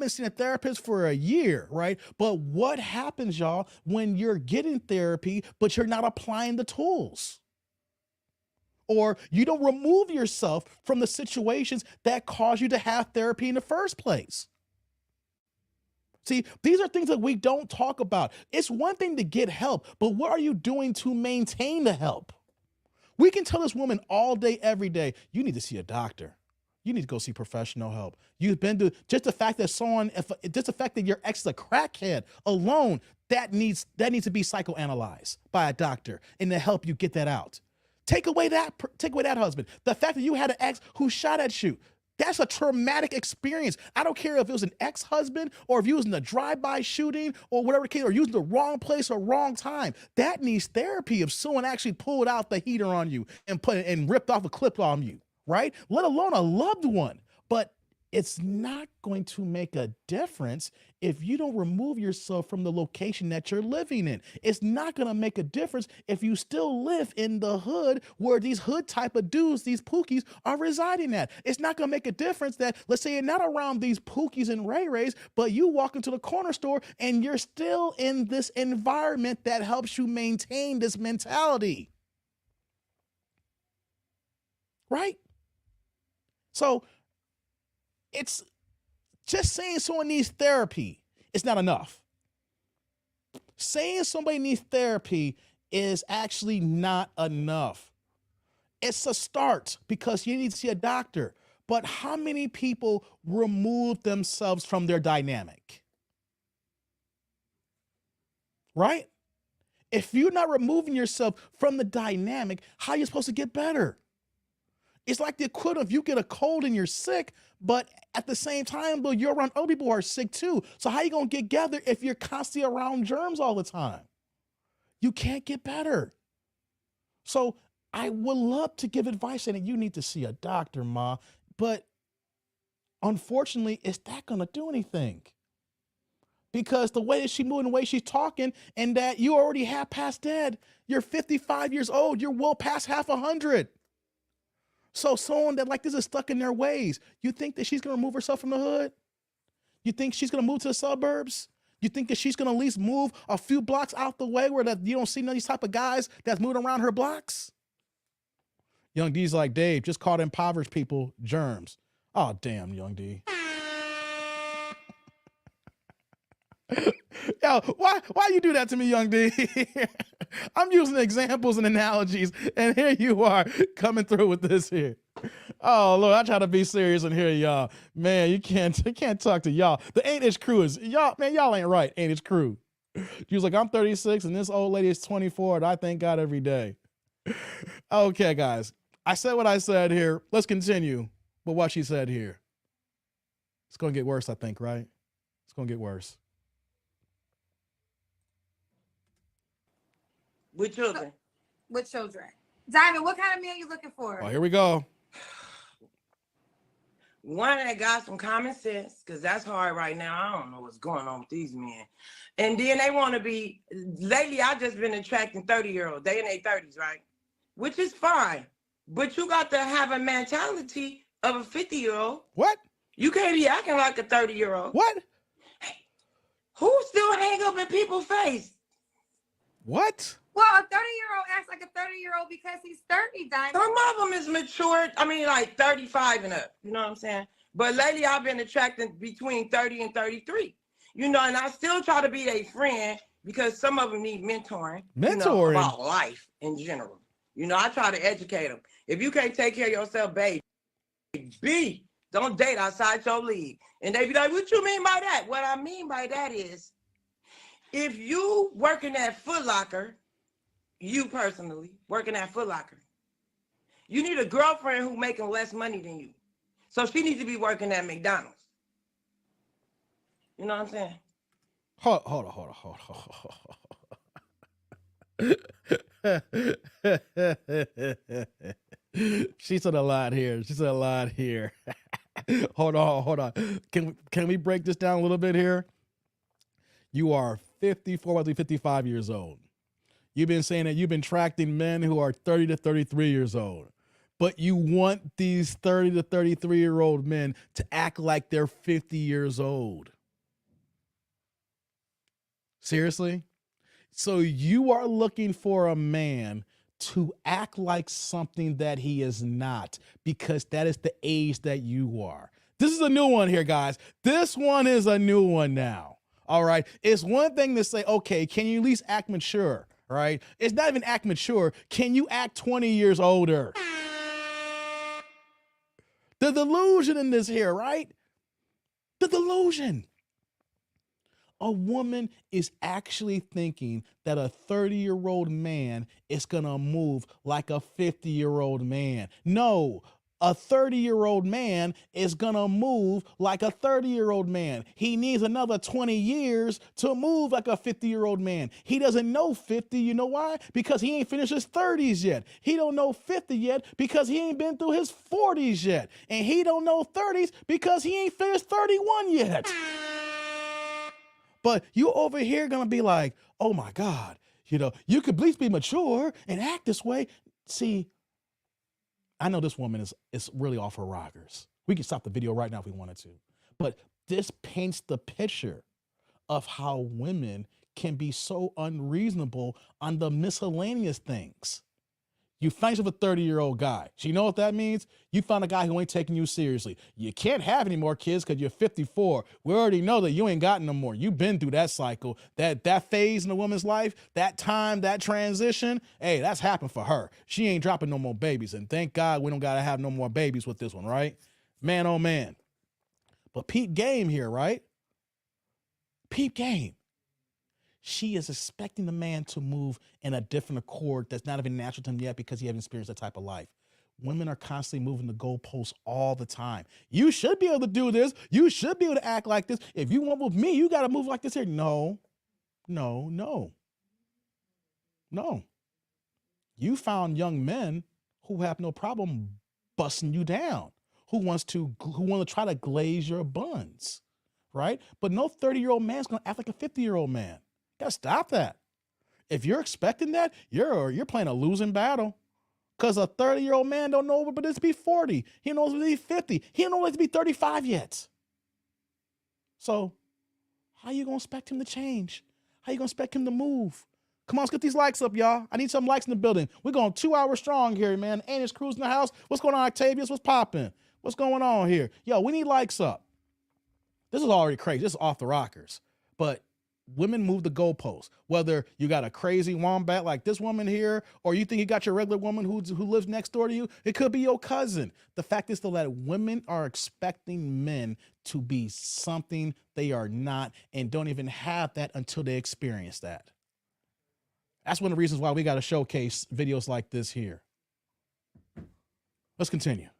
been seeing a therapist for a year, right? But what happens, y'all, when you're getting therapy, but you're not applying the tools? Or you don't remove yourself from the situations that cause you to have therapy in the first place? See, these are things that we don't talk about. It's one thing to get help, but what are you doing to maintain the help? We can tell this woman all day, every day, you need to see a doctor. You need to go see professional help. You've been to just the fact that your ex is a crackhead alone, that needs to be psychoanalyzed by a doctor and to help you get that out. Take away that husband. The fact that you had an ex who shot at you. That's a traumatic experience. I don't care if it was an ex-husband or if you was in a drive-by shooting or whatever the case, or using the wrong place or wrong time. That needs therapy if someone actually pulled out the heater on you and ripped off a clip on you, right? Let alone a loved one. But it's not going to make a difference if you don't remove yourself from the location that you're living in. It's not going to make a difference if you still live in the hood where these hood type of dudes, these pookies, are residing at. It's not going to make a difference that, let's say you're not around these pookies and ray-rays, but you walk into the corner store and you're still in this environment that helps you maintain this mentality. Right? So, it's just saying someone needs therapy is not enough. Saying somebody needs therapy is actually not enough. It's a start because you need to see a doctor. But how many people remove themselves from their dynamic? Right? If you're not removing yourself from the dynamic, how are you supposed to get better? It's like the equivalent of you get a cold and you're sick, but at the same time, though, you're around other people who are sick too. So how are you going to get together if you're constantly around germs all the time? You can't get better. So I would love to give advice saying you need to see a doctor, Ma, but unfortunately, is that going to do anything? Because the way that she's moving, the way she's talking, and that you already half past dead. You're 55 years old. You're well past half 100. So someone that like this is stuck in their ways. You think that she's going to remove herself from the hood? You think she's going to move to the suburbs? You think that she's going to at least move a few blocks out the way where that you don't see none of these type of guys that's moving around her blocks? Young D's like, Dave, just called impoverished people germs. Oh, damn, Young D. Yo, why you do that to me, Young D? I'm using examples and analogies, and here you are coming through with this here. Oh, Lord, I try to be serious in here, y'all. Man, you can't talk to y'all. The 8-inch crew is, y'all, man, y'all ain't right, 8-inch crew. She was like, I'm 36, and this old lady is 24, and I thank God every day. Okay, guys. I said what I said here. Let's continue with what she said here. It's going to get worse, I think, right? It's going to get worse. With children. With children. Diamond, what kind of man you looking for? Oh, here we go. One that got some common sense, because that's hard right now. I don't know what's going on with these men. And then they want to be, lately I've just been attracting 30-year-olds. They in their 30s, right? Which is fine. But you got to have a mentality of a 50-year-old. What? You can't be acting like a 30-year-old. What? Hey, who still hang up in people's face? What? Well, a 30-year-old acts like a 30-year-old because he's 30, Diamond. Some of them is matured. I mean, like 35 and up. You know what I'm saying? But lately, I've been attracting between 30 and 33. You know, and I still try to be a friend because some of them need mentoring. You know, about life in general. You know, I try to educate them. If you can't take care of yourself, baby, don't date outside your league. And they be like, what you mean by that? What I mean by that is, if you working at Foot Locker, you personally working at Foot Locker, you need a girlfriend who making less money than you. So she needs to be working at McDonald's. You know what I'm saying? Hold on. She said a lot here. Hold on. Can we break this down a little bit here? You are 54, 55 years old. You've been saying that you've been attracting men who are 30 to 33 years old. But you want these 30 to 33-year-old men to act like they're 50 years old. Seriously? So you are looking for a man to act like something that he is not, because that is the age that you are. This is a new one here, guys. This one is a new one now. All right. It's one thing to say, okay, can you at least act mature? Right? It's not even act mature. Can you act 20 years older? The delusion in this here, right? The delusion. A woman is actually thinking that a 30-year-old man is going to move like a 50-year-old man. No, a 30-year-old man is going to move like a 30-year-old man. He needs another 20 years to move like a 50-year-old man. He doesn't know 50. You know why? Because he ain't finished his 30s yet. He don't know 50 yet because he ain't been through his 40s yet. And he don't know 30s because he ain't finished 31 yet. But you over here going to be like, oh my God, you know, you could at least be mature and act this way. See, I know this woman is really off her rockers. We can stop the video right now if we wanted to. But this paints the picture of how women can be so unreasonable on the miscellaneous things. You find yourself a 30-year-old guy. So you know what that means? You found a guy who ain't taking you seriously. You can't have any more kids because you're 54. We already know that you ain't got no more. You've been through that cycle, that phase in a woman's life, that time, that transition. Hey, that's happened for her. She ain't dropping no more babies. And thank God we don't got to have no more babies with this one, right? Man, oh man. But peep game here, right? Peep game. She is expecting the man to move in a different accord that's not even natural to him yet because he hasn't experienced that type of life. Women are constantly moving the goalposts all the time. You should be able to do this. You should be able to act like this. If you want with me, you got to move like this here. No. You found young men who have no problem busting you down, who want to try to glaze your buns, right? But no 30-year-old man's going to act like a 50-year-old man. Gotta stop that. If you're expecting that, you're playing a losing battle. Because a 30-year-old man don't know what it is to be 40. He knows what it is to be 50. He don't know what it is to be 35 yet. So how you gonna expect him to change? How you gonna expect him to move? Come on, let's get these likes up, y'all. I need some likes in the building. We're going 2 hours strong here, man. Annie's Cruz in the house. What's going on, Octavius? What's popping? What's going on here? Yo, we need likes up. This is already crazy. This is off the rockers. But women move the goalposts. Whether you got a crazy wombat like this woman here, or you think you got your regular woman who lives next door to you, it could be your cousin. The fact is, though, that women are expecting men to be something they are not and don't even have that until they experience that. That's one of the reasons why we got to showcase videos like this here. Let's continue.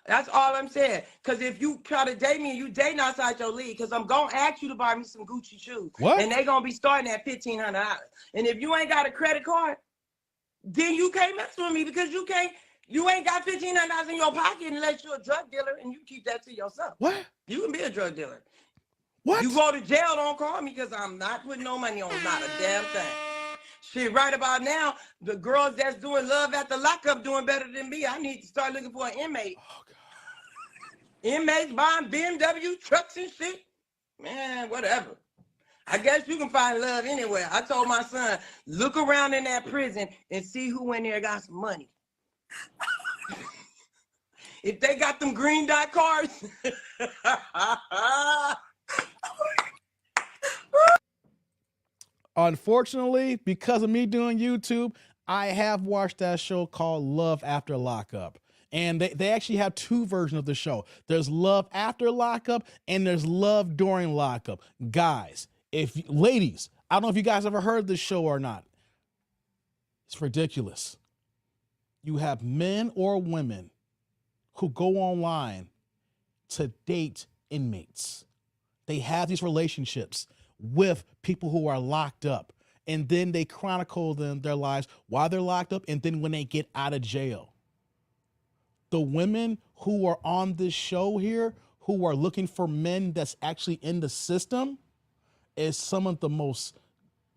That's all I'm saying. Because if you try to date me and you dating outside your league, because I'm going to ask you to buy me some Gucci shoes. What? And they're going to be starting at $1,500. And if you ain't got a credit card, then you can't mess with me because you ain't got $1,500 in your pocket unless you're a drug dealer and you keep that to yourself. What? You can be a drug dealer. What? You go to jail, don't call me because I'm not putting no money on not a damn thing. Shit, right about now, the girls that's doing love at the lockup doing better than me. I need to start looking for an inmate. Oh, God. Inmates buying BMW trucks and shit. Man, whatever. I guess you can find love anywhere. I told my son, look around in that prison and see who in there got some money. If they got them green dot cards. Unfortunately, because of me doing YouTube, I have watched that show called Love After Lockup. And they actually have two versions of the show. There's Love After Lockup and there's Love During Lockup. Guys, ladies, I don't know if you guys ever heard this show or not. It's ridiculous. You have men or women who go online to date inmates. They have these relationships with people who are locked up, and then they chronicle their lives while they're locked up and then when they get out of jail. The women who are on this show here, who are looking for men that's actually in the system, is some of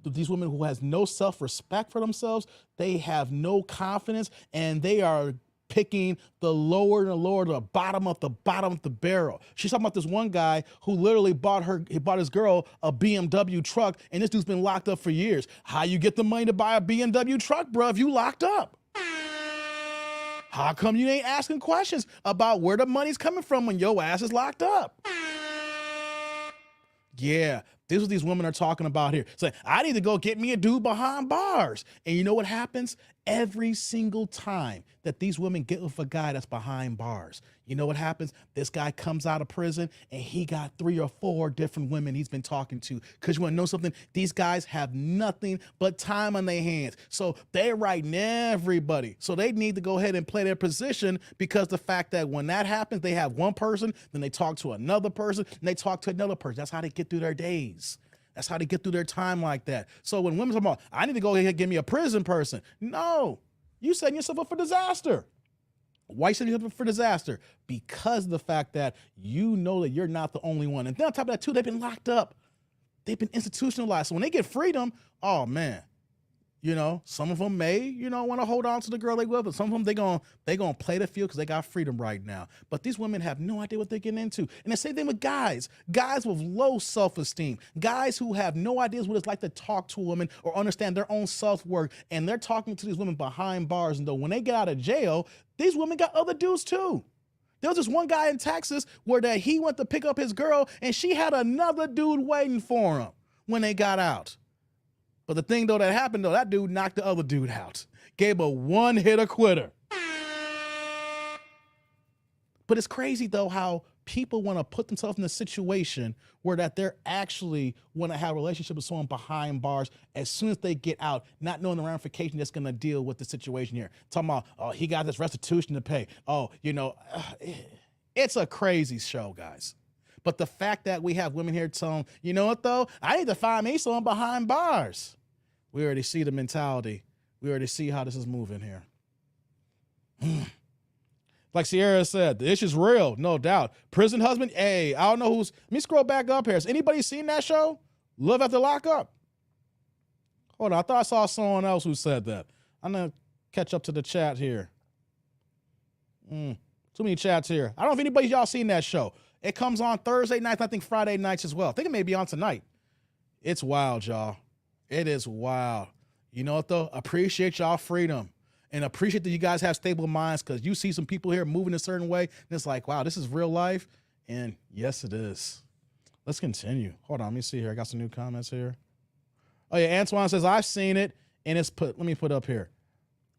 these women who has no self-respect for themselves. They have no confidence, and they are picking the lower and the lower, the bottom of the barrel. She's talking about this one guy who literally bought his girl a BMW truck, and this dude's been locked up for years. How you get the money to buy a BMW truck, bro, if you locked up? How come you ain't asking questions about where the money's coming from when your ass is locked up? Yeah, this is what these women are talking about here. It's like, I need to go get me a dude behind bars. And you know what happens? Every single time that these women get with a guy that's behind bars, you know what happens? This guy comes out of prison and he got 3 or 4 different women he's been talking to. Because you want to know something? These guys have nothing but time on their hands. So they're writing everybody. So they need to go ahead and play their position, because the fact that when that happens, they have one person, then they talk to another person, and they talk to another person. That's how they get through their days. That's how they get through their time like that. So when women talk about, I need to go ahead and get me a prison person. No, you setting yourself up for disaster. Why you setting yourself up for disaster? Because of the fact that you know that you're not the only one. And then on top of that too, they've been locked up. They've been institutionalized. So when they get freedom, oh man, you know, some of them may, want to hold on to the girl they will, but some of them, they gonna play the field because they got freedom right now. But these women have no idea what they're getting into. And the same thing with guys with low self-esteem, guys who have no ideas what it's like to talk to a woman or understand their own self-worth. And they're talking to these women behind bars. And though when they get out of jail, these women got other dudes too. There was this one guy in Texas where he went to pick up his girl and she had another dude waiting for him when they got out. But the thing, though, that happened, though, that dude knocked the other dude out. Gave a one-hitter quitter. But it's crazy, though, how people want to put themselves in a situation where that they're actually want to have a relationship with someone behind bars as soon as they get out, not knowing the ramification that's going to deal with the situation here. Talking about, oh, he got this restitution to pay. Oh, it's a crazy show, guys. But the fact that we have women here telling, you know what, though? I need to find me someone behind bars. We already see the mentality. We already see how this is moving here. Like Sierra said, the issue's real, no doubt. Prison husband, hey, I don't know let me scroll back up here. Has anybody seen that show? Love After Lockup? Hold on, I thought I saw someone else who said that. I'm going to catch up to the chat here. Too many chats here. I don't know if anybody y'all seen that show. It comes on Thursday nights, I think Friday nights as well. I think it may be on tonight. It's wild, y'all. It is wild. You know what, though? Appreciate y'all freedom. And appreciate that you guys have stable minds, because you see some people here moving a certain way, and it's like, wow, this is real life. And yes, it is. Let's continue. Hold on, let me see here. I got some new comments here. Oh, yeah, Antoine says, I've seen it, and let me put up here.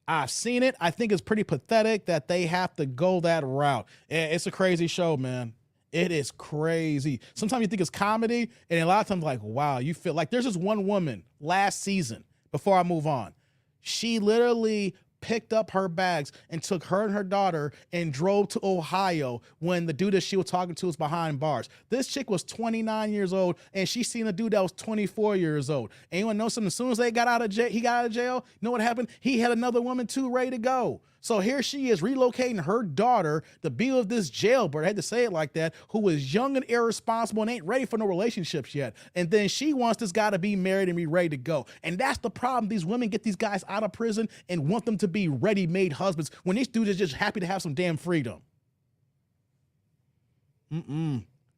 I've seen it. I think it's pretty pathetic that they have to go that route. It's a crazy show, man. It is crazy. Sometimes you think it's comedy, and a lot of times like, wow, you feel like there's this one woman last season, before I move on. She literally picked up her bags and took her and her daughter and drove to Ohio when the dude that she was talking to was behind bars. This chick was 29 years old, and she seen a dude that was 24 years old. And you want to know something? As soon as he got out of jail, you know what happened? He had another woman too ready to go. So here she is relocating her daughter to be with this jailbird, I had to say it like that, who is young and irresponsible and ain't ready for no relationships yet. And then she wants this guy to be married and be ready to go. And that's the problem. These women get these guys out of prison and want them to be ready-made husbands when these dudes are just happy to have some damn freedom.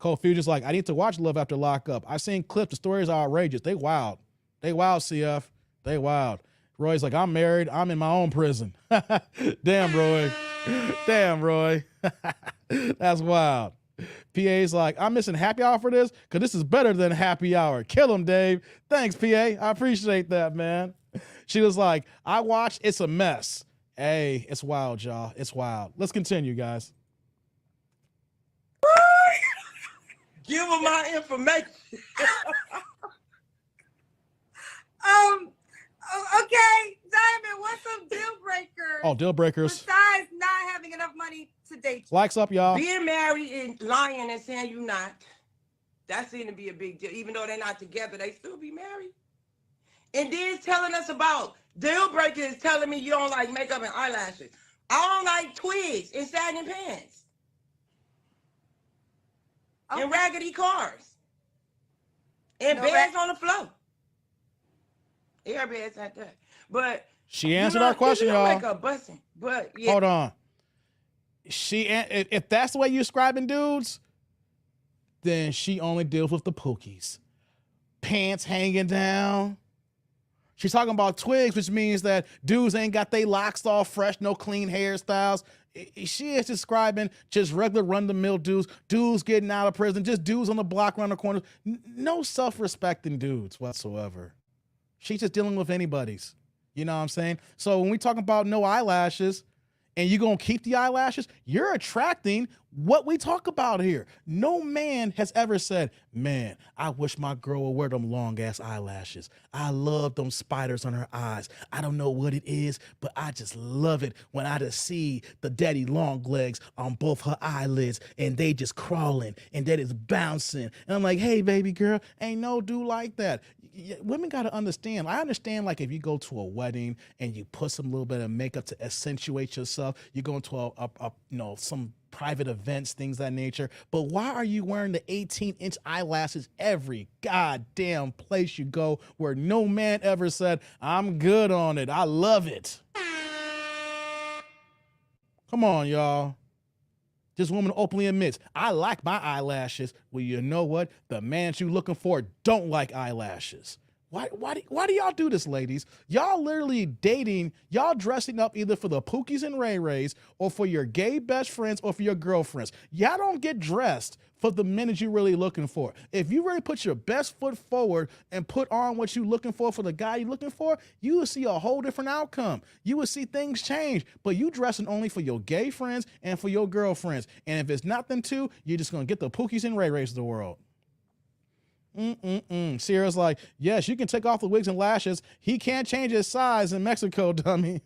Cold Fusion's like, I need to watch Love After Lockup. I've seen clips. The stories are outrageous. They wild. They wild, CF. They wild. Roy's like, I'm married. I'm in my own prison. Damn, Roy. Damn, Roy. That's wild. PA's like, I'm missing happy hour for this because this is better than happy hour. Kill him, Dave. Thanks, PA. I appreciate that, man. She was like, I watched. It's a mess. Hey, it's wild, y'all. It's wild. Let's continue, guys. Give them my information. Okay, Diamond, what's some deal breakers? Oh, deal breakers. Besides not having enough money to date you. Likes up, y'all. Being married and lying and saying you're not. That seemed to be a big deal. Even though they're not together, they still be married. And then telling us about deal breakers, telling me you don't like makeup and eyelashes. I don't like twigs and sagging pants. Okay. And raggedy cars. And beds on the floor. Everybody's at that. But she answered our question, y'all. Make a busting. But yeah. Hold on. If that's the way you're describing dudes, then she only deals with the pookies. Pants hanging down. She's talking about twigs, which means that dudes ain't got their locks all fresh, no clean hairstyles. She is describing just regular run-of-the-mill dudes getting out of prison, just dudes on the block around the corner. No self-respecting dudes whatsoever. She's just dealing with anybody's. You know what I'm saying? So when we talk about no eyelashes and you're going to keep the eyelashes, you're attracting what we talk about here. No man has ever said, man, I wish my girl would wear them long ass eyelashes. I love them spiders on her eyes. I don't know what it is, but I just love it when I just see the daddy long legs on both her eyelids and they just crawling and that is bouncing. And I'm like, hey, baby girl, ain't no dude like that. Women got to understand. I understand, like, if you go to a wedding and you put some little bit of makeup to accentuate yourself, you go into some private events, things of that nature. But why are you wearing the 18-inch eyelashes every goddamn place you go where no man ever said, I'm good on it. I love it. Come on, y'all. This woman openly admits, I like my eyelashes. Well, you know what? The man you looking for don't like eyelashes. Why do y'all do this, ladies? Y'all literally dating, y'all dressing up either for the Pookies and Ray Rays or for your gay best friends or for your girlfriends. Y'all don't get dressed for the minute you're really looking for. If you really put your best foot forward and put on what you're looking for the guy you're looking for, you will see a whole different outcome. You will see things change, but you dressing only for your gay friends and for your girlfriends. And if it's not them two, you're just going to get the Pookies and Ray Rays of the world. Sierra's like, yes, you can take off the wigs and lashes. He can't change his size in Mexico, dummy.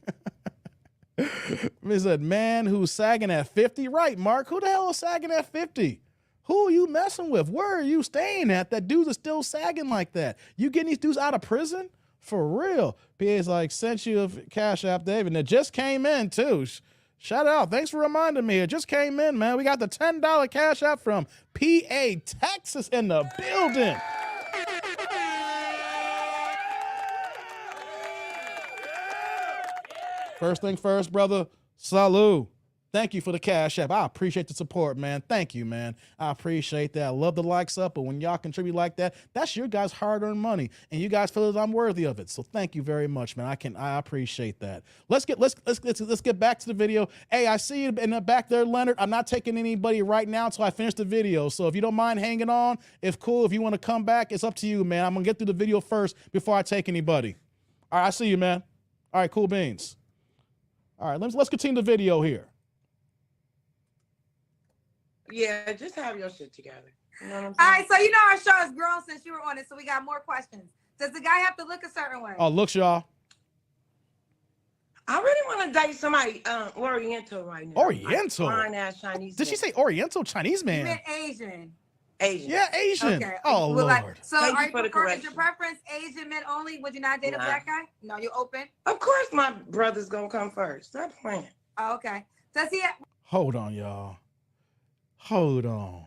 He said, man who's sagging at 50. Right, Mark. Who the hell is sagging at 50? Who are you messing with? Where are you staying at? That dudes are still sagging like that. You getting these dudes out of prison? For real. PA's like, sent you a Cash App, David. And it just came in, too. Shout out. Thanks for reminding me. It just came in, man. We got the $10 Cash App from PA, Texas in the building. First thing first, brother. Salud. Thank you for the Cash App. I appreciate the support, man. Thank you, man. I appreciate that. I love the likes up, but when y'all contribute like that, that's your guys' hard-earned money, and you guys feel that I'm worthy of it. So thank you very much, man. I appreciate that. Let's get back to the video. Hey, I see you in the back there, Leonard. I'm not taking anybody right now until I finish the video. So if you don't mind hanging on, it's cool. If you want to come back, it's up to you, man. I'm gonna get through the video first before I take anybody. All right, I see you, man. All right, cool beans. All right, let's continue the video here. Yeah, just have your shit together. You know what I'm saying? All right, so you know our show has grown since you were on it, so we got more questions. Does the guy have to look a certain way? Oh, looks, y'all. I really want to date somebody Oriental right now. Oriental? Like fine-ass Chinese. Did she say Oriental? Chinese man? You meant Asian. Asian. Yeah, Asian. Okay. Oh, well, Lord. So Thank are you you for the prefer, is your correction. preference Asian men only? Would you not date a black guy? No, you open? Of course my brother's going to come first. Stop playing. Oh, okay. Does he have... Hold on, y'all. Hold on.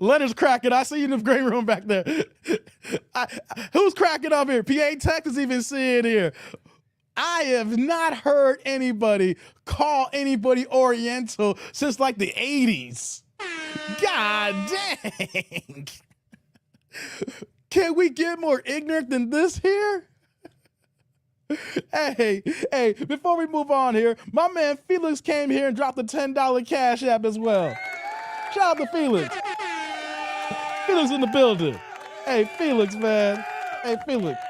Leonard's cracking. I see you in the green room back there. Who's cracking up here? PA Texas even seeing here. I have not heard anybody call anybody Oriental since like the 80s. God dang. Can we get more ignorant than this here? Hey, before we move on here, my man Felix came here and dropped a $10 Cash App as well. Shout out to Felix. Felix in the building. Hey, Felix, man. Hey, Felix.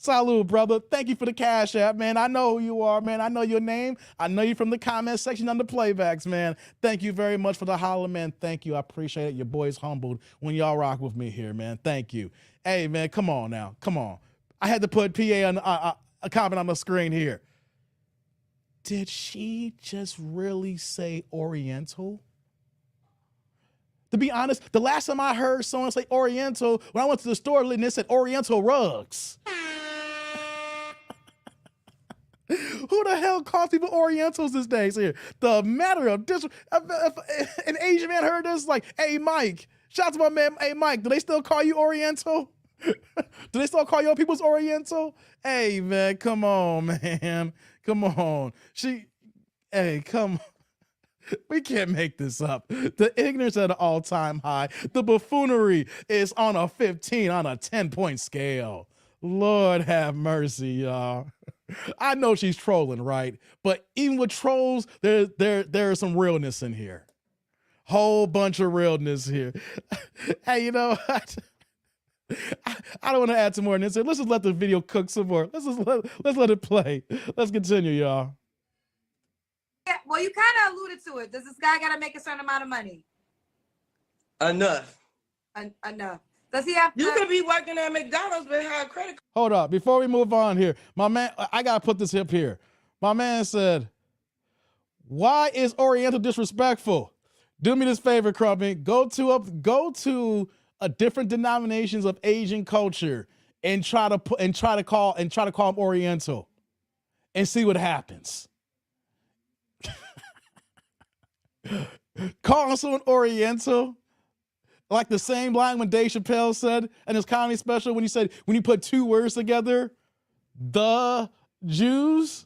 Salud, brother. Thank you for the Cash App, man. I know who you are, man. I know your name. I know you from the comment section on the playbacks, man. Thank you very much for the holler, man. Thank you. I appreciate it. Your boy's humbled when y'all rock with me here, man. Thank you. Hey, man, come on now. Come on. I had to put PA on a comment on the screen here. Did she just really say Oriental? To be honest, the last time I heard someone say Oriental, when I went to the store and it said Oriental rugs. Who the hell calls people Orientals these days here? The matter of this, if an Asian man heard this, like, hey, Mike, shout out to my man, hey, Mike, do they still call you Oriental? Do they still call your people's Oriental? Hey, man, come on, man. Come on. Hey, come on. We can't make this up. The ignorance at an all-time high. The buffoonery is on a 15 on a 10-point scale. Lord have mercy, y'all. I know she's trolling, right? But even with trolls, there is some realness in here. Whole bunch of realness here. Hey, you know, I don't want to add some more in this. Let's just let the video cook some more. Let's let it play. Let's continue, y'all. Yeah, well, you kind of alluded to it. Does this guy got to make a certain amount of money? Enough. Enough. Does he have to? You could be working at McDonald's but have a credit card. Hold up. Before we move on here, my man, I got to put this up here. My man said, why is Oriental disrespectful? Do me this favor, Crumpy. Go to a different denominations of Asian culture and try to call them Oriental and see what happens. Calling someone Oriental, like the same line when Dave Chappelle said in his comedy special when he said, when you put two words together, the Jews,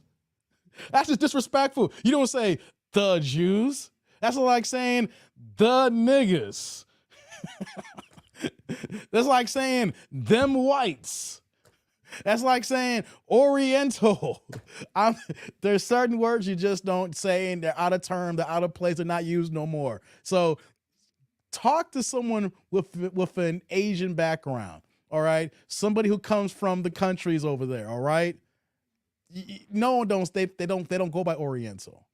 that's just disrespectful. You don't say the Jews. That's like saying the niggas. That's like saying them whites. That's like saying Oriental. There's certain words you just don't say, and they're out of term, they're out of place, they're not used no more. So talk to someone with an Asian background, all right? Somebody who comes from the countries over there, all right? No, they don't go by Oriental.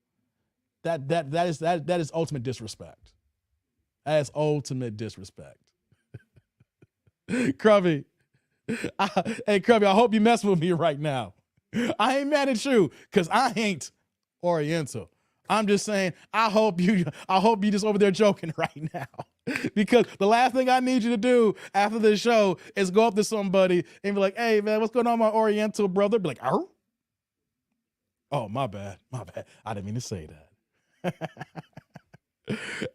That is ultimate disrespect. That is ultimate disrespect. Krubby. Hey, Krubby, I hope you messing with me right now. I ain't mad at you because I ain't Oriental. I'm just saying, I hope you just over there joking right now. Because the last thing I need you to do after this show is go up to somebody and be like, hey, man, what's going on, my Oriental brother? Be like, oh, my bad. I didn't mean to say that.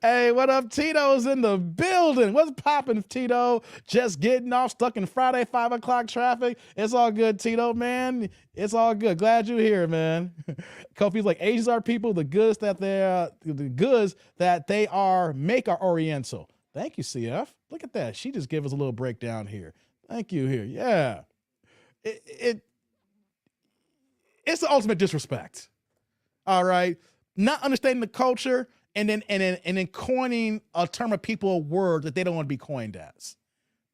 Hey, what up? Tito's in the building. What's poppin', Tito? Just getting off, stuck in Friday 5 o'clock traffic. It's all good, Tito, man. It's all good. Glad you're here, man. Kofi's like, Asians are people. The goods that they are make are Oriental. Thank you, CF. Look at that. She just gave us a little breakdown here. Thank you here. Yeah. It's the ultimate disrespect. All right. Not understanding the culture. And then coining a term of people, a word that they don't want to be coined as.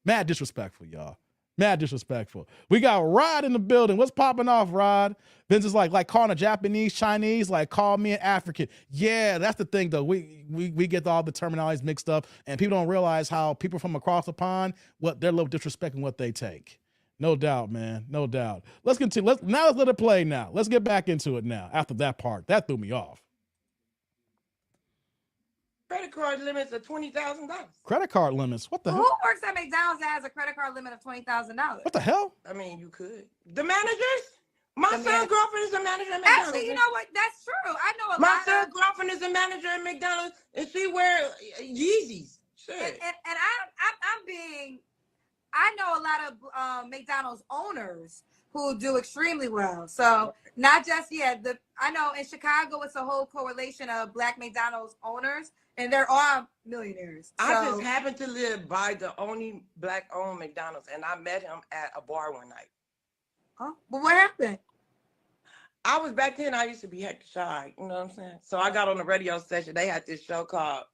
Mad disrespectful, y'all. Mad disrespectful. We got Rod in the building. What's popping off, Rod? Vince is like calling a Japanese Chinese, like call me an African. Yeah, that's the thing though. We get all the terminologies mixed up, and people don't realize how people from across the pond, what they're a little disrespecting what they take. No doubt, man. No doubt. Let's continue. Let's let it play now. Let's get back into it now. After that part, that threw me off. Credit card limits of $20,000. Credit card limits? What the hell? Who works at McDonald's that has a credit card limit of $20,000? What the hell? I mean, you could. The managers? My son's girlfriend is a manager at McDonald's. Actually, you know what? That's true. I know my son's girlfriend is a manager at McDonald's, and she wear Yeezys. Shit. And I know a lot of McDonald's owners who do extremely well. So not just I know in Chicago it's a whole correlation of Black McDonald's owners, and they're all millionaires. So, I just happened to live by the only Black-owned McDonald's, and I met him at a bar one night. Oh, but what happened? I was back then. I used to be hectic shy. You know what I'm saying? So I got on the radio station. They had this show called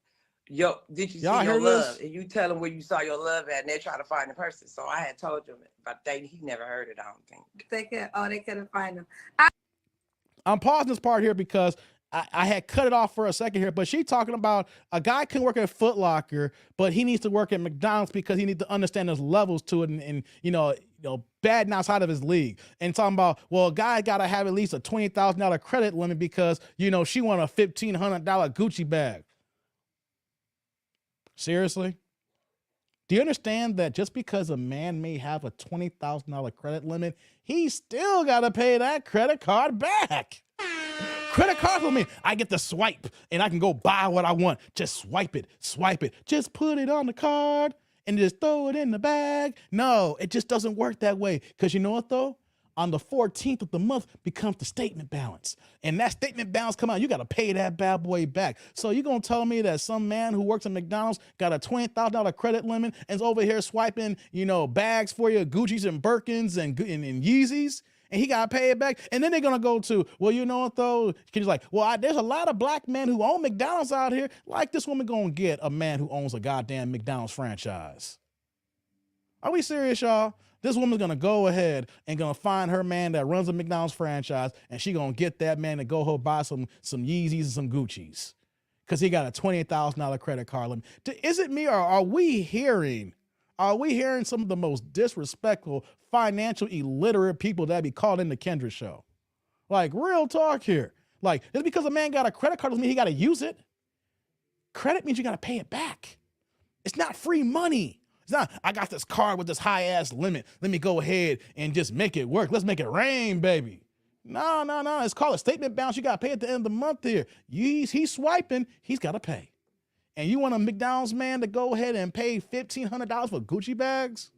"Yo, Did You See Your Love?" And you tell them where you saw your love at, and they try to find the person. So I had told him, but he never heard it. I don't think they couldn't find him. I'm pausing this part here because I had cut it off for a second here, but she talking about a guy can work at Foot Locker, but he needs to work at McDonald's because he needs to understand there's levels to it and bad and outside of his league. And talking about, well, a guy got to have at least a $20,000 credit limit because, she want a $1,500 Gucci bag. Seriously? Do you understand that just because a man may have a $20,000 credit limit, he still got to pay that credit card back? Credit card limit, I get to swipe and I can go buy what I want. Just swipe it, just put it on the card and just throw it in the bag. No, it just doesn't work that way. Because you know what though? On the 14th of the month becomes the statement balance. And that statement balance come out, you got to pay that bad boy back. So you're going to tell me that some man who works at McDonald's got a $20,000 credit limit and is over here swiping, bags for you, Gucci's and Birkins and Yeezys, and he got to pay it back? And then they're going to go to, well, you know what though? He's like, well, there's a lot of black men who own McDonald's out here. Like this woman going to get a man who owns a goddamn McDonald's franchise. Are we serious, y'all? This woman's going to go ahead and going to find her man that runs a McDonald's franchise, and she going to get that man to go buy some Yeezys and some Gucci's because he got a $28,000 credit card limit. Is it me, or are we hearing some of the most disrespectful, financial illiterate people that be called in the Kendra show? Like, real talk here. Like, just because a man got a credit card doesn't mean he got to use it. Credit means you got to pay it back. It's not free money. It's not, I got this card with this high ass limit. Let me go ahead and just make it work. Let's make it rain, baby. No. It's called a statement balance. You got to pay at the end of the month here. He's swiping. He's got to pay. And you want a McDonald's man to go ahead and pay $1,500 for Gucci bags?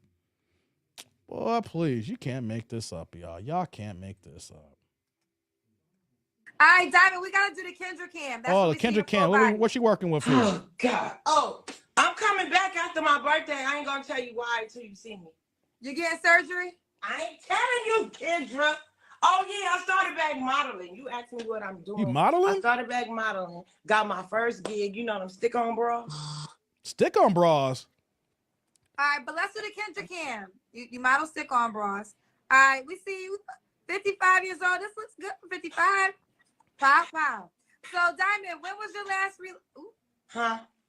Boy, please, you can't make this up, y'all. Y'all can't make this up. All right, Diamond, we got to do the Kendra Cam. That's the Kendra Cam. What's she working with here? Oh, God. Oh, I'm coming back after my birthday. I ain't going to tell you why until you see me. You getting surgery? I ain't telling you, Kendra. Oh, yeah, I started back modeling. You asked me what I'm doing. You modeling? I started back modeling. Got my first gig. You know them stick-on bras? Stick-on bras? All right, but let's do the Kendra Cam. You model stick-on bras. All right, we see you 55 years old. This looks good for 55. Pow. So, Diamond, when was your last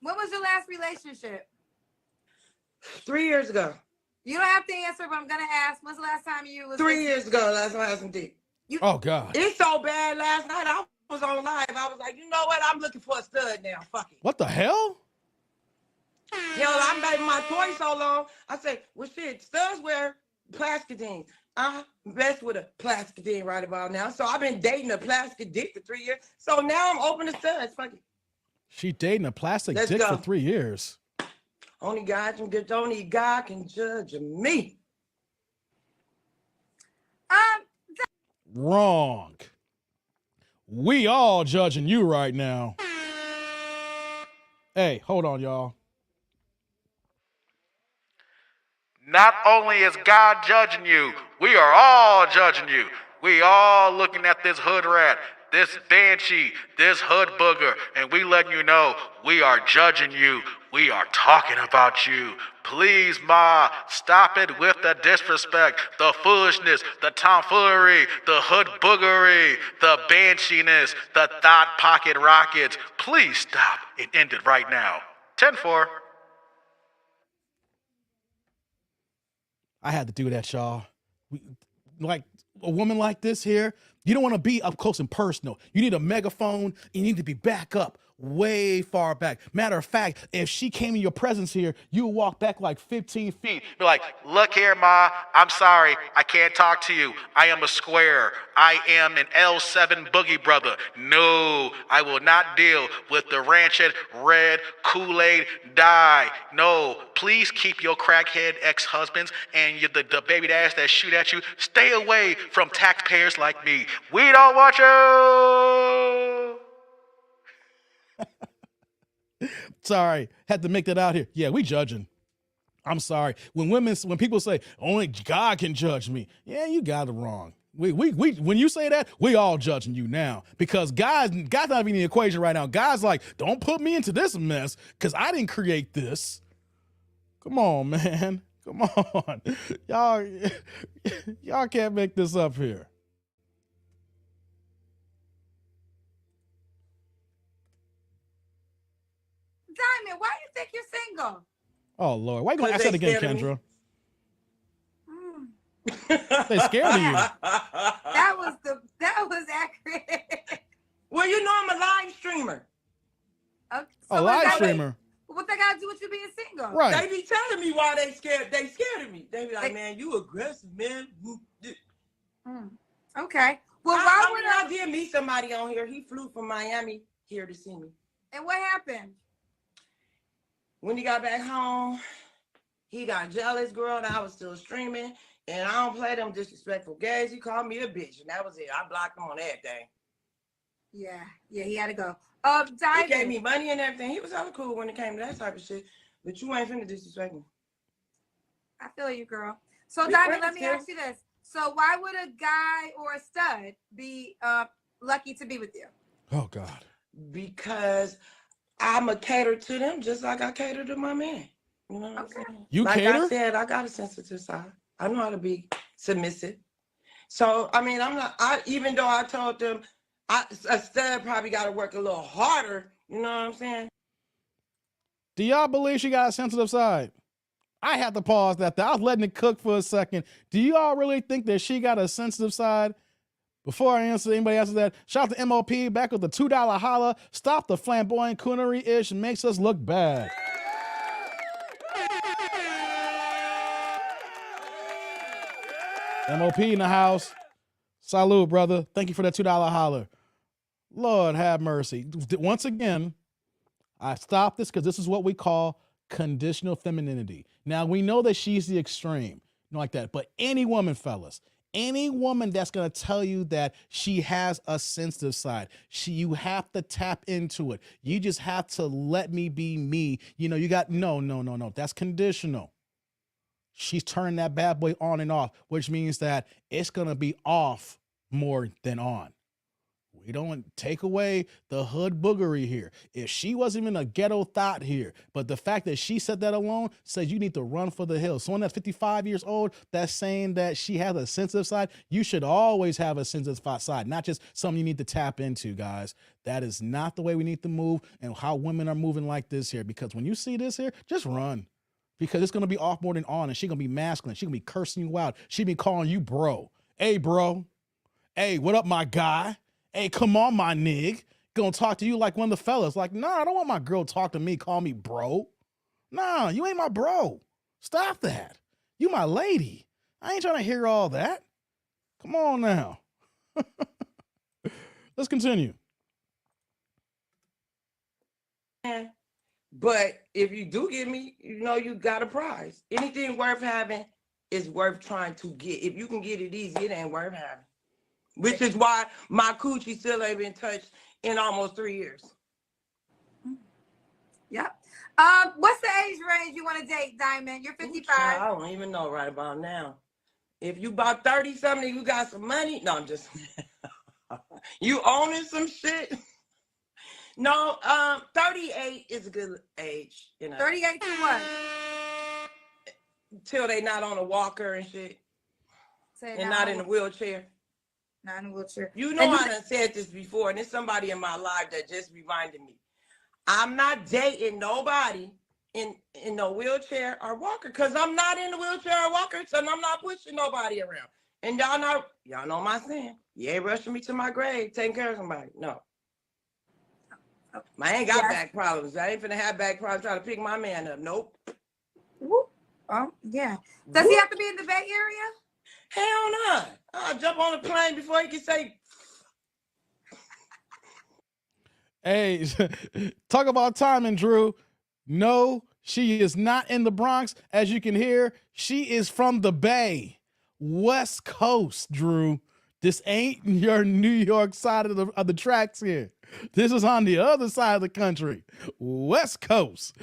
When was your last relationship? 3 years ago. You don't have to answer, but I'm gonna ask. When's the last time you was 3 years ago? Last time I had some dick. Oh God. It's so bad. Last night I was on live. I was like, you know what? I'm looking for a stud now. Fuck it. What the hell? Yo, I'm biting my toy so long. I say, well, shit. Studs wear plasticine. I'm best with a plasticine right about now. So I've been dating a plastic dick for 3 years. So now I'm open to studs. Fuck it. She dating a plastic dick for 3 years. Only God can judge me. Wrong. We all judging you right now. Hey, hold on, y'all. Not only is God judging you, we are all judging you. We all looking at this hood rat, this banshee, this hood booger, and we letting you know we are judging you. We are talking about you. Please, Ma, stop it with the disrespect, the foolishness, the tomfoolery, the hood boogery, the bansheeness, the thought pocket rockets. Please stop and end it right now. 10-4. I had to do that, y'all. Like a woman like this here, you don't want to be up close and personal. You need a megaphone. You need to be back up way far back. Matter of fact, if she came in your presence here, you would walk back like 15 feet. Be like, look here, Ma, I'm sorry, I can't talk to you. I am a square. I am an L7 boogie brother. No, I will not deal with the rancid red Kool-Aid dye. No, please keep your crackhead ex-husbands and the baby dads that shoot at you. Stay away from taxpayers like me. We don't want you. Sorry, had to make that out here. Yeah, we judging. I'm sorry. When people say only God can judge me, yeah, you got it wrong. We when you say that, we all judging you now because God's not even in the equation right now. God's like, don't put me into this mess because I didn't create this. Come on, man. Come on. Y'all can't make this up here. Diamond, why do you think you're single? Oh Lord, why you gonna ask that again, Kendra? They scared of you. That was accurate. Well, you know I'm a live streamer. Okay, so a live streamer. What they gotta do with you being single? Right. They be telling me why they scared. They scared of me. They be like, man, you aggressive, man. Okay. Well, I did meet somebody on here. He flew from Miami here to see me. And what happened? When he got back home, he got jealous, girl, that I was still streaming. And I don't play them disrespectful games. He called me a bitch, and that was it. I blocked him on everything. Yeah, he had to go. He gave me money and everything. He was hella cool when it came to that type of shit. But you ain't finna disrespect me. I feel you, girl. So, Diamond, let me ask you this. So, why would a guy or a stud be lucky to be with you? Oh, God. Because I'm a cater to them just like I cater to my man. You know what I'm saying? You like cater? I said, I got a sensitive side. I know how to be submissive. So, I mean, even though I told them a stud probably got to work a little harder, you know what I'm saying? Do y'all believe she got a sensitive side? I had to pause that. I was letting it cook for a second. Do y'all really think that she got a sensitive side? Before I answer, anybody answer that, shout out to MOP back with the $2 holla. Stop the flamboyant coonery-ish makes us look bad. MOP in the house. Salute, brother. Thank you for that $2 holler. Lord have mercy. Once again, I stopped this because this is what we call conditional femininity. Now, we know that she's the extreme, like that. But any woman, fellas, any woman that's going to tell you that she has a sensitive side, you have to tap into it. You just have to let me be me. You know, you got, no. That's conditional. She's turning that bad boy on and off, which means that it's going to be off more than on. We don't take away the hood boogery here. If she wasn't even a ghetto thought here, but the fact that she said that alone says you need to run for the hills. Someone that's 55 years old that's saying that she has a sensitive side, you should always have a sensitive side, not just something you need to tap into, guys. That is not the way we need to move and how women are moving like this here, because when you see this here, just run. Because it's going to be off more than on, and she's going to be masculine. She's going to be cursing you out. She'll be calling you bro. Hey, bro. Hey, what up, my guy? Hey, come on, my nig. Gonna talk to you like one of the fellas. Like, nah, I don't want my girl to talk to me, call me bro. Nah, you ain't my bro. Stop that. You my lady. I ain't trying to hear all that. Come on now. Let's continue. But if you do get me, you know you got a prize. Anything worth having is worth trying to get. If you can get it easy, it ain't worth having. Which is why my coochie still ain't been touched in almost 3 years. Yep. What's the age range you want to date, Diamond? You're 55. I don't even know right about now. If you about 30-something, you got some money. No, I'm just you owning some shit. No, 38 is a good age. 38 to what? Till they not on a walker and shit. And not in a wheelchair. Not in a wheelchair. You know I done said this before, and there's somebody in my life that just reminded me. I'm not dating nobody in no wheelchair or walker, because I'm not in the wheelchair or walker, so I'm not pushing nobody around. And y'all know my saying. You ain't rushing me to my grave, taking care of somebody. No. I ain't got back problems. I ain't finna have back problems trying to pick my man up. Nope. Whoop. Oh, yeah. Does he have to be in the Bay Area? Hell no. I'll jump on the plane before he can say. Hey, talk about timing, Drew. No, she is not in the Bronx. As you can hear, she is from the Bay, West Coast, Drew. This ain't your New York side of the tracks here. This is on the other side of the country, West Coast.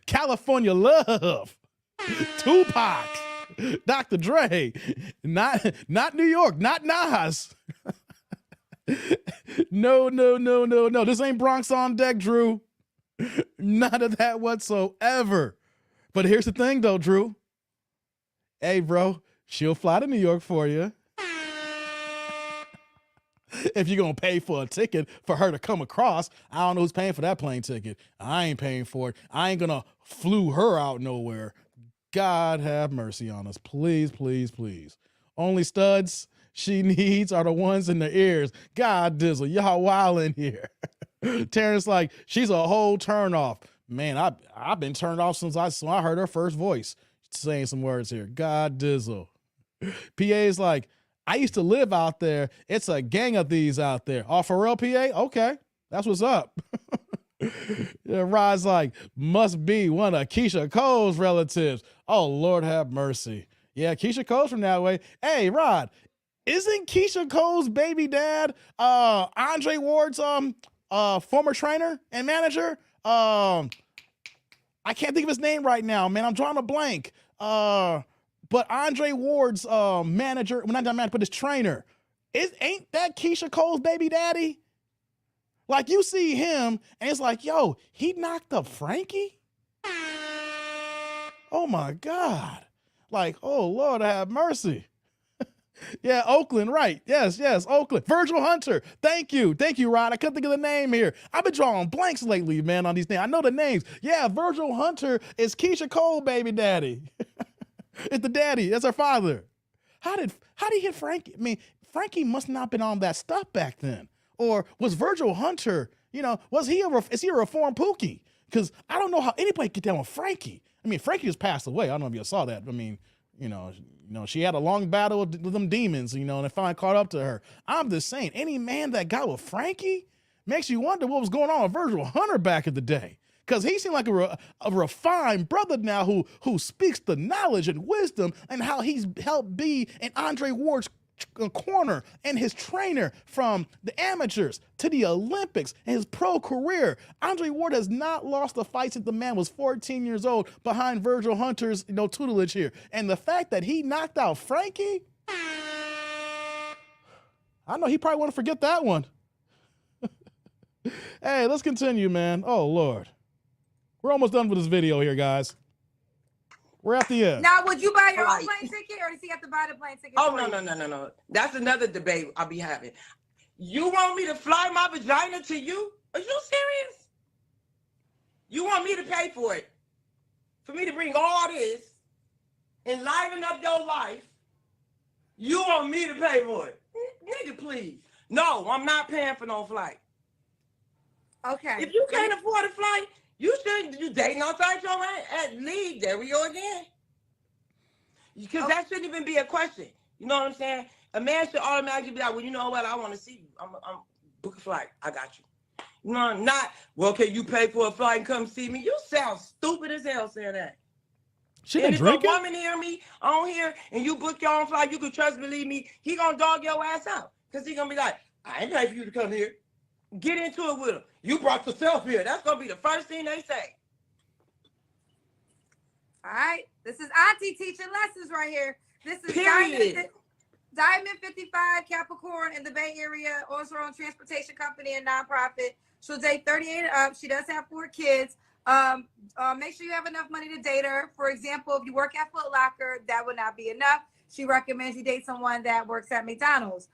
California love. Tupac, Dr. Dre, not New York, not Nas. No. This ain't Bronx on deck, Drew. None of that whatsoever. But here's the thing, though, Drew. Hey, bro, she'll fly to New York for you. If you're going to pay for a ticket for her to come across, I don't know who's paying for that plane ticket. I ain't paying for it. I ain't going to flew her out nowhere. God have mercy on us. Please, please, please. Only studs she needs are the ones in the ears. God dizzle, y'all wild in here. Terrence like, she's a whole turnoff. Man, I've been turned off since I heard her first voice saying some words here. God dizzle. PA's like, I used to live out there. It's a gang of these out there. Oh, for real, PA? Okay, that's what's up. Yeah, Rod's like, must be one of Keisha Cole's relatives. Oh, Lord have mercy. Yeah, Keisha Cole's from that way. Hey, Rod, isn't Keisha Cole's baby dad Andre Ward's former trainer and manager? I can't think of his name right now, man. I'm drawing a blank. But Andre Ward's manager, well, not that manager, but his trainer, ain't that Keisha Cole's baby daddy? Like, you see him, and it's like, yo, he knocked up Frankie? Oh, my God. Like, oh, Lord, have mercy. Yeah, Oakland, right. Yes, Oakland. Virgil Hunter. Thank you, Rod. I couldn't think of the name here. I've been drawing blanks lately, man, on these names. I know the names. Yeah, Virgil Hunter is Keisha Cole, baby daddy. It's the daddy. That's her father. How did he hit Frankie? I mean, Frankie must not have been on that stuff back then. Or was Virgil Hunter, is he a reformed Pookie? Because I don't know how anybody get down with Frankie. I mean, Frankie just passed away. I don't know if you saw that. I mean, she had a long battle with them demons, and they finally caught up to her. I'm just saying, any man that got with Frankie makes you wonder what was going on with Virgil Hunter back in the day. Because he seemed like a refined brother now who speaks the knowledge and wisdom and how he's helped be in Andre Ward's corner and his trainer from the amateurs to the Olympics and his pro career. Andre Ward has not lost a fight since the man was 14 years old behind Virgil Hunter's tutelage here. And the fact that he knocked out Frankie, I know he probably want to forget that one. Hey, let's continue, man. Oh, Lord. We're almost done with this video here, guys. We're at the end. Now, would you buy your own plane ticket, or does he have to buy the plane ticket? Oh, no. That's another debate I'll be having. You want me to fly my vagina to you? Are you serious? You want me to pay for it? For me to bring all this and liven up your life? You want me to pay for it? Nigga, please. No, I'm not paying for no flight. Okay. If you can't afford a flight, you shouldn't. You dating outside your league. There we go again. Because that shouldn't even be a question. You know what I'm saying? A man should automatically be like, well, you know what? I want to see you. I'm book a flight. I got you. No, not, well, can you pay for a flight and come see me? You sound stupid as hell saying that. She been drinking? If a woman hear me on here and you book your own flight, you can trust, believe me, he gonna dog your ass out. Because he gonna be like, I ain't paying for you to come here. Get into it with him. You brought yourself here. That's going to be the first thing they say. All right. This is Auntie teaching lessons right here. This is Diamond 55 Capricorn in the Bay Area, owns her own transportation company and nonprofit. She'll date 38 and up. She does have 4 kids. Make sure you have enough money to date her. For example, if you work at Foot Locker, that would not be enough. She recommends you date someone that works at McDonald's.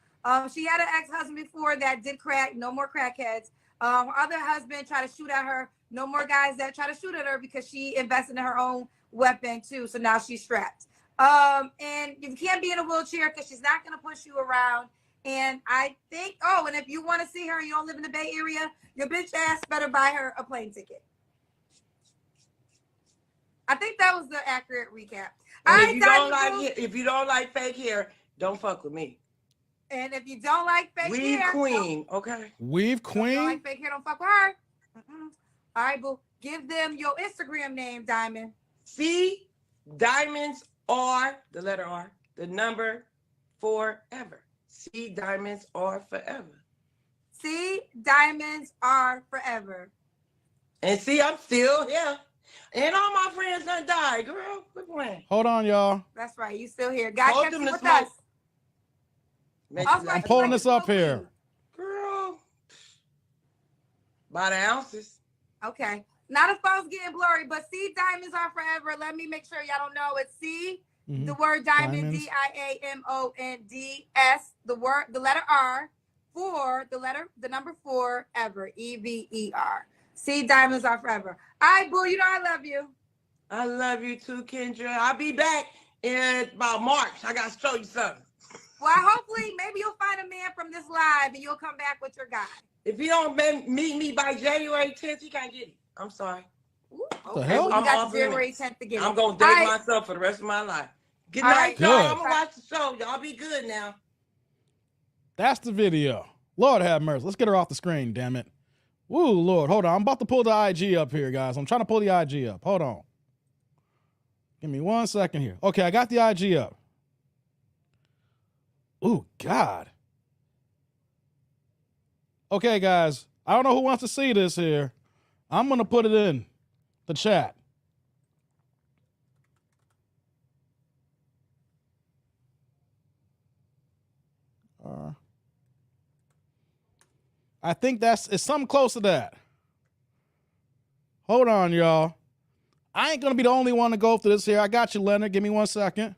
She had an ex-husband before that did crack. No more crackheads. Her other husband tried to shoot at her. No more guys that try to shoot at her because she invested in her own weapon too. So now she's strapped. And you can't be in a wheelchair because she's not going to push you around. And I think, oh, and if you want to see her and you don't live in the Bay Area, your bitch ass better buy her a plane ticket. I think that was the accurate recap. And if you don't like fake hair, don't fuck with me. And if you don't like fake hair, queen, okay? Weave queen. Don't like fake hair, don't fuck with her. All right, boo. Give them your Instagram name, Diamond. C Diamonds R, the letter R, the number forever. C Diamonds are forever. C Diamonds are forever. And see, I'm still here. And all my friends done died, girl. Quit playing. Hold on, y'all. That's right. You still here. God kept you with smoke. us. I'm pulling this up here. Girl. By the ounces. Okay. Now the phone's getting blurry, but C Diamonds are forever. Let me make sure y'all don't know. It's C, the word diamond, DIAMONDS, the letter R, the number 4, ever, EVER. C Diamonds are forever. All right, boo, you know I love you. I love you too, Kendra. I'll be back in about March. I got to show you something. Well, hopefully, maybe you'll find a man from this live and you'll come back with your guy. If you don't meet me by January 10th, you can't get it. I'm sorry. Ooh, the hell? Well, you got January 10th to get it. I'm going to date myself for the rest of my life. Good night, y'all. I'm going to watch the show. Y'all be good now. That's the video. Lord have mercy. Let's get her off the screen, damn it. Woo, Lord. Hold on. I'm about to pull the IG up here, guys. I'm trying to pull the IG up. Hold on. Give me 1 second here. Okay, I got the IG up. Ooh, God. Okay, guys. I don't know who wants to see this here. I'm going to put it in the chat. I think it's something close to that. Hold on, y'all. I ain't going to be the only one to go through this here. I got you, Leonard. Give me 1 second.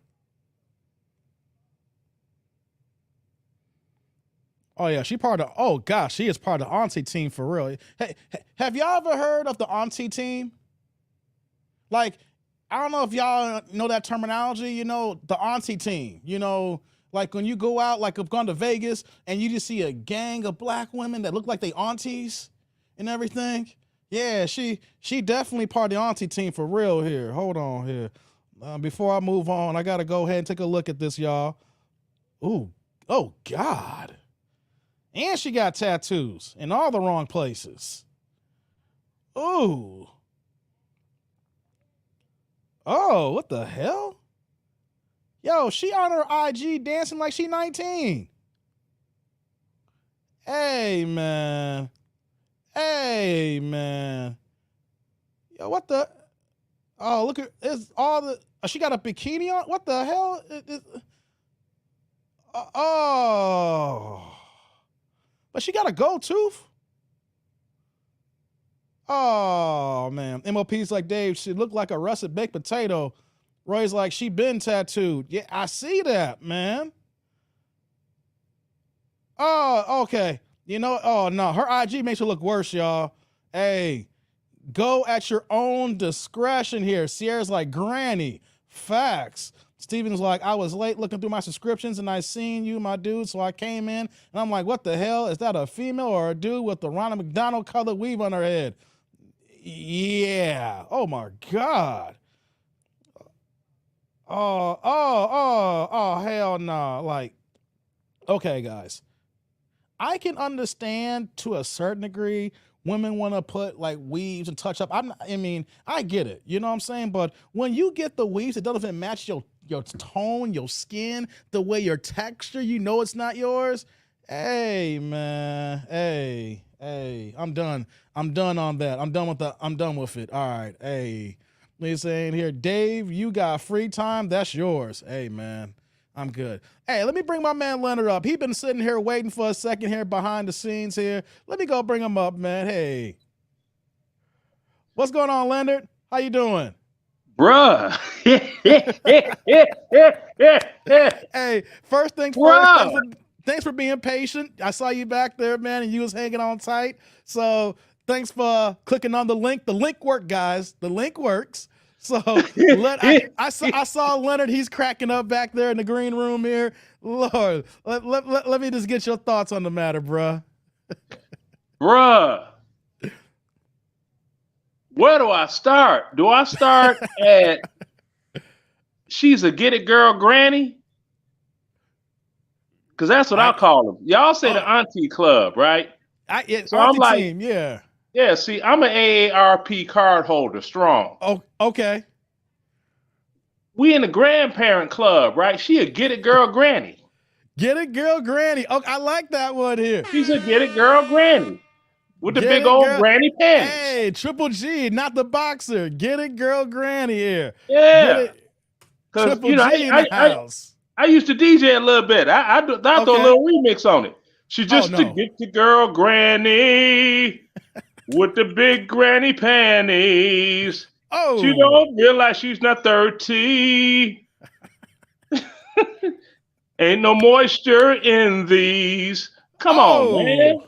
Oh, yeah, she is part of the auntie team for real. Hey, have y'all ever heard of the auntie team? Like, I don't know if y'all know that terminology, the auntie team, like when you go out, like I've gone to Vegas and you just see a gang of black women that look like they aunties and everything. Yeah, she definitely part of the auntie team for real here. Hold on here. Before I move on, I got to go ahead and take a look at this, y'all. Ooh, oh, God. And she got tattoos in all the wrong places. Ooh. Oh, what the hell? Yo, she on her IG dancing like she 19. Hey, man. Hey, man. Yo, what the? Oh, look at it's all the. She got a bikini on. What the hell? Oh. But she got a gold tooth. Oh, man. MOP's like, Dave, she looked like a russet baked potato. Roy's like, she been tattooed. Yeah, I see that, man. Oh, okay. Oh, no. Her IG makes her look worse, y'all. Hey, go at your own discretion here. Sierra's like, Granny. Facts. Steven's like, I was late looking through my subscriptions and I seen you, my dude, so I came in and I'm like, what the hell? Is that a female or a dude with the Ronald McDonald colored weave on her head? Yeah. Oh my God. Oh, hell no. Nah. Like, okay, guys. I can understand to a certain degree women want to put like weaves and touch up. I get it. You know what I'm saying? But when you get the weaves, it doesn't even match your tone, your skin, the way your texture, it's not yours. Hey, man. Hey. I'm done. I'm done on that. I'm done with it. All right. Hey. Me saying here, Dave, you got free time. That's yours. Hey, man. I'm good. Hey, let me bring my man Leonard up. He been sitting here waiting for a second here behind the scenes here. Let me go bring him up, man. Hey. What's going on, Leonard? How you doing? Bruh. Hey, first things first, thanks for being patient. I saw you back there, man, and you was hanging on tight. So thanks for clicking on the link. The link worked, guys. The link works. So I saw Leonard. He's cracking up back there in the green room here. Lord, let me just get your thoughts on the matter, bruh. Bruh, where do I start? Do I start at she's a get it girl granny? Because that's what I call them. Y'all say the auntie club, right? So I'm like, team, yeah. Yeah, see, I'm an AARP card holder, strong. Oh, okay. We in the grandparent club, right? She a get it girl granny. Get it girl granny. Oh, I like that one here. She's a get it girl granny with the big old granny panties. Hey, Triple G, not the boxer. Get it girl granny here. Yeah. Because G in the house. I used to DJ a little bit. I throw a little remix on it. She just to get the girl granny with the big granny panties. Oh, she don't realize she's not 30. Ain't no moisture in these. Come on, man.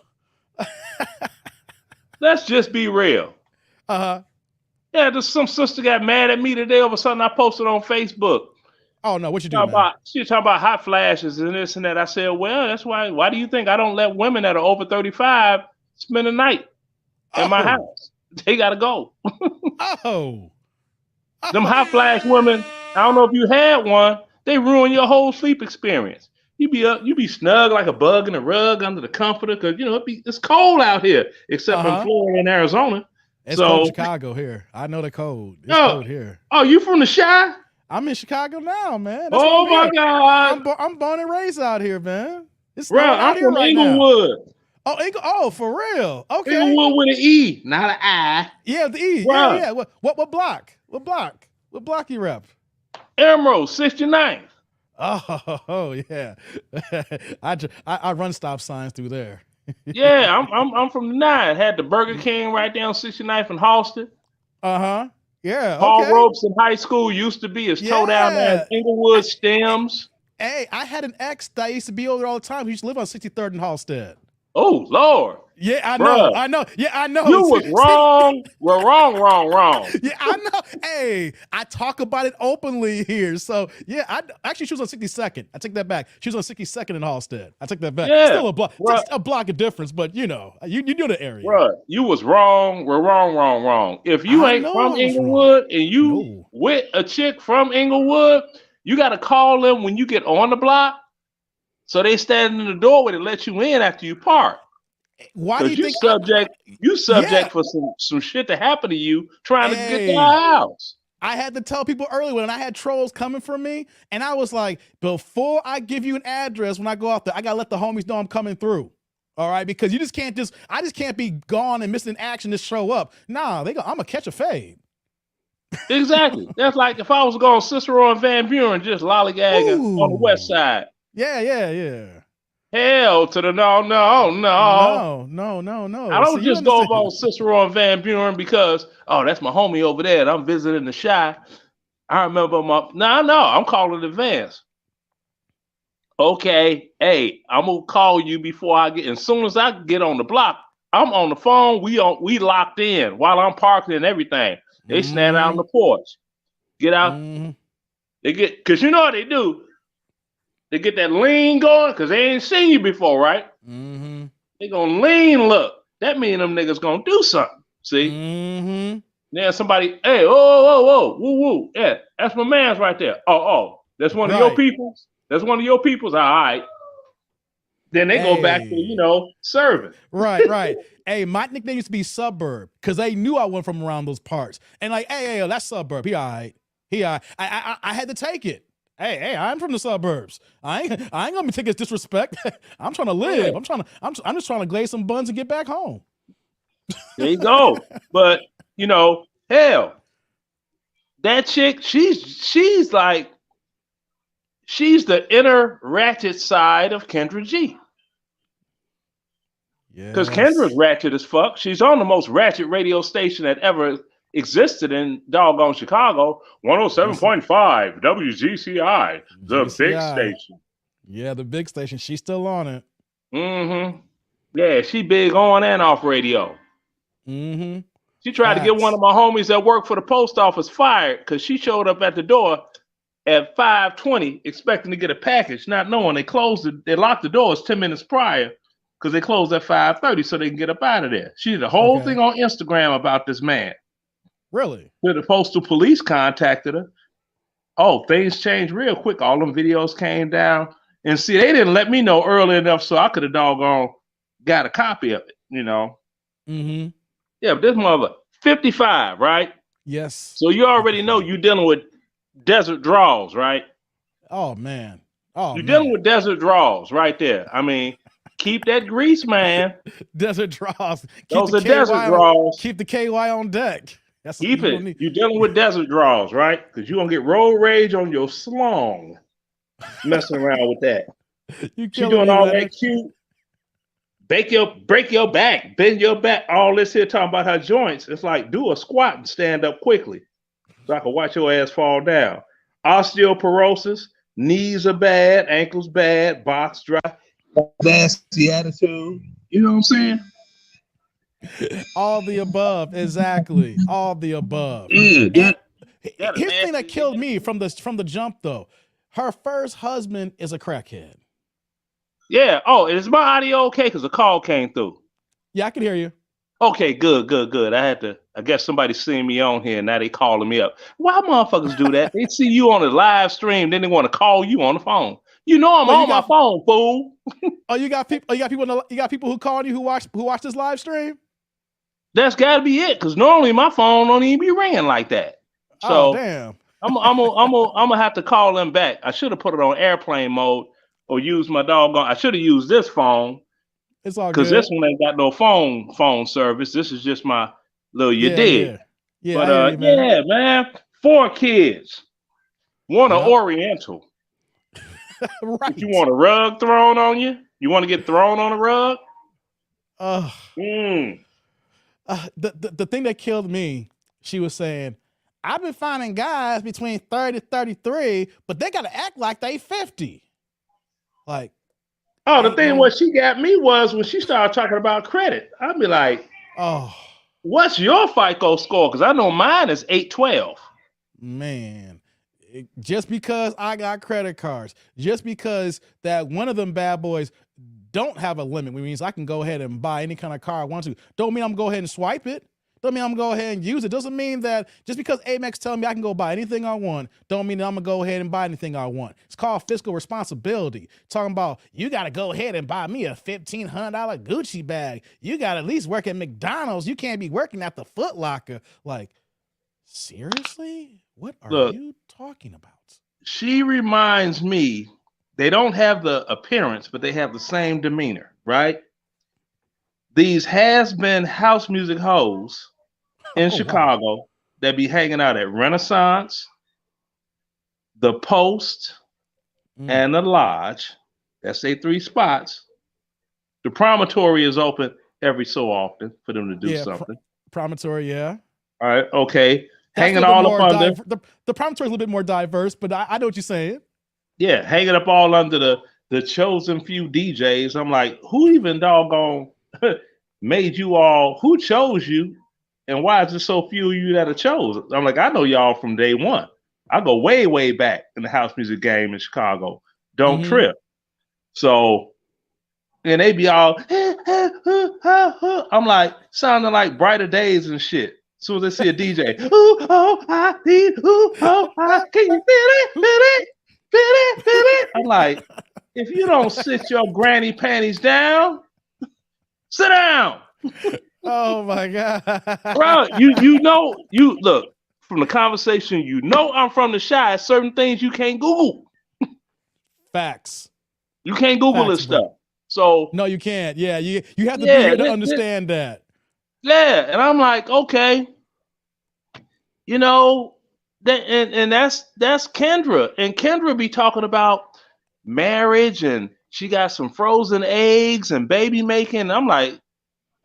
Let's just be real. Yeah, there's some sister got mad at me today over something I posted on Facebook. Oh no, what you doing? She was talking about hot flashes and this and that. I said, well, that's why. Why do you think I don't let women that are over 35 spend a night in my house? They gotta go. Them hot flash women. I don't know if you had one. They ruin your whole sleep experience. You be snug like a bug in a rug under the comforter because it's cold out here, except in Florida and Arizona. It's cold in Chicago here. I know the cold. It's cold here. Oh, you from the Chi? I'm in Chicago now, man. Oh my God! I'm born and raised out here, man. Bro, I'm from Inglewood. Oh, for real? Okay. Inglewood with an E, not an I. Yeah, the E. Bro. Yeah. What block? What block you rep? Emerald, 69th. Oh yeah. I run stop signs through there. Yeah, I'm from the 9. Had the Burger King right down 69th and Halsted. Yeah. Paul Robeson High School used to be. It's towed down there in Inglewood Stems. Hey, I had an ex that used to be over there all the time. He used to live on 63rd and Halsted. Oh, Lord. Yeah, I know. Yeah, I know. You was wrong. We're wrong. Yeah, I know. Hey, I talk about it openly here. So, yeah, actually, she was on 62nd. I take that back. She was on 62nd in Halsted. I take that back. Yeah, still a block of difference, but you know the area. Bro, you was wrong. We're wrong. If you ain't from Inglewood and you with a chick from Inglewood, you got to call them when you get on the block. So they stand in the doorway to let you in after you park. Why do you think you subject for some shit to happen to you trying to get to our house? I had to tell people earlier when I had trolls coming for me, and I was like, before I give you an address when I go out there, I gotta let the homies know I'm coming through. All right, because I just can't be gone and missing action to show up. Nah, I'm gonna catch a fade. Exactly. That's like if I was going Cicero and Van Buren just lollygagging on the west side. Yeah. Hell to the no. No. I don't just go over on Cicero and Van Buren because, that's my homie over there and I'm visiting the Chi. I remember I'm calling in advance. Okay, hey, I'm gonna call you before I get. As soon as I get on the block, I'm on the phone. We locked in while I'm parking and everything. They stand out on the porch. Get out. They get because you know what they do. They get that lean going because they ain't seen you before, right? They gonna lean look. That mean them niggas gonna do something. See? Then somebody, hey, whoa, woo. Yeah, that's my man's right there. Oh, that's one of your peoples. That's one of your peoples. All right. Then they go back to, serving. Right. Hey, my nickname used to be Suburb because they knew I went from around those parts. And like, hey, that's Suburb. He all right. I had to take it. Hey, I'm from the suburbs. I ain't gonna take his disrespect. I'm trying to live. I'm just trying to glaze some buns and get back home. There you go. But hell, that chick, she's like, she's the inner ratchet side of Kendra G. Yeah. Because Kendra's ratchet as fuck. She's on the most ratchet radio station that ever existed in doggone Chicago, 107.5 WGCI, the big station. Yeah, the big station. She's still on it. Yeah, she big on and off radio. She tried to get one of my homies that worked for the post office fired because she showed up at the door at 5:20 expecting to get a package, not knowing they locked the doors 10 minutes prior because they closed at 5:30 so they can get up out of there. She did a whole thing on Instagram about this man. Really? The postal police contacted her. Oh, things changed real quick. All them videos came down. And see, they didn't let me know early enough so I could have doggone got a copy of it, you know? Mm-hmm. Yeah, but this mother, 55, right? Yes. So you already know you're dealing with desert draws, right? Oh, man. Oh, you're dealing with desert draws right there. I mean, keep that grease, man. Desert draws. Those are desert draws. Keep the KY on deck. That's keep it. You're dealing with desert draws, right? Because you're going to get road rage on your slong messing around with that. You doing all that cute. Break your back, bend your back. All this here talking about her joints. It's like do a squat and stand up quickly so I can watch your ass fall down. Osteoporosis, knees are bad, ankles bad, box dry, nasty attitude. You know what I'm saying? All the above, exactly. All the above. Here's the thing that killed me from the jump, though. Her first husband is a crackhead. Yeah. Oh, is my audio okay? Because the call came through. Yeah, I can hear you. Okay, good. I guess somebody seen me on here, and now they calling me up. Why motherfuckers do that? They see you on a live stream, then they want to call you on the phone. You know I'm on my phone, fool. Oh, you got people. You got people who call you who watch this live stream. That's got to be it, because normally my phone don't even be ringing like that. So damn. I'm gonna have to call them back. I should have put it on airplane mode or use my doggone. I should have used this phone. It's all good. Because this one ain't got no phone service. This is just my little did. Yeah. But man, 4 kids. One an Oriental. Right. You want a rug thrown on you? You want to get thrown on a rug? The thing that killed me, she was saying, I've been finding guys between 30 to 33, but they got to act like they 50. Like, the thing what she got me was when she started talking about credit. I'd be like, what's your FICO score? Because I know mine is 812. Man, just because I got credit cards, just because that one of them bad boys don't have a limit, which means I can go ahead and buy any kind of car I want to. Don't mean I'm going to go ahead and swipe it. Don't mean I'm going to go ahead and use it. Doesn't mean that just because Amex telling me I can go buy anything I want, don't mean that I'm going to go ahead and buy anything I want. It's called fiscal responsibility. Talking about you got to go ahead and buy me a $1,500 Gucci bag. You got to at least work at McDonald's. You can't be working at the Foot Locker. Like, seriously? What are you talking about? She reminds me, they don't have the appearance, but they have the same demeanor, right? These has-been house music hoes in Chicago that be hanging out at Renaissance, the Post, and the Lodge. That's their 3 spots. The Promontory is open every so often for them to do something. Promontory, yeah. All right, okay. Hanging all up under. The Promontory is a little bit more diverse, but I know what you're saying. Yeah, hanging up all under the chosen few DJs. I'm like, who even doggone made you all? Who chose you? And why is there so few of you that are chosen? I'm like, I know y'all from day one. I go way, way back in the house music game in Chicago. Don't trip. So, and they be all, I'm like, sounding like Brighter Days and shit. As soon as they see a DJ, can you feel it? Feel it? I'm like, if you don't sit your granny panties down, sit down. Oh my God. Bro, you know, you look from the conversation, you know I'm from the Chi. Certain things you can't Google. Facts. You can't Google this stuff. So no, you can't. Yeah, you have to be here to understand that. Yeah, and I'm like, okay, you know, and that's Kendra, and Kendra be talking about marriage, and she got some frozen eggs and baby making. And I'm like,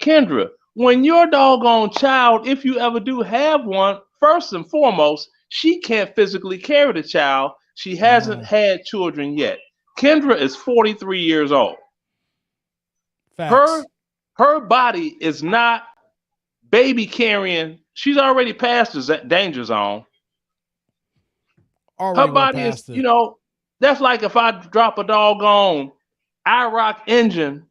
Kendra, when your doggone child, if you ever do have one, first and foremost, she can't physically carry the child. She hasn't had children yet. Kendra is 43 years old. Facts. Her body is not baby carrying. She's already past the danger zone. Already Her body is, that's like if I drop a doggone IROC engine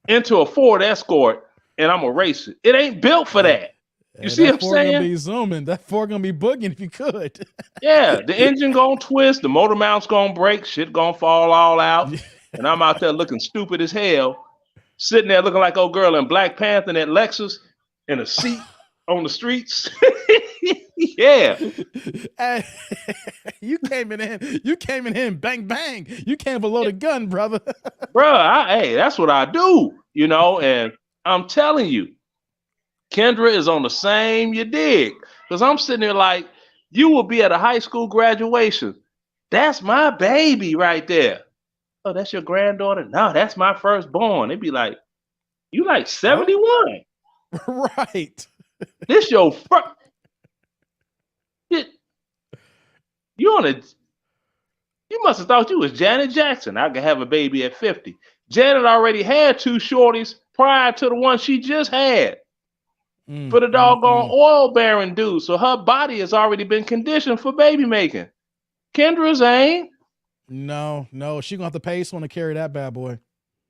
into a Ford Escort and I'm gonna race it. It ain't built for that. You see what I'm saying? Gonna be zooming. That Ford gonna be booging if you could. Yeah, the engine gonna twist, the motor mount's gonna break, shit gonna fall all out, and I'm out there looking stupid as hell, sitting there looking like old girl in Black Panther in that Lexus in a seat on the streets. Yeah. Hey, you came in here, bang bang. You came below the gun, brother. Bruh, hey, that's what I do, and I'm telling you, Kendra is on the same, you dig? Because I'm sitting there like, you will be at a high school graduation. That's my baby right there. Oh, that's your granddaughter? No, that's my firstborn. It'd be like, you like 71. Right. This your first. You must have thought you was Janet Jackson. I could have a baby at 50. Janet already had 2 shorties prior to the one she just had. For the doggone oil bearing dude. So her body has already been conditioned for baby making. Kendra's ain't. No. She gonna have to pay someone to carry that bad boy.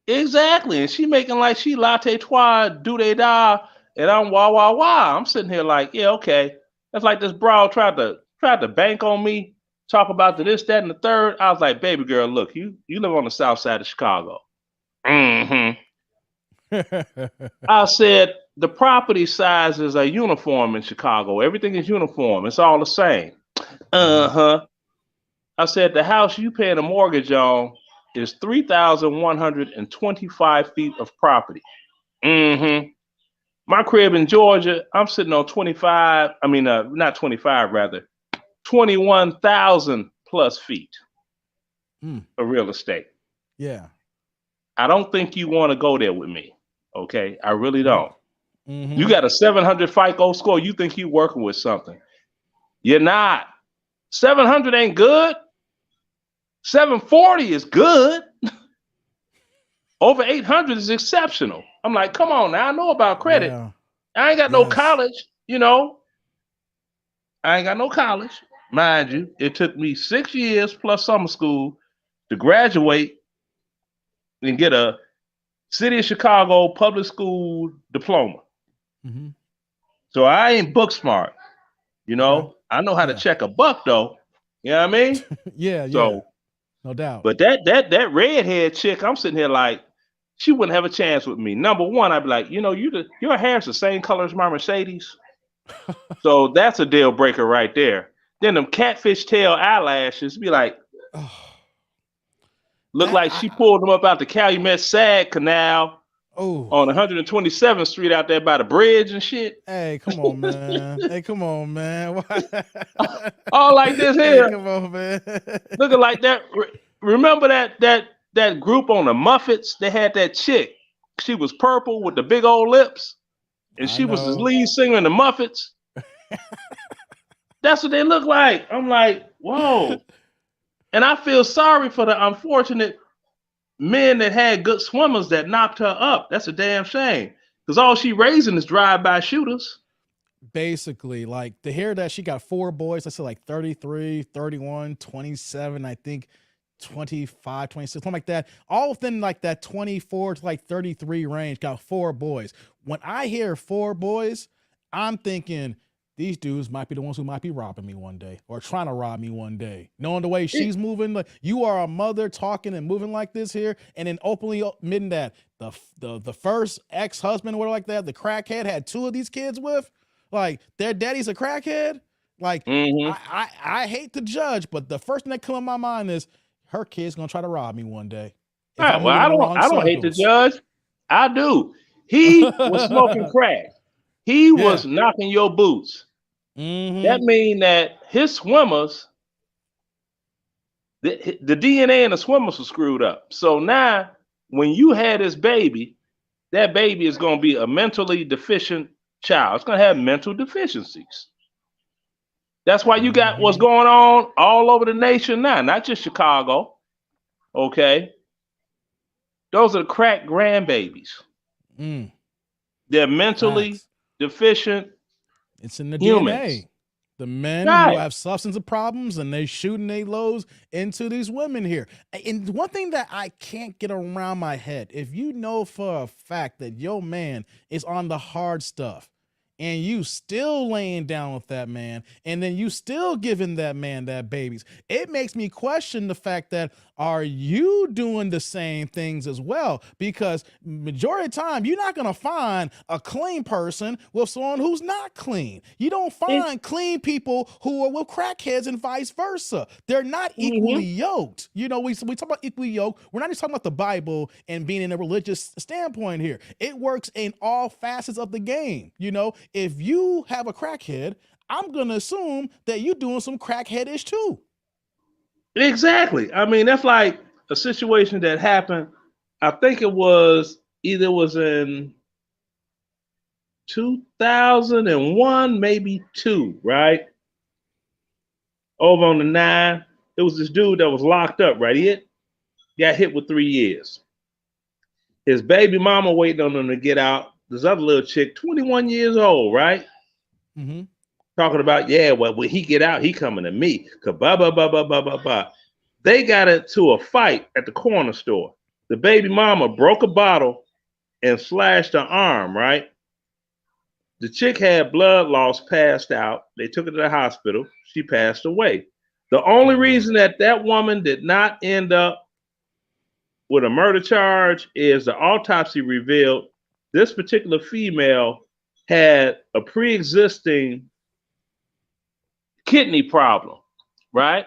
Exactly. And she making like she latte trois, do they die, and I'm wah wah wah. I'm sitting here like, yeah, okay. That's like this broad tried to bank on me, talk about this, that, and the third. I was like, baby girl, look, you live on the south side of Chicago. Mm-hmm. I said, the property sizes are uniform in Chicago. Everything is uniform. It's all the same. I said, the house you paying a mortgage on is 3,125 feet of property. My crib in Georgia, I'm sitting on 21,000 plus feet of real estate. Yeah. I don't think you want to go there with me. Okay. I really don't. You got a 700 FICO score. You think you working with something. You're not. 700 ain't good. 740 is good. Over 800 is exceptional. I'm like, come on now. I know about credit. Yeah. I ain't got no college, I ain't got no college. Mind you, it took me 6 years plus summer school to graduate and get a City of Chicago public school diploma. So I ain't book smart, I know how to check a buck though. You know what I mean? Yeah. So, no doubt. But that redhead chick, I'm sitting here like, she wouldn't have a chance with me. Number one, I'd be like, your hair's the same color as my Mercedes. So that's a deal breaker right there. Then them catfish tail eyelashes be like, look like she pulled them up out the Calumet Sag Canal on 127th Street out there by the bridge and shit. Hey, come on, man. All like this here. Hey, come on, man. Looking like that. Remember that group on the Muffets? They had that chick. She was purple with the big old lips. And she was the lead singer in the Muffets. That's what they look like. I'm like, whoa. And I feel sorry for the unfortunate men that had good swimmers that knocked her up. That's a damn shame. Because all she raising is drive-by shooters. Basically, like to hear that she got 4 boys, let's say like 33, 31, 27, I think 25, 26, something like that. All within like that 24 to like 33 range, got 4 boys. When I hear 4 boys, I'm thinking these dudes might be the ones who might be robbing me one day or trying to rob me one day. Knowing the way she's moving, like you are a mother talking and moving like this here, and then openly admitting that the first ex-husband or whatever like that, the crackhead had 2 of these kids with, like their daddy's a crackhead. Like I hate to judge, but the first thing that comes in my mind is her kid's gonna try to rob me one day. Right, well, I don't hate to judge. I do. He was smoking crack. He was knocking your boots. That means that his swimmers, the DNA in the swimmers was screwed up. So now, when you had this baby, that baby is going to be a mentally deficient child. It's going to have mental deficiencies. That's why you got what's going on all over the nation now, not just Chicago. Okay? Those are the crack grandbabies. They're mentally deficient. It's in the humans. DNA. The men who have substance problems and they shooting their loads into these women here. And one thing that I can't get around my head, if you know for a fact that your man is on the hard stuff and you still laying down with that man and then you still giving that man that babies, it makes me question the fact that are you doing the same things as well? Because majority of the time, you're not going to find a clean person with someone who's not clean. You don't find clean people who are with crackheads and vice versa. They're not equally yoked. You know, we talk about equally yoked. We're not just talking about the Bible and being in a religious standpoint here. It works in all facets of the game. You know, if you have a crackhead, I'm going to assume that you're doing some crackheadish too. Exactly. I mean, that's like a situation that happened. I think it was in 2001, maybe 2, right? Over on the 9, there was this dude that was locked up, right? He got hit with 3 years. His baby mama waiting on him to get out. This other little chick, 21 years old, right? Mm-hmm. Talking about, well, when he get out, he coming to me. They got into a fight at the corner store. The baby mama broke a bottle and slashed her arm, right? The chick had blood loss, passed out. They took her to the hospital. She passed away. The only reason that woman did not end up with a murder charge is the autopsy revealed this particular female had a pre-existing kidney problem, right?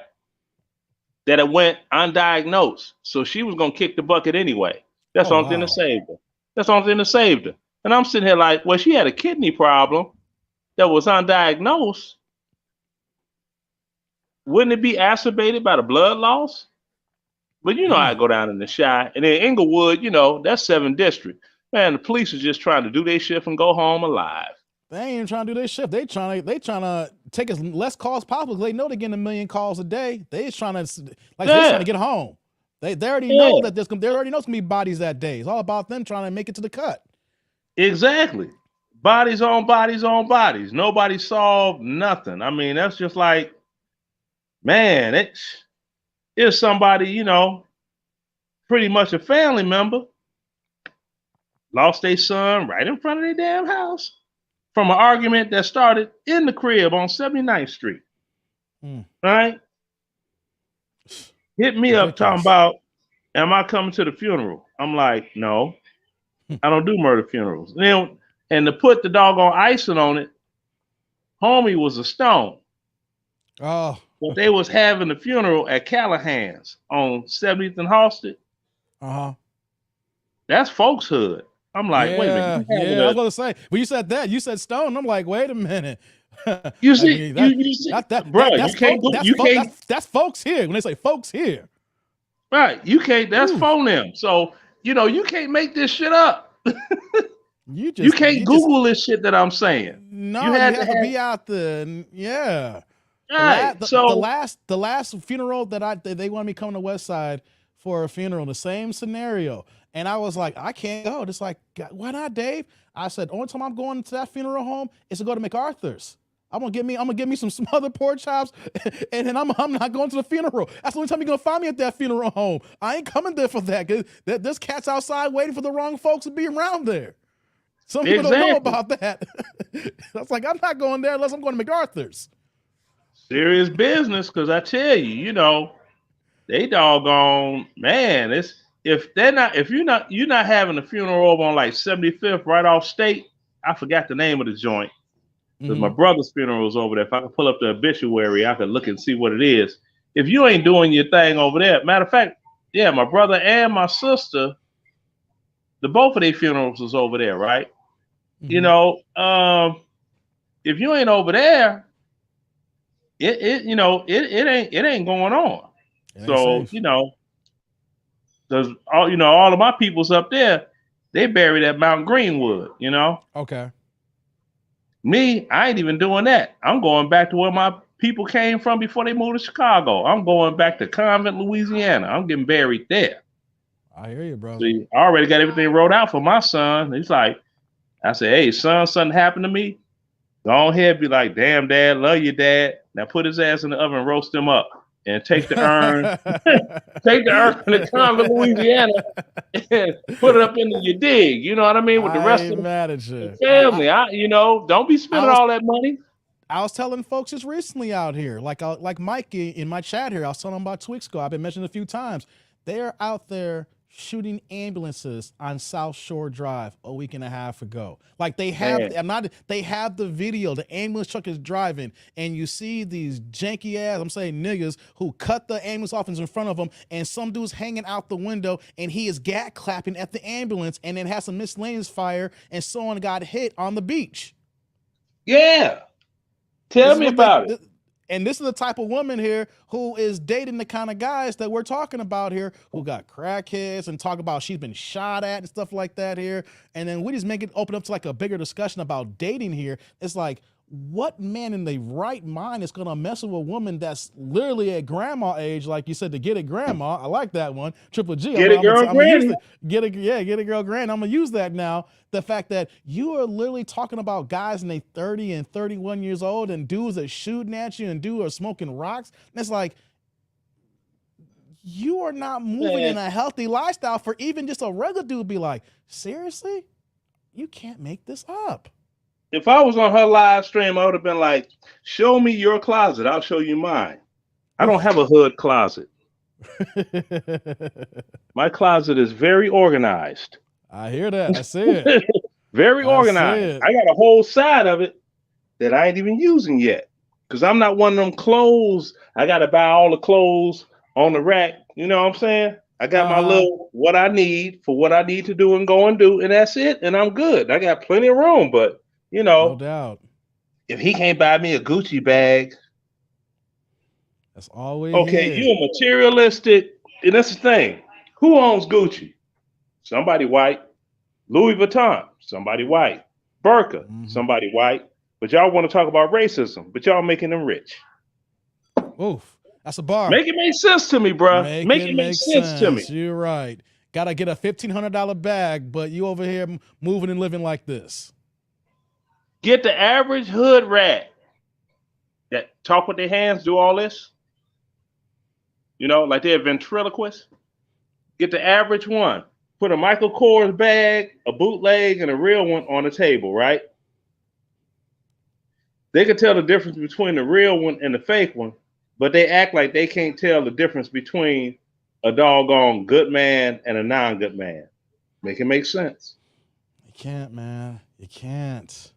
That it went undiagnosed. So she was going to kick the bucket anyway. That's the only thing that saved her. That's the only thing that saved her. And I'm sitting here like, well, she had a kidney problem that was undiagnosed. Wouldn't it be exacerbated by the blood loss? But you know, I go down in the Chi. And in Inglewood, you know, that's 7th District. Man, the police are just trying to do their shift and go home alive. They ain't even trying to do their shift. They trying to take as less calls possible. They know they're getting 1 million calls a day. They just trying to they trying to get home. They already know that they already know it's gonna be bodies that day. It's all about them trying to make it to the cut. Exactly. Bodies on bodies on bodies. Nobody solved nothing. I mean, that's just like, man, it's somebody, you know, pretty much a family member lost their son right in front of their damn house from an argument that started in the crib on 79th Street. Right? Hit me up talking about, am I coming to the funeral? I'm like, no, I don't do murder funerals. And to put the doggone icing on it, homie was a Stone. Oh. But they was having the funeral at Callahan's on 70th and Halsted. Uh-huh. That's folks hood. I'm like, wait a minute. Yeah, I was going to say, when you said that, you said Stone. I'm like, wait a minute. You see, you see, bro, that's folks here. When they say folks here. Right. You can't, that's phone them. So, you know, you can't make this shit up. You can't Google this shit that I'm saying. No, you have to be out there. Yeah. Right. The last funeral that they wanted me coming to West Side for a funeral, the same scenario. And I was like, I can't go. Just like, why not, Dave? I said, only time I'm going to that funeral home is to go to MacArthur's. I'm gonna get me some other pork chops, and then I'm not going to the funeral. That's the only time you're gonna find me at that funeral home. I ain't coming there for that. Cause there's cats outside waiting for the wrong folks to be around there. Some people don't know about that. That's like, I'm not going there unless I'm going to MacArthur's. Serious business, because I tell you, you know, they doggone, man. You're not having a funeral over on like 75th right off State. I forgot the name of the joint. Because my brother's funeral is over there. If I could pull up the obituary, I could look and see what it is. If you ain't doing your thing over there, matter of fact, yeah, my brother and my sister, both of their funerals was over there, right? You know, if you ain't over there, it ain't going on. So safe. You know, because all of my people's up there, they buried at Mount Greenwood. You know. Okay. Me, I ain't even doing that. I'm going back to where my people came from before they moved to Chicago. I'm going back to Convent, Louisiana. I'm getting buried there. I hear you, bro. See, I already got everything wrote out for my son. He's like, I said, hey, son, something happened to me. Go ahead, be like, damn, dad, love you, dad. Now put his ass in the oven, roast him up, and take the urn, take the urn to Convent, Louisiana, and put it up into your dig. You know what I mean? With the rest of the family. Don't be spending all that money. I was telling folks just recently out here, like Mike in my chat here, I was telling them about 2 weeks ago. I've been mentioning a few times. They're out there shooting ambulances on South Shore Drive a week and a half ago. Like they have, they have the video. The ambulance truck is driving, and you see these janky ass, I'm saying niggas, who cut the ambulance off in front of them, and some dude's hanging out the window, and he is gat clapping at the ambulance, and then has some miscellaneous fire, and someone got hit on the beach. Yeah. Tell me about it. And this is the type of woman here who is dating the kind of guys that we're talking about here, who got crackheads and talk about she's been shot at and stuff like that here. And then we just make it open up to like a bigger discussion about dating here. It's like, what man in the right mind is going to mess with a woman that's literally at grandma age, like you said, to get a grandma? I like that one. Triple G. Get a girl granny. Get a girl granny. I'm going to use that now. The fact that you are literally talking about guys in their 30 and 31 years old and dudes that shooting at you and dudes are smoking rocks. And it's like, you are not moving in a healthy lifestyle for even just a regular dude to be like, seriously? You can't make this up. If I was on her live stream, I would have been like, show me your closet. I'll show you mine. I don't have a hood closet. My closet is very organized. I hear that. I see it. Very organized. I got a whole side of it that I ain't even using yet. Because I'm not one of them clothes. I got to buy all the clothes on the rack. You know what I'm saying? I got my little, what I need for what I need to do and go and do. And that's it. And I'm good. I got plenty of room. But no doubt. If he can't buy me a Gucci bag, that's always okay. You a materialistic, and that's the thing. Who owns Gucci? Somebody white. Louis Vuitton, somebody white. Birka, somebody white. But y'all want to talk about racism, but y'all making them rich. Oof, that's a bar. Make it make sense to me, bro. Make it make sense to me. You're right. Gotta get a $1,500 bag, but you over here moving and living like this. Get the average hood rat that talk with their hands, do all this. Like they're ventriloquists. Get the average one. Put a Michael Kors bag, a bootleg, and a real one on the table, right? They can tell the difference between the real one and the fake one, but they act like they can't tell the difference between a doggone good man and a non-good man. Make it make sense. You can't, man. You can't.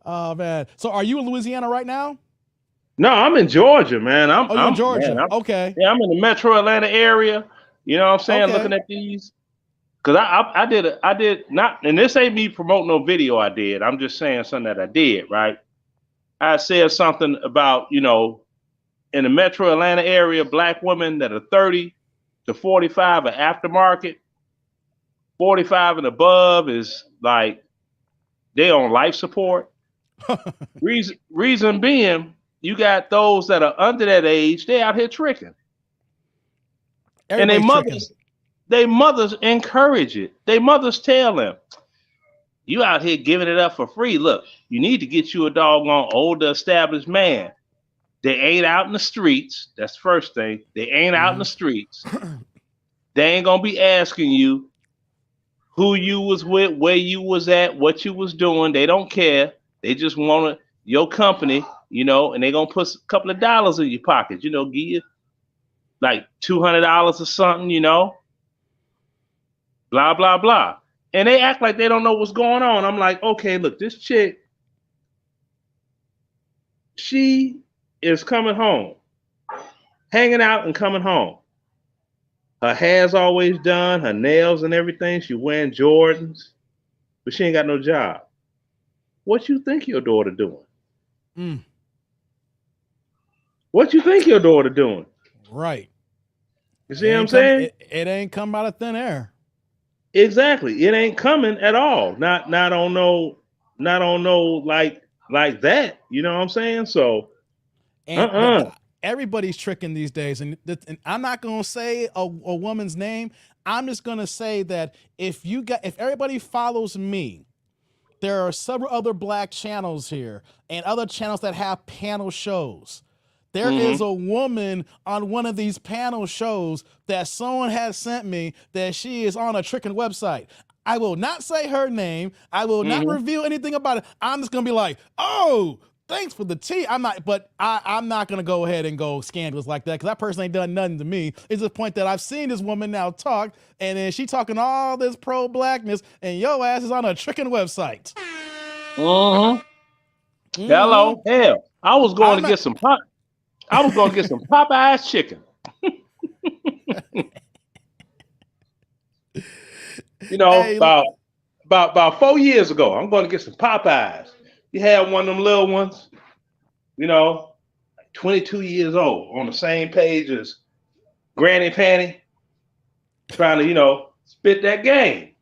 Oh, man. So are you in Louisiana right now? No, I'm in Georgia, man. I'm in Georgia. Okay. Yeah, I'm in the metro Atlanta area. You know what I'm saying? Okay. Looking at these. Because I did not, and this ain't me promoting no video I did. I'm just saying something that I did, right? I said something about, in the metro Atlanta area, black women that are 30 to 45 are aftermarket. 45 and above is like they on life support. Reason being, you got those that are under that age, they out here tricking. Everybody's and they mothers encourage it. They mothers tell them, you out here giving it up for free. Look, you need to get you a doggone older established man. They ain't out in the streets. That's the first thing. They ain't out in the streets. They ain't gonna be asking you who you was with, where you was at, what you was doing. They don't care. They just want your company, and they gonna put a couple of dollars in your pocket, give you like $200 or something, blah, blah, blah. And they act like they don't know what's going on. I'm like, okay, look, this chick, she is coming home, hanging out and coming home. Her hair's always done, her nails and everything. She wearing Jordans, but she ain't got no job. What you think your daughter doing? What you think your daughter doing? Right. You see what I'm saying? It ain't come out of thin air. Exactly. It ain't coming at all. Not on no like that. You know what I'm saying? So everybody's tricking these days, and I'm not gonna say a woman's name. I'm just gonna say that if everybody follows me there are several other black channels here and other channels that have panel shows. There is a woman on one of these panel shows that someone has sent me that she is on a tricking website. I will not say her name. I will not reveal anything about it. I'm just gonna be like, oh, thanks for the tea. I'm not gonna go ahead and go scandalous like that because that person ain't done nothing to me. It's the point that I've seen this woman now talk, and then she talking all this pro-blackness, and your ass is on a tricking website. Hello, hell, I was going to get some Popeye's chicken. You know, hey, about 4 years ago, I'm going to get some Popeyes. You had one of them little ones, you know, 22 years old, on the same page as Granny Panty, trying to, you know, spit that game.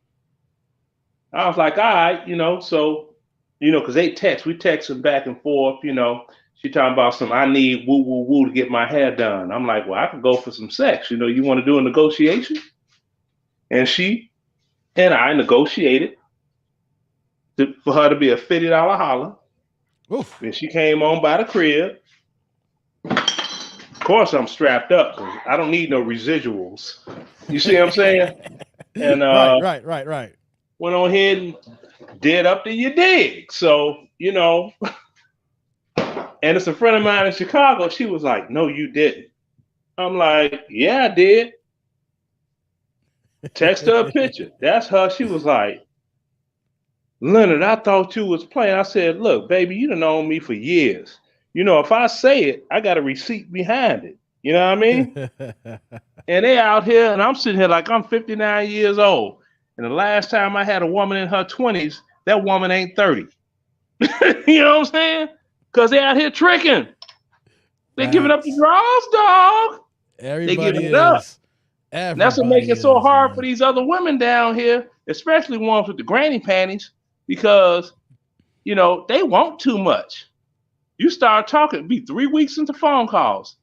I was like, all right, you know, so, you know, because we texting back and forth, you know. She talking about I need woo, woo, woo to get my hair done. I'm like, well, I could go for some sex. You know, you want to do a negotiation? And she and I negotiated for her to be a $50 holler. Oof. And she came on by the crib. Of course, I'm strapped up because I don't need no residuals. You see what I'm saying? And right. Went on ahead and did up to your dig. So, you know, and it's a friend of mine in Chicago. She was like, no, you didn't. I'm like, yeah, I did. Text her a picture. That's her. She was like, Leonard, I thought you was playing. I said, look, baby, you done known me for years. You know, if I say it, I got a receipt behind it. You know what I mean? And they out here, and I'm sitting here like I'm 59 years old. And the last time I had a woman in her 20s, that woman ain't 30. You know what I'm saying? Because they out here tricking. They giving up the draws, dog. Everybody they giving it up. Everybody that's what makes it so hard for these other women down here, especially ones with the granny panties, because, you know, they want too much. You start talking, be 3 weeks into phone calls.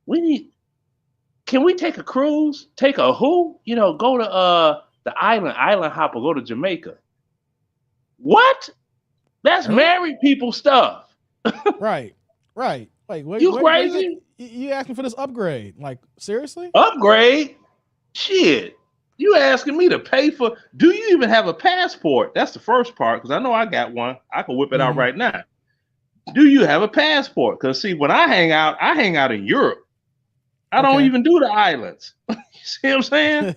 Can we take a cruise? Take a who? You know, go to the island hopper, go to Jamaica. What? That's married people stuff. Right. Like, you crazy? You asking for this upgrade? Like, seriously? Upgrade? Shit. You asking me to pay for? Do you even have a passport? That's the first part, because I know I got one. I can whip it out right now. Do you have a passport? Because see, when I hang out in Europe. I don't even do the islands. You see what I'm saying?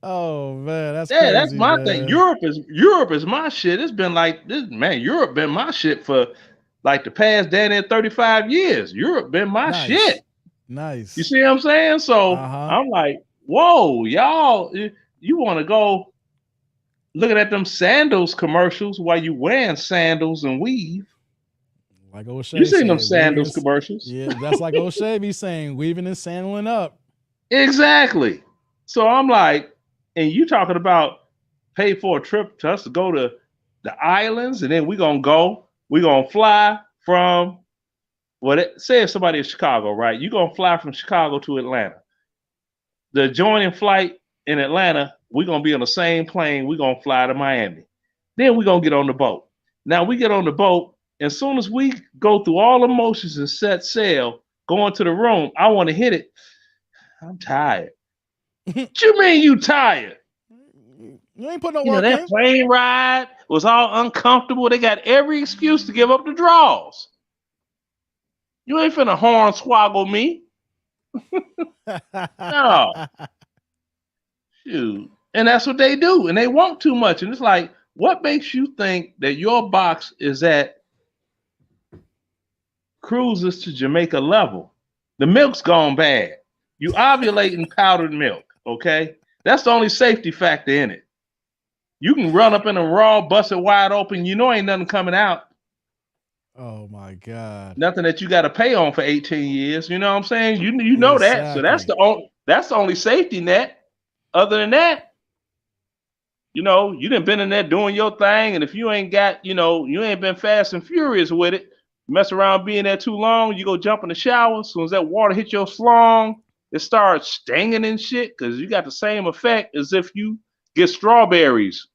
Oh man, that's crazy, that's my man. thing. Europe is my shit. It's been like this, man. Europe been my shit for like the past 35 years. Europe been my shit. Nice. You see what I'm saying? So I'm like, whoa, y'all, you want to go looking at them sandals commercials while you wearing sandals and weave. Like O'Shea, you seen them sandals commercials? Yeah, that's like O'Shea be saying, weaving and sandaling up. Exactly. So I'm like, and you talking about pay for a trip to us to go to the islands, and then we're gonna fly from say if somebody in Chicago, right? You're gonna fly from Chicago to Atlanta. The adjoining flight in Atlanta, we're gonna be on the same plane, we're gonna fly to Miami. Then we're gonna get on the boat. Now we get on the boat. As soon as we go through all the motions and set sail, go into the room, I want to hit it. I'm tired. What you mean you tired? You ain't put no work in. That plane ride was all uncomfortable. They got every excuse to give up the draws. You ain't finna hornswoggle me. No. Shoot. And that's what they do. And they want too much. And it's like, what makes you think that your box is at cruises to Jamaica level? The milk's gone bad. You ovulating powdered milk, okay? That's the only safety factor in it. You can run up in a raw, bust it wide open. You know ain't nothing coming out. Oh my God. Nothing that you got to pay on for 18 years. You know what I'm saying? You know that. So that's the only safety net. Other than that, you know, you done been in there doing your thing, and if you ain't got, you ain't been fast and furious with it, mess around being there too long, you go jump in the shower. As soon as that water hit your schlong, it starts stinging and shit, because you got the same effect as if you get strawberries,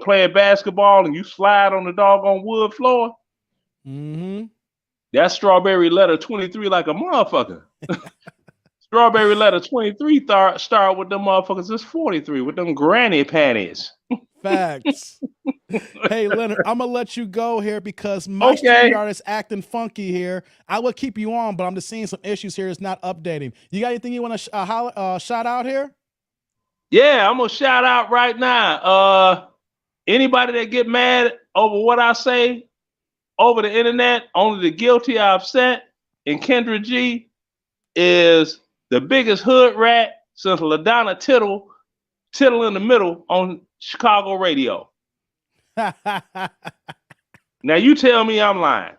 playing basketball and you slide on the doggone wood floor. Mm-hmm. That strawberry letter 23 like a motherfucker. Strawberry letter 23 start with them motherfuckers. It's 43 with them granny panties. Facts. Hey, Leonard, I'm going to let you go here because my StreamYard is acting funky here. I would keep you on, but I'm just seeing some issues here. It's not updating. You got anything you want to shout out here? Yeah, I'm going to shout out right now. Anybody that get mad over what I say over the internet, only the guilty are upset. And Kendra G is the biggest hood rat since LaDonna Tittle in the Middle on Chicago radio. Now you tell me I'm lying.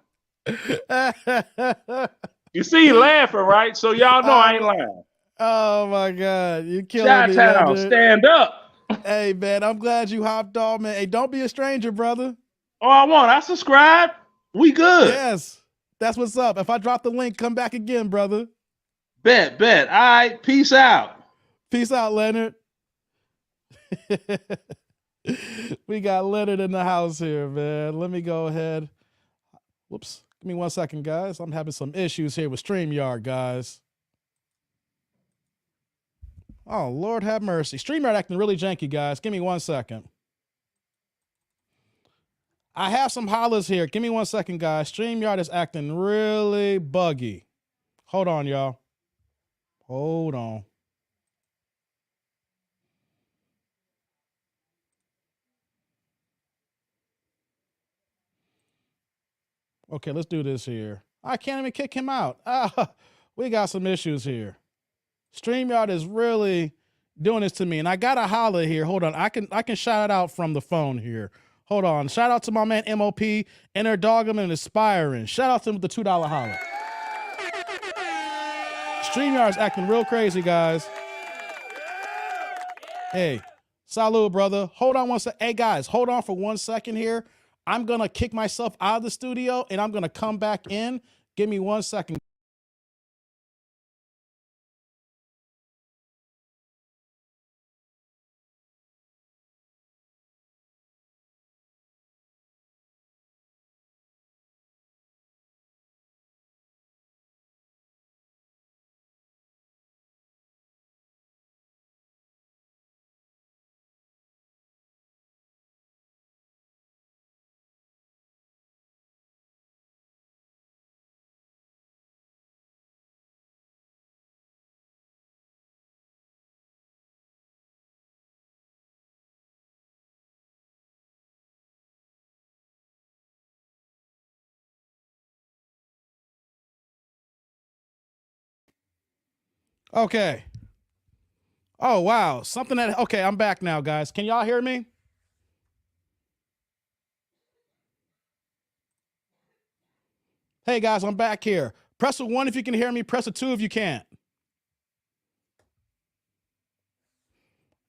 You see you laughing, right? So y'all know I ain't lying. Oh my God. You killing me. Chi-Town, stand up. Hey man, I'm glad you hopped on, man. Hey, don't be a stranger, brother. Oh, I won't. I subscribe. We good. Yes. That's what's up. If I drop the link, come back again, brother. Bet. All right. Peace out. Peace out, Leonard. We got Leonard in the house here, man. Let me go ahead. Whoops. Give me 1 second, guys. I'm having some issues here with StreamYard, guys. Oh, Lord have mercy. StreamYard acting really janky, guys. Give me 1 second. I have some hollers here. Give me 1 second, guys. StreamYard is acting really buggy. Hold on, y'all. Hold on. Okay, let's do this here. I can't even kick him out. We got some issues here. StreamYard is really doing this to me, and I got a holler here. Hold on, I can shout it out from the phone here. Hold on. Shout out to my man MOP, Inner Dogum and Aspiring. Shout out to him with the $2 holler. StreamYard's acting real crazy, guys. Hey, salud, brother. Hold on 1 second. Hey, guys, hold on for 1 second here. I'm going to kick myself out of the studio, and I'm going to come back in. Give me 1 second. Okay. Oh, wow. Okay, I'm back now, guys. Can y'all hear me? Hey, guys, I'm back here. Press a 1 if you can hear me. Press a 2 if you can't.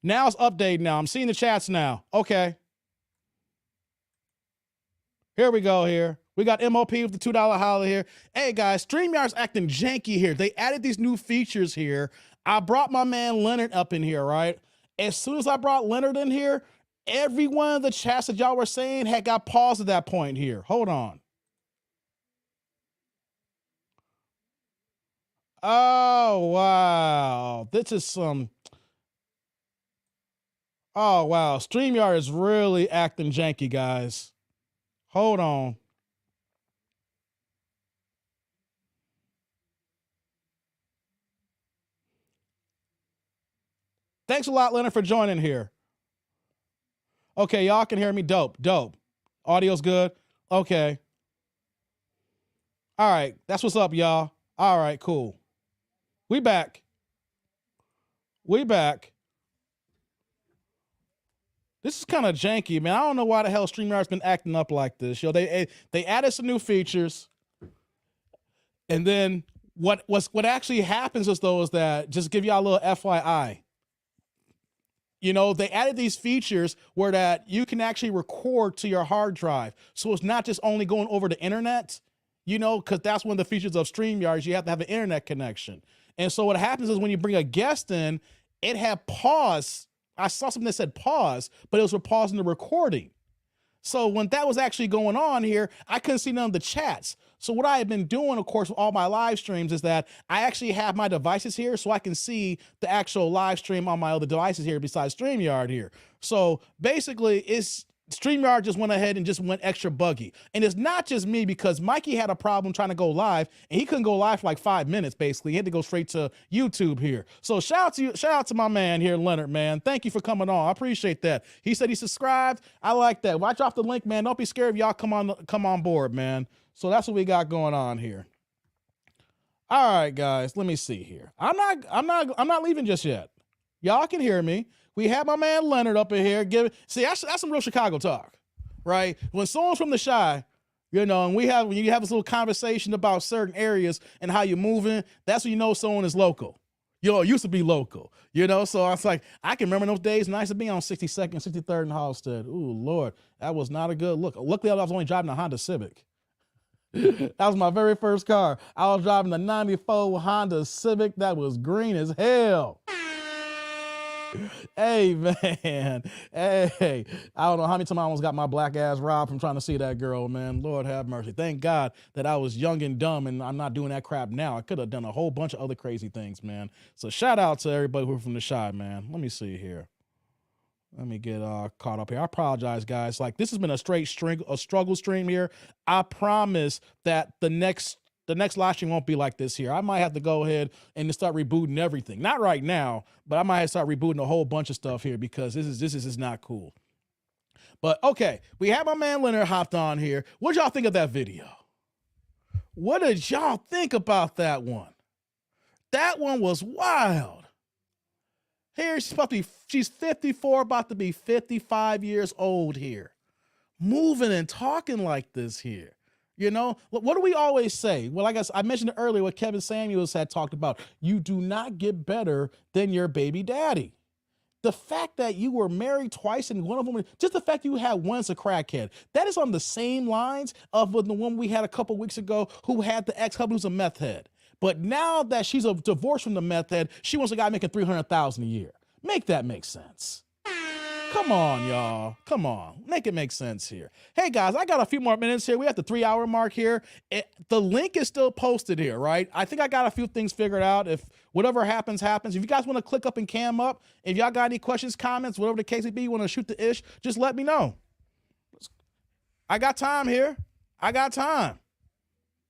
Now it's updated now. I'm seeing the chats now. Okay. Here we go here. We got MOP with the $2 holler here. Hey, guys, StreamYard's acting janky here. They added these new features here. I brought my man Leonard up in here, right? As soon as I brought Leonard in here, every one of the chats that y'all were saying had got paused at that point here. Hold on. Oh, wow. This is some... Oh, wow. StreamYard is really acting janky, guys. Hold on. Thanks a lot, Leonard, for joining here. Okay, y'all can hear me. Dope. Audio's good. Okay. All right. That's what's up, y'all. All right, cool. We back. This is kind of janky, man. I don't know why the hell StreamYard's been acting up like this. Yo, they added some new features. And then what actually happens is that, just give y'all a little FYI. You know, they added these features where that you can actually record to your hard drive. So it's not just only going over the internet, you know, because that's one of the features of StreamYard. You have to have an internet connection. And so what happens is when you bring a guest in, it had paused I saw something that said pause, but it was for pausing the recording. So when that was actually going on here, I couldn't see none of the chats. So what I have been doing, of course, with all my live streams is that I actually have my devices here so I can see the actual live stream on my other devices here besides StreamYard here. So basically, StreamYard just went ahead and just went extra buggy. And it's not just me, because Mikey had a problem trying to go live and he couldn't go live for like 5 minutes, basically. He had to go straight to YouTube here. So shout out to my man here, Leonard, man. Thank you for coming on. I appreciate that. He said he subscribed. I like that. Watch off the link, man. Don't be scared if y'all come on board, man. So that's what we got going on here. All right, guys, let me see here. I'm not leaving just yet. Y'all can hear me. We have my man Leonard up in here. See, that's some real Chicago talk, right? When someone's from the Chi, you know, and when you have this little conversation about certain areas and how you're moving, that's when you know someone is local. You know, it used to be local, you know? So I was like, I can remember those days. Nice to be on 62nd, 63rd and Halstead. Ooh, Lord, that was not a good look. Luckily, I was only driving a Honda Civic. That was my very first car. I was driving the 94 Honda Civic that was green as hell. Hey, man. Hey, I don't know how many times I almost got my black ass robbed from trying to see that girl, man. Lord have mercy. Thank God that I was young and dumb and I'm not doing that crap now. I could have done a whole bunch of other crazy things, man. So shout out to everybody who are from the Chi, man. Let me see here. Let me get caught up here. I apologize, guys. Like, this has been a struggle stream here. I promise that the next live stream won't be like this here. I might have to go ahead and just start rebooting everything. Not right now, but I might have to start rebooting a whole bunch of stuff here because this is not cool. But okay, we have my man Leonard hopped on here. What y'all think of that video? What did y'all think about that one? That one was wild. Here she's 54, about to be 55 years old here. Moving and talking like this here. You know, what do we always say? Well, I guess I mentioned earlier what Kevin Samuels had talked about. You do not get better than your baby daddy. The fact that you were married twice and one of them, just the fact you had one's a crackhead, that is on the same lines of the one we had a couple weeks ago who had the ex-husband who's a meth head. But now that she's a divorce from the meth head, she wants a guy making $300,000 a year. Make that make sense. Come on, y'all. Come on. Make it make sense here. Hey, guys, I got a few more minutes here. We at the 3-hour mark here. The link is still posted here, right? I think I got a few things figured out. If whatever happens, happens. If you guys want to click up and cam up, if y'all got any questions, comments, whatever the case may be, you want to shoot the ish, just let me know. I got time here. I got time.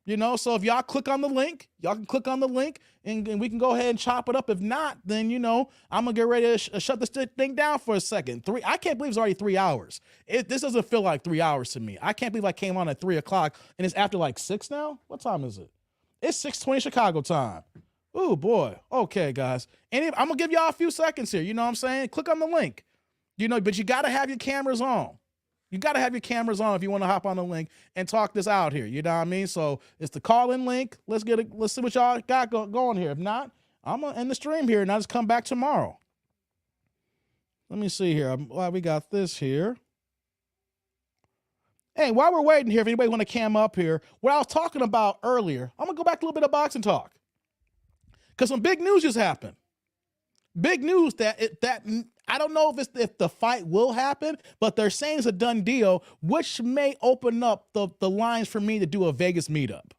You know, so if y'all click on the link, y'all can click on the link and we can go ahead and chop it up. If not, then, you know, I'm going to get ready to shut this thing down for a second. I can't believe it's already 3 hours. This doesn't feel like 3 hours to me. I can't believe I came on at 3 o'clock and it's after like 6 now. What time is it? It's 6:20 Chicago time. Ooh, boy. Okay, guys. I'm going to give y'all a few seconds here. You know what I'm saying? Click on the link, you know, but you got to have your cameras on. You got to have your cameras on if you want to hop on the link and talk this out here. You know what I mean? So it's the call-in link. Let's see what y'all got going here. If not, I'm going to end the stream here and I'll just come back tomorrow. Let me see here. We got this here. Hey, while we're waiting here, if anybody want to cam up here, what I was talking about earlier, I'm going to go back to a little bit of boxing talk. Because some big news just happened. Big news that I don't know if the fight will happen, but they're saying it's a done deal, which may open up the lines for me to do a Vegas meetup.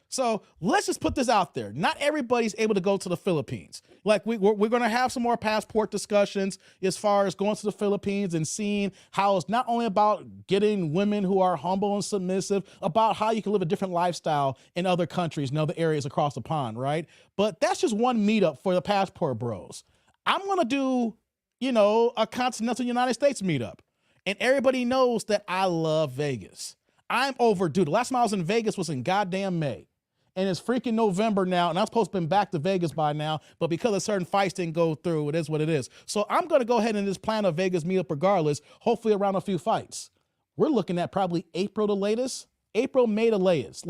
So let's just put this out there. Not everybody's able to go to the Philippines. Like we're going to have some more passport discussions as far as going to the Philippines and seeing how it's not only about getting women who are humble and submissive, about how you can live a different lifestyle in other countries and other areas across the pond, right? But that's just one meetup for the passport bros. I'm going to do, you know, a continental United States meetup. And everybody knows that I love Vegas. I'm overdue. The last time I was in Vegas was in goddamn May. And it's freaking November now, and I'm supposed to have been back to Vegas by now, but because of certain fights didn't go through, it is what it is. So I'm going to go ahead and just plan a Vegas meetup regardless, hopefully around a few fights. We're looking at probably April the latest. April, May the latest.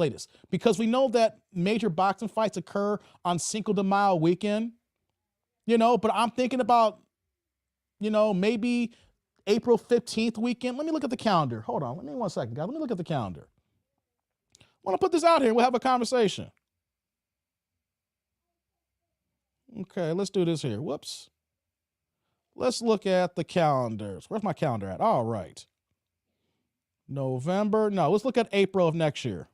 Because we know that major boxing fights occur on Cinco de Mayo weekend. You know, but I'm thinking about, you know, maybe April 15th weekend. Let me look at the calendar. Hold on. Let me 1 second, guys. Let me look at the calendar. I want to put this out here. We'll have a conversation. Okay, let's do this here. Whoops. let's look at the calendars. Where's my calendar at? All right. November. No, let's look at April of next year.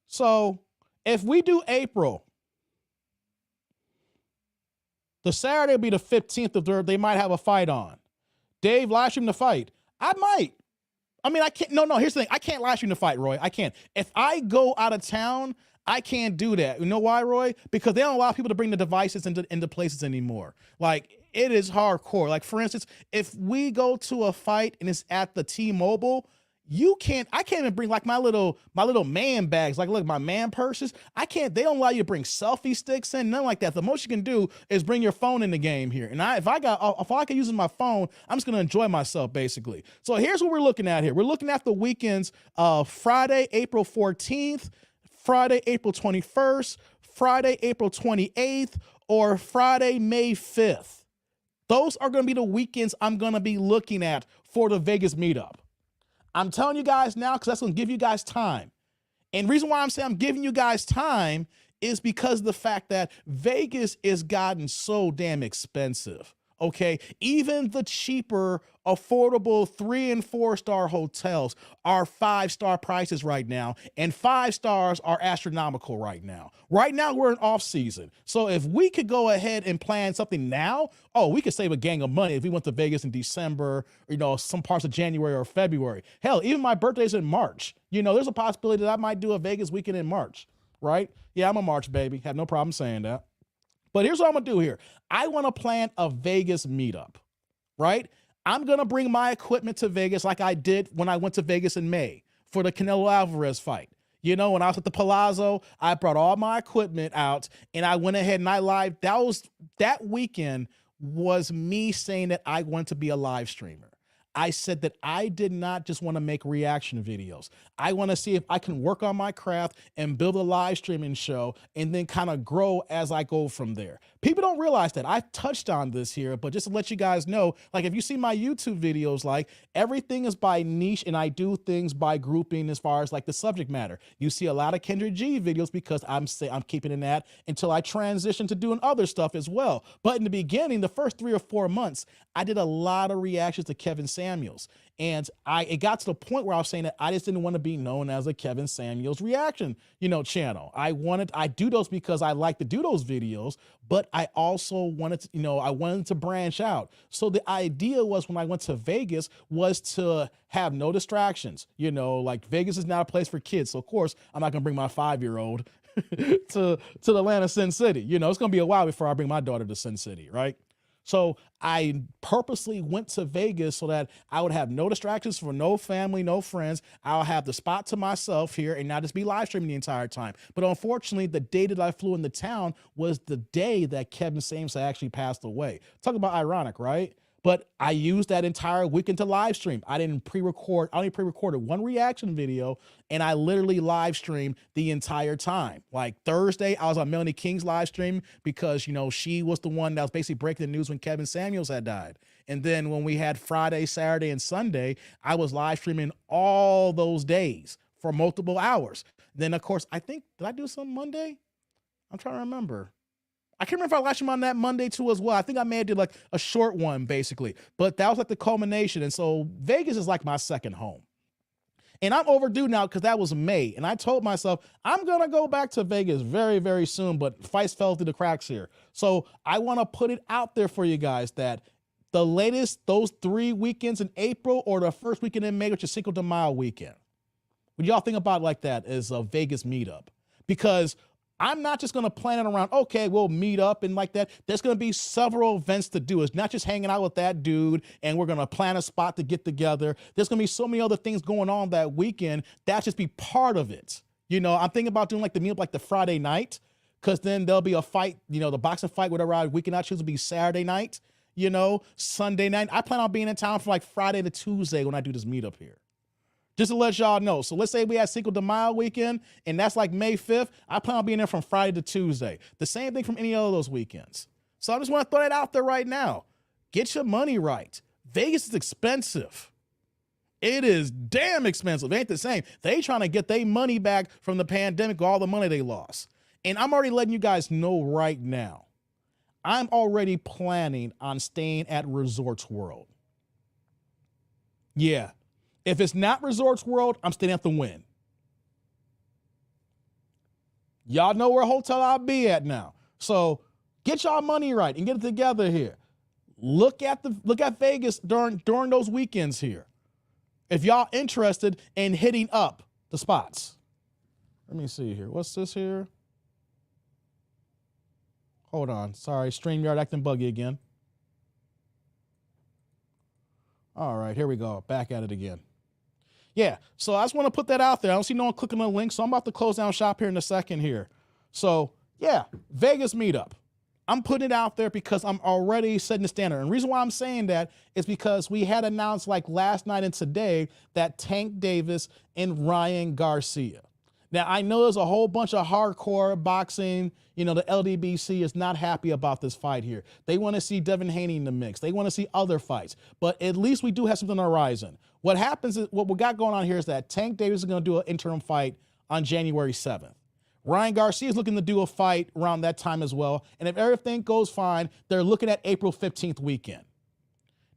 So if we do April, the Saturday will be the 15th of they might have a fight on. Dave, live stream the fight. I might. I mean, I can't. No, here's the thing. I can't live stream the fight, Roy. I can't. If I go out of town, I can't do that. You know why, Roy? Because they don't allow people to bring the devices into places anymore. Like, it is hardcore. Like, for instance, if we go to a fight and it's at the T-Mobile, I can't even bring like my little man bags, like look, my man purses. They don't allow you to bring selfie sticks in, nothing like that. The most you can do is bring your phone in the game here. And if I can use my phone, I'm just gonna enjoy myself basically. So here's what we're looking at here. We're looking at the weekends of Friday, April 14th, Friday, April 21st, Friday, April 28th, or Friday, May 5th. Those are gonna be the weekends I'm gonna be looking at for the Vegas meetup. I'm telling you guys now because that's going to give you guys time. And the reason why I'm saying I'm giving you guys time is because of the fact that Vegas is gotten so damn expensive. Okay, even the cheaper, affordable 3- and 4-star hotels are 5-star prices right now, and 5 stars are astronomical right now. Right now, we're in off season. So if we could go ahead and plan something now, we could save a gang of money if we went to Vegas in December, some parts of January or February. Hell, even my birthday's in March. There's a possibility that I might do a Vegas weekend in March, right? Yeah, I'm a March baby. Have no problem saying that. But here's what I'm going to do here. I want to plan a Vegas meetup, right? I'm going to bring my equipment to Vegas like I did when I went to Vegas in May for the Canelo Alvarez fight. When I was at the Palazzo, I brought all my equipment out and I went ahead and I live. That weekend was me saying that I want to be a live streamer. I said that I did not just want to make reaction videos. I want to see if I can work on my craft and build a live streaming show and then kind of grow as I go from there. People don't realize that. I've touched on this here, but just to let you guys know, like if you see my YouTube videos, like everything is by niche and I do things by grouping as far as like the subject matter. You see a lot of Kendrick G videos because I'm keeping in that until I transition to doing other stuff as well. But in the beginning, the first 3 or 4 months, I did a lot of reactions to Kevin Samuels. And it got to the point where I was saying that I just didn't want to be known as a Kevin Samuels reaction, channel. I do those because I like to do those videos, but I also wanted to, I wanted to branch out. So the idea was when I went to Vegas was to have no distractions, like Vegas is not a place for kids. So of course I'm not going to bring my 5-year-old to Atlanta, Sin City. It's going to be a while before I bring my daughter to Sin City. Right. So I purposely went to Vegas so that I would have no distractions for no family, no friends. I'll have the spot to myself here and not just be live streaming the entire time. But unfortunately, the day that I flew into town was the day that Kevin Samuels actually passed away. Talk about ironic, right? But I used that entire weekend to live stream. I only pre-recorded one reaction video and I literally live streamed the entire time. Like Thursday, I was on Melanie King's live stream because, she was the one that was basically breaking the news when Kevin Samuels had died. And then when we had Friday, Saturday, and Sunday, I was live streaming all those days for multiple hours. Then of course, did I do some Monday? I'm trying to remember. I can't remember if I latched him on that Monday too as well. I think I may have did like a short one basically, but that was like the culmination. And so Vegas is like my second home. And I'm overdue now because that was May. And I told myself, I'm going to go back to Vegas very, very soon, but fights fell through the cracks here. So I want to put it out there for you guys that the latest, those 3 weekends in April or the first weekend in May, which is Cinco de Mayo weekend. What y'all think about like that as a Vegas meetup? Because I'm not just going to plan it around, okay, we'll meet up and like that. There's going to be several events to do. It's not just hanging out with that dude and we're going to plan a spot to get together. There's going to be so many other things going on that weekend. That just be part of it. I'm thinking about doing like the meetup like the Friday night because then there'll be a fight, the boxing fight, whatever weekend I choose will be Saturday night, Sunday night. I plan on being in town from like Friday to Tuesday when I do this meetup here. Just to let y'all know. So let's say we had Cinco de Mayo weekend, and that's like May 5th. I plan on being there from Friday to Tuesday. The same thing from any other of those weekends. So I just want to throw that out there right now. Get your money right. Vegas is expensive. It is damn expensive. It ain't the same. They trying to get their money back from the pandemic, all the money they lost. And I'm already letting you guys know right now. I'm already planning on staying at Resorts World. Yeah. If it's not Resorts World, I'm staying at the Wynn. Y'all know where hotel I'll be at now. So get y'all money right and get it together here. Look at Vegas during those weekends here. If y'all interested in hitting up the spots. Let me see here. What's this here? Hold on. Sorry, StreamYard acting buggy again. All right, here we go. Back at it again. Yeah, so I just want to put that out there. I don't see no one clicking on the link, so I'm about to close down shop here in a second here. So, yeah, Vegas meetup. I'm putting it out there because I'm already setting the standard. And the reason why I'm saying that is because we had announced like last night and today that Tank Davis and Ryan Garcia. Now, I know there's a whole bunch of hardcore boxing, the LDBC is not happy about this fight here. They want to see Devin Haney in the mix. They want to see other fights. But at least we do have something on the horizon. What happens is, what we got going on here is that Tank Davis is going to do an interim fight on January 7th. Ryan Garcia is looking to do a fight around that time as well. And if everything goes fine, they're looking at April 15th weekend.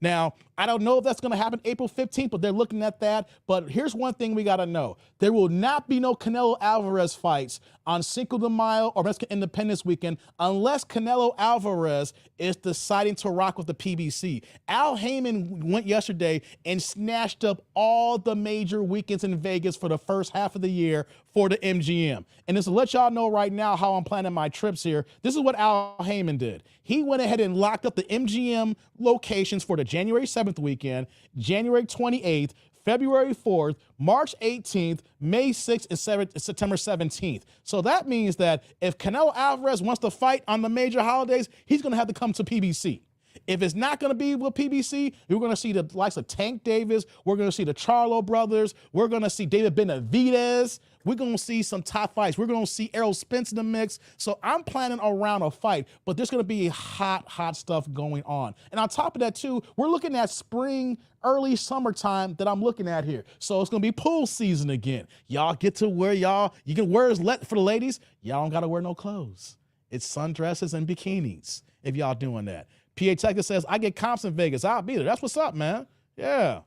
Now, I don't know if that's going to happen April 15th, but they're looking at that. But here's one thing we got to know. There will not be no Canelo Alvarez fights on Cinco de Mayo or Mexican Independence Weekend unless Canelo Alvarez is deciding to rock with the PBC. Al Heyman went yesterday and snatched up all the major weekends in Vegas for the first half of the year for the MGM. And just to let y'all know right now how I'm planning my trips here, this is what Al Heyman did. He went ahead and locked up the MGM locations for the January 7th weekend, January 28th, February 4th, March 18th, May 6th, and September 17th. So that means that if Canelo Alvarez wants to fight on the major holidays, he's going to have to come to PBC. If it's not going to be with PBC, we're going to see the likes of Tank Davis. We're going to see the Charlo brothers. We're going to see David Benavidez. We're going to see some top fights. We're going to see Errol Spence in the mix. So I'm planning around a fight, but there's going to be hot stuff going on. And on top of that, too, we're looking at spring, early summertime that I'm looking at here. So it's going to be pool season again. Y'all get to wear you can wear for the ladies. Y'all don't got to wear no clothes. It's sundresses and bikinis if y'all doing that. PA Texas says, I get comps in Vegas. I'll be there. That's what's up, man. Yeah.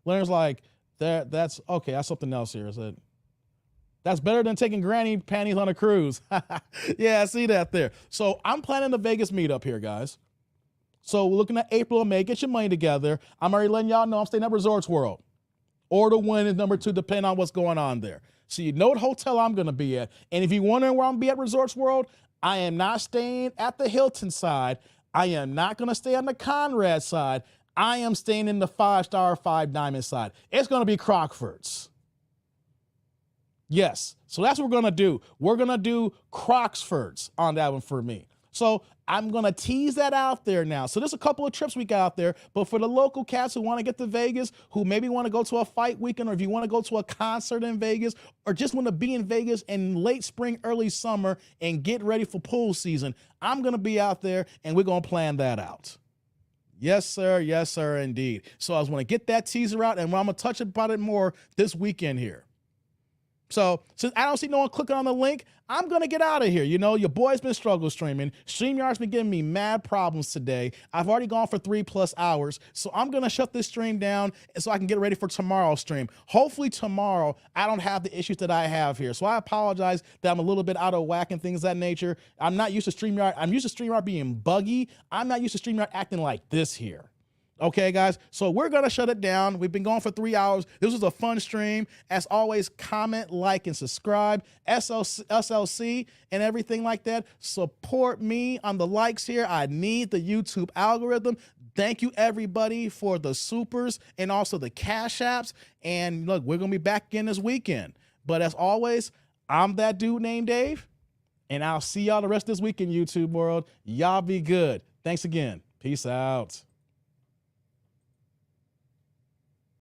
Leonard's like, that's okay. That's something else here. That's better than taking granny panties on a cruise. Yeah, I see that there. So I'm planning the Vegas meetup here, guys. So we're looking at April and May. Get your money together. I'm already letting y'all know I'm staying at Resorts World. Or the Wynn is number 2, depending on what's going on there. So you know what hotel I'm going to be at. And if you're wondering where I'm going to be at Resorts World, I am not staying at the Hilton side. I am not going to stay on the Conrad side. I am staying in the 5-star, 5-diamond side. It's going to be Crockford's. Yes. So that's what we're going to do. We're going to do Crockford's on that one for me. So I'm going to tease that out there now. So there's a couple of trips we got out there, but for the local cats who want to get to Vegas, who maybe want to go to a fight weekend, or if you want to go to a concert in Vegas, or just want to be in Vegas in late spring, early summer and get ready for pool season, I'm going to be out there and we're going to plan that out. Yes, sir. Yes, sir, indeed. So I just want to get that teaser out, and I'm going to touch about it more this weekend here. So since I don't see no one clicking on the link, I'm going to get out of here. Your boy's been struggle streaming. StreamYard's been giving me mad problems today. I've already gone for 3+ hours. So I'm going to shut this stream down so I can get ready for tomorrow's stream. Hopefully tomorrow I don't have the issues that I have here. So I apologize that I'm a little bit out of whack and things of that nature. I'm not used to StreamYard. I'm used to StreamYard being buggy. I'm not used to StreamYard acting like this here. Okay, guys, so we're going to shut it down. We've been going for 3 hours. This was a fun stream. As always, comment, like, and subscribe. SLC and everything like that. Support me on the likes here. I need the YouTube algorithm. Thank you, everybody, for the supers and also the cash apps. And look, we're going to be back again this weekend. But as always, I'm that dude named Dave, and I'll see y'all the rest of this weekend, YouTube world. Y'all be good. Thanks again. Peace out.